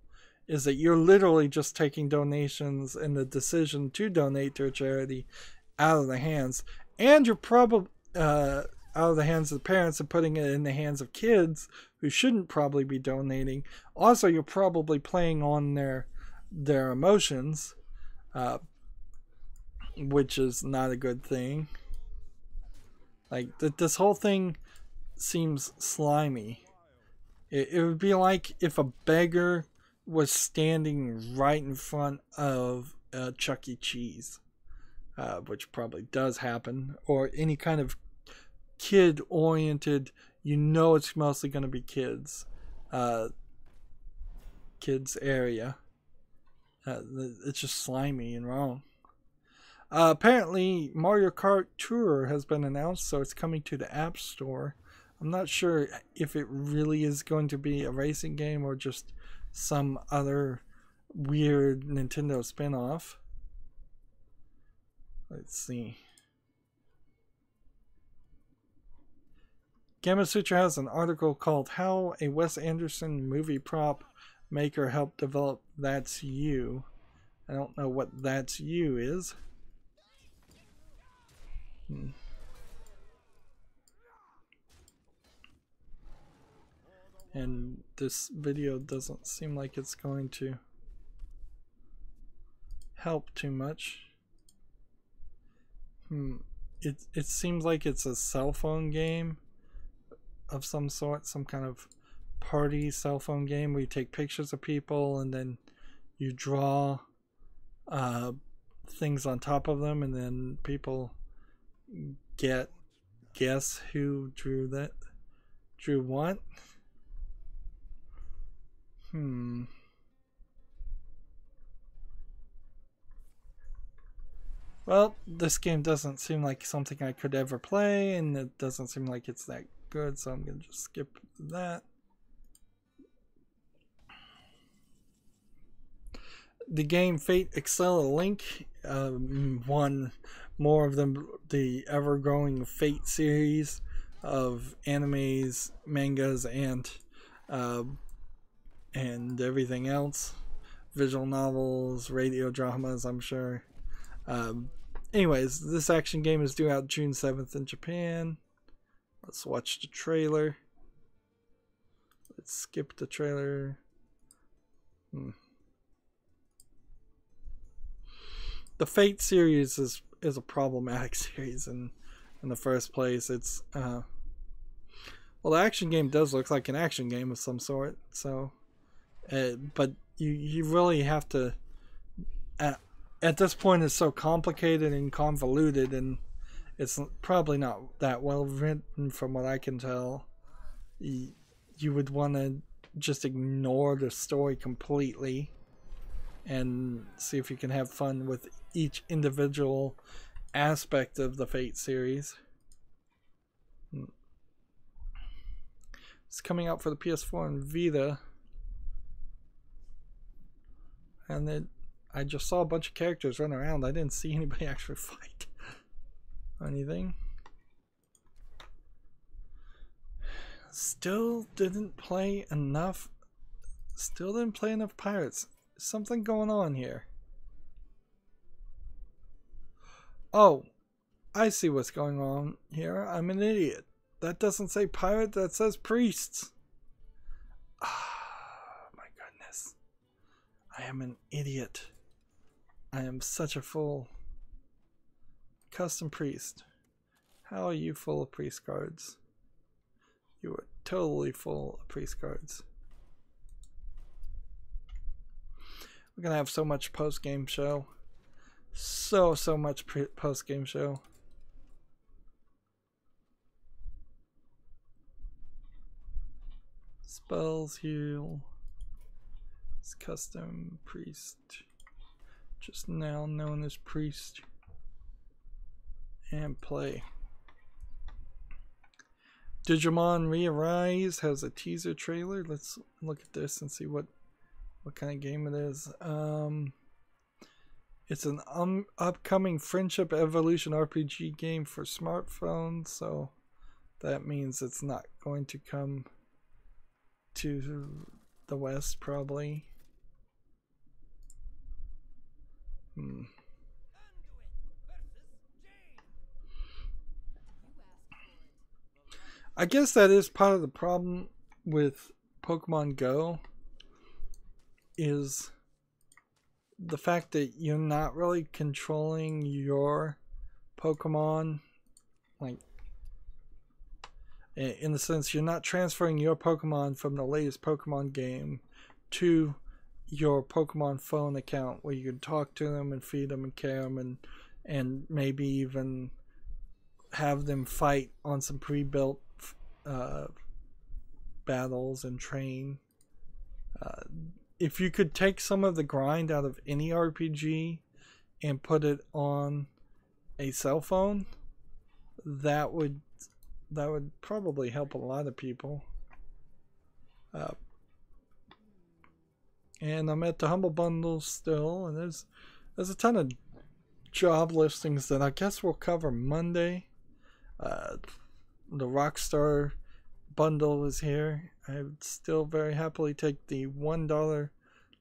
is that you're literally just taking donations and the decision to donate to a charity out of the hands, and you're probably out of the hands of the parents and putting it in the hands of kids who shouldn't probably be donating. Also, you're probably playing on their emotions, which is not a good thing. Like, this whole thing seems slimy. It would be like if a beggar was standing right in front of Chuck E. Cheese, which probably does happen, or any kind of kid-oriented, you know it's mostly going to be kids area. It's just slimy and wrong. Apparently, Mario Kart Tour has been announced, so it's coming to the App Store. I'm not sure if it really is going to be a racing game or just some other weird Nintendo spin-off. Let's see. Gamasutra has an article called How a Wes Anderson Movie Prop Maker Helped Develop That's You. I don't know what That's You is. And this video doesn't seem like it's going to help too much. It seems like it's a cell phone game of some sort, some kind of party cell phone game where you take pictures of people and then you draw things on top of them, and then people guess who drew what. Well, this game doesn't seem like something I could ever play, and it doesn't seem like it's that good, so I'm gonna just skip that. The game Fate Excel Link won more of the ever-growing Fate series of animes, mangas, and everything else. Visual novels, radio dramas, I'm sure. Anyways, this action game is due out June 7th in Japan. Let's watch the trailer. Let's skip the trailer. The Fate series is a problematic series in the first place. It's well, the action game does look like an action game of some sort, so but you really have to at this point it's so complicated and convoluted, and it's probably not that well written from what I can tell. You would want to just ignore the story completely and see if you can have fun with each individual aspect of the Fate series. It's coming out for the PS4 and Vita. And then I just saw a bunch of characters run around. I didn't see anybody actually fight anything. Still didn't play enough pirates. Something going on here. Oh, I see what's going on here. I'm an idiot. That doesn't say pirate, that says priests. Ah, my goodness. I am an idiot. I am such a fool. Custom priest. How are you full of priest cards? You are totally full of priest cards. We're gonna have so much post-game show. So much post-game show. Spells, heal. It's custom priest. Just now known as priest. And play. Digimon Re-Arise has a teaser trailer. Let's look at this and see what kind of game it is. It's an upcoming Friendship Evolution RPG game for smartphones, so that means it's not going to come to the West, probably. I guess that is part of the problem with Pokemon Go, is the fact that you're not really controlling your Pokemon. Like, in the sense you're not transferring your Pokemon from the latest Pokemon game to your Pokemon phone account where you can talk to them and feed them and care them and maybe even have them fight on some pre-built battles and train. If you could take some of the grind out of any RPG and put it on a cell phone, that would probably help a lot of people. And I'm at the Humble Bundle still, and there's a ton of job listings that I guess we'll cover Monday. The Rockstar bundle is here. I would still very happily take the $1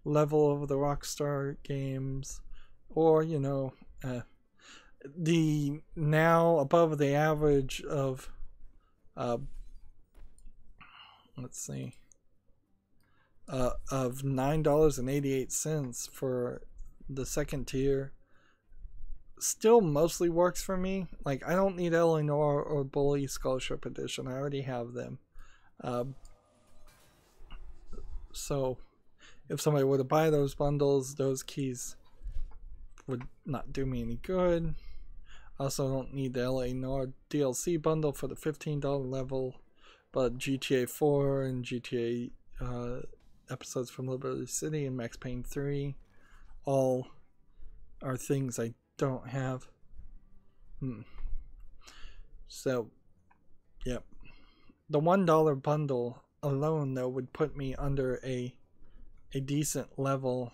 level of the Rockstar games, or the now above the average of let's see, of $9.88 for the second tier. Still mostly works for me. Like, I don't need Eleanor or Bully Scholarship Edition. I already have them. So if somebody were to buy those bundles, those keys would not do me any good. I also don't need the Eleanor DLC bundle for the $15 level, but GTA 4 and GTA episodes from Liberty City and Max Payne 3 all are things I don't have. So, yep. The $1 bundle alone, though, would put me under a decent level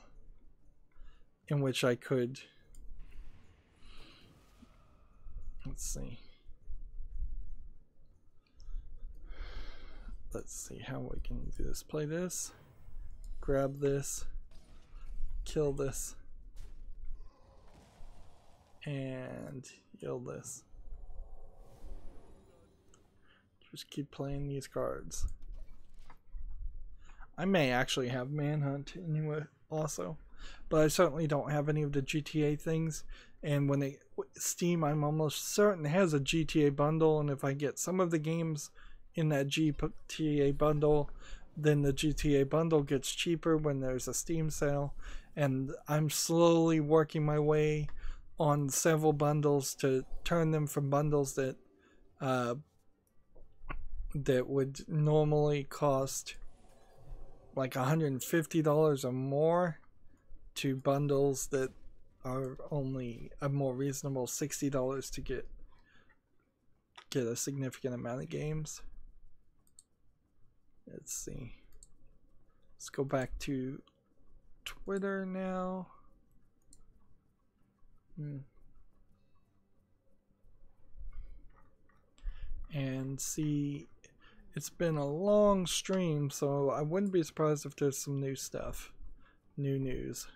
in which I could, let's see how we can do this. Play this, grab this, kill this, and kill this. Just keep playing these cards. I may actually have Manhunt anyway also, but I certainly don't have any of the GTA things. And when Steam, I'm almost certain has a GTA bundle, and if I get some of the games in that GTA bundle, then the GTA bundle gets cheaper when there's a Steam sale. And I'm slowly working my way on several bundles to turn them from bundles that would normally cost like $150 or more to bundles that are only a more reasonable $60 to get a significant amount of games. Let's see. Let's go back to Twitter now. And see, it's been a long stream, so I wouldn't be surprised if there's some new stuff, new news.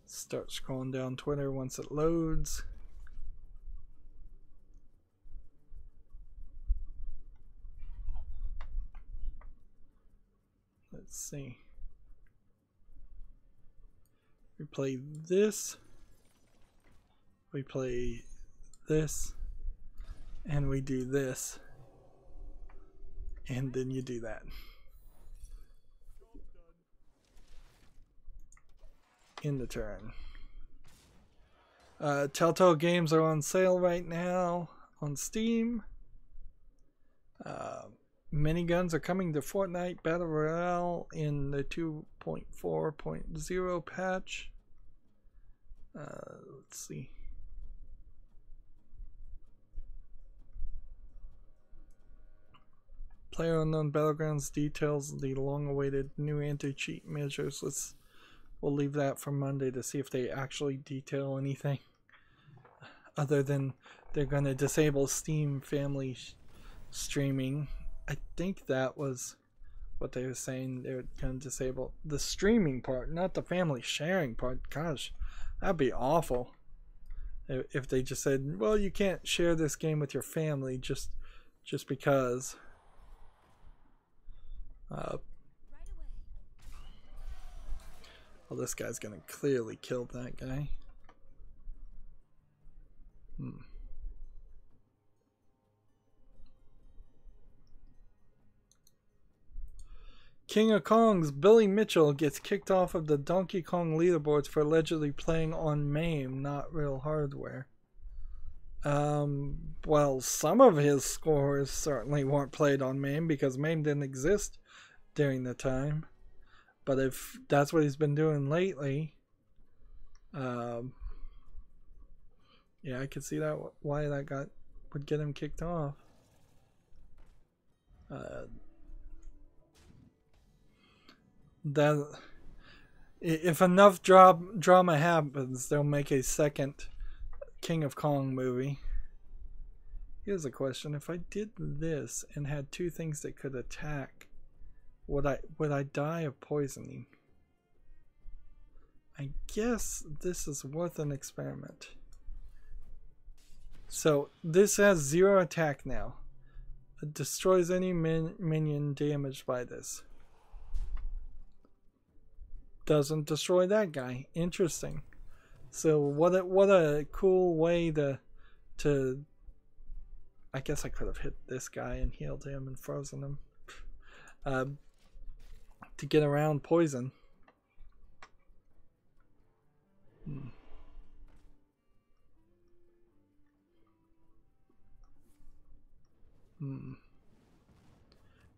Start scrolling down Twitter once it loads. Let's see. We play this. We play this. And we do this. And then you do that. In the turn. Telltale games are on sale right now on Steam. Miniguns are coming to Fortnite Battle Royale in the 2.4.0 patch. Let's see. PlayerUnknown Battlegrounds details the long-awaited new anti-cheat measures. We'll leave that for Monday to see if they actually detail anything other than they're going to disable Steam family streaming. I think that was what they were saying. They were going to disable the streaming part, not the family sharing part. Gosh, that'd be awful if they just said, well, you can't share this game with your family just because. Well, this guy's gonna clearly kill that guy. King of Kong's Billy Mitchell gets kicked off of the Donkey Kong leaderboards for allegedly playing on MAME, not real hardware. Well, some of his scores certainly weren't played on MAME because MAME didn't exist during the time. But if that's what he's been doing lately, yeah, I could see that why that would get him kicked off. That if enough drama happens, they'll make a second King of Kong movie. Here's a question: if I did this and had two things that could attack, would I die of poisoning? I guess this is worth an experiment. So this has 0 attack now. It destroys any minion damaged by this. Doesn't destroy that guy. Interesting. So what a cool way to I guess I could have hit this guy and healed him and frozen him to get around poison.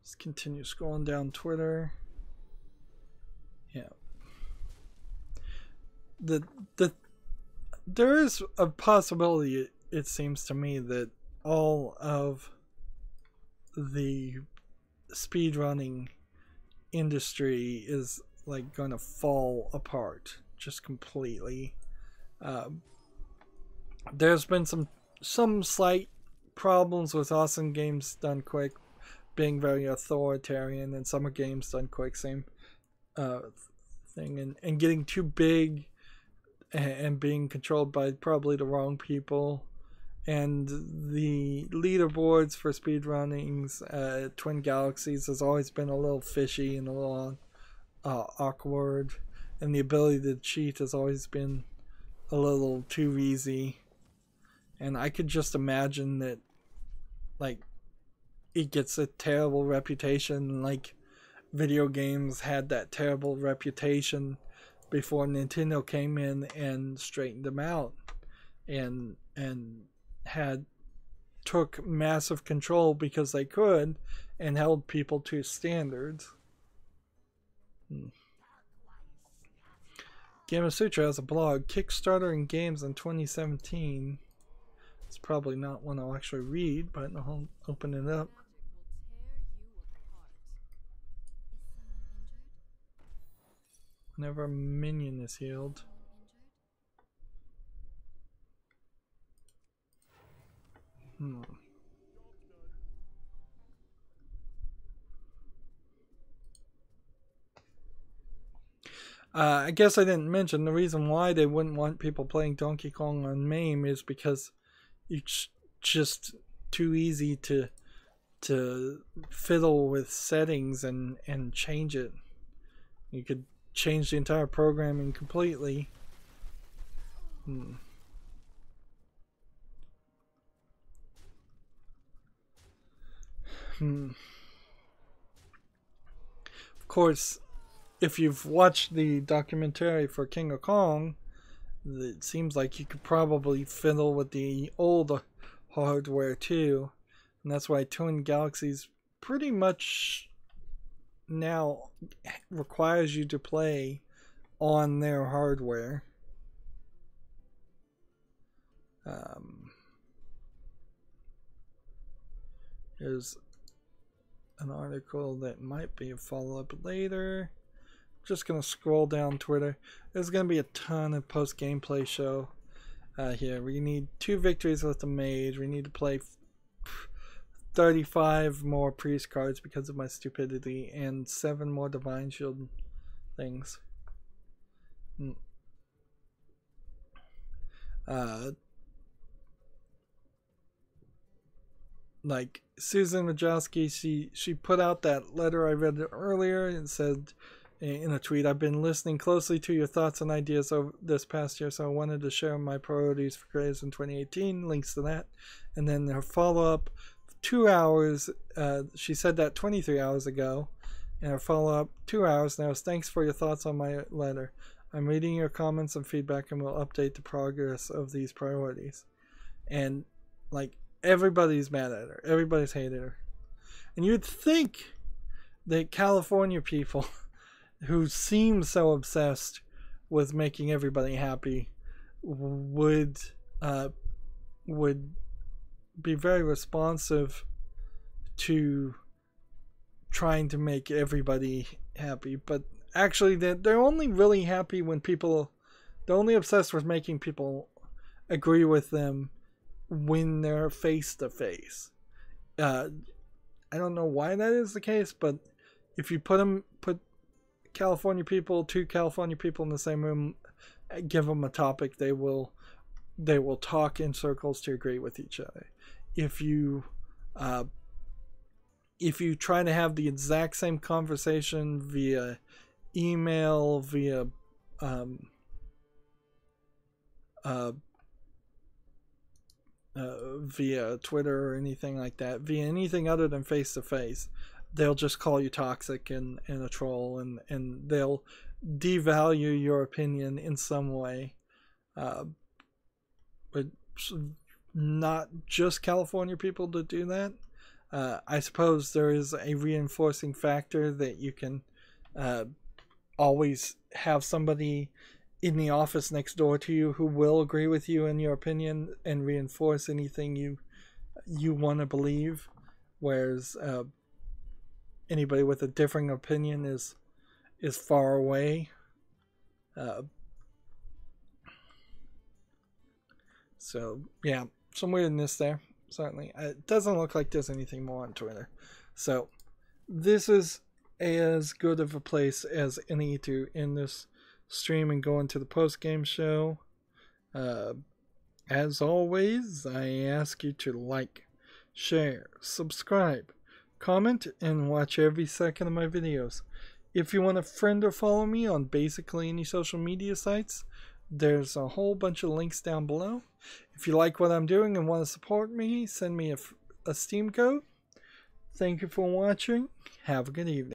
Just continue scrolling down Twitter. Yeah. There is a possibility, it seems to me, that all of the speedrunning industry is like going to fall apart just completely. There's been some slight problems with Awesome Games Done Quick being very authoritarian, and Summer Games Done Quick same thing, and getting too big and being controlled by probably the wrong people. And the leaderboards for speedrunnings, Twin Galaxies, has always been a little fishy and a little awkward, and the ability to cheat has always been a little too easy. And I could just imagine that, like, it gets a terrible reputation, like video games had that terrible reputation before Nintendo came in and straightened them out and took massive control because they could and held people to standards. Gamasutra has a blog, Kickstarter and Games in 2017. It's probably not one I'll actually read, but I'll open it up. Whenever a minion is healed. I guess I didn't mention the reason why they wouldn't want people playing Donkey Kong on MAME is because it's just too easy to fiddle with settings and change it. You could change the entire programming completely. Of course, if you've watched the documentary for King of Kong, it seems like you could probably fiddle with the old hardware too. And that's why Twin Galaxies pretty much now requires you to play on their hardware. Here's an article that might be a follow-up later. Just gonna scroll down Twitter. There's gonna be a ton of post-gameplay show here. We need 2 victories with the mage. We need to play 35 more priest cards because of my stupidity, and 7 more divine shield things. like Susan Wojcicki, she put out that letter I read earlier and said in a tweet, "I've been listening closely to your thoughts and ideas over this past year, so I wanted to share my priorities for creators in 2018." Links to that. And then her follow-up, 2 hours, she said that 23 hours ago, and her follow-up, 2 hours now, is thanks for your thoughts on my letter. I'm reading your comments and feedback and will update the progress of these priorities. And, like, everybody's mad at her. Everybody's hated her. And you'd think that California people who seem so obsessed with making everybody happy would be very responsive to trying to make everybody happy. But actually, they're only really happy when they're only obsessed with making people agree with them when they're face to face. I don't know why that is the case, but if you put two California people in the same room, give them a topic, they will talk in circles to agree with each other. If you try to have the exact same conversation via email, via via Twitter or anything like that, via anything other than face to face, they'll just call you toxic and a troll, and they'll devalue your opinion in some way. But not just California people to do that. I suppose there is a reinforcing factor that you can always have somebody in the office next door to you who will agree with you in your opinion and reinforce anything you want to believe, whereas anybody with a differing opinion is far away. So yeah, some weirdness there, certainly. It doesn't look like there's anything more on Twitter, so this is as good of a place as any to end this stream and go into the post-game show. As always, I ask you to like, share, subscribe, comment, and watch every second of my videos. If you want to friend or follow me on basically any social media sites, there's a whole bunch of links down below. If you like what I'm doing and want to support me, send me a Steam code. Thank you for watching. Have a good evening.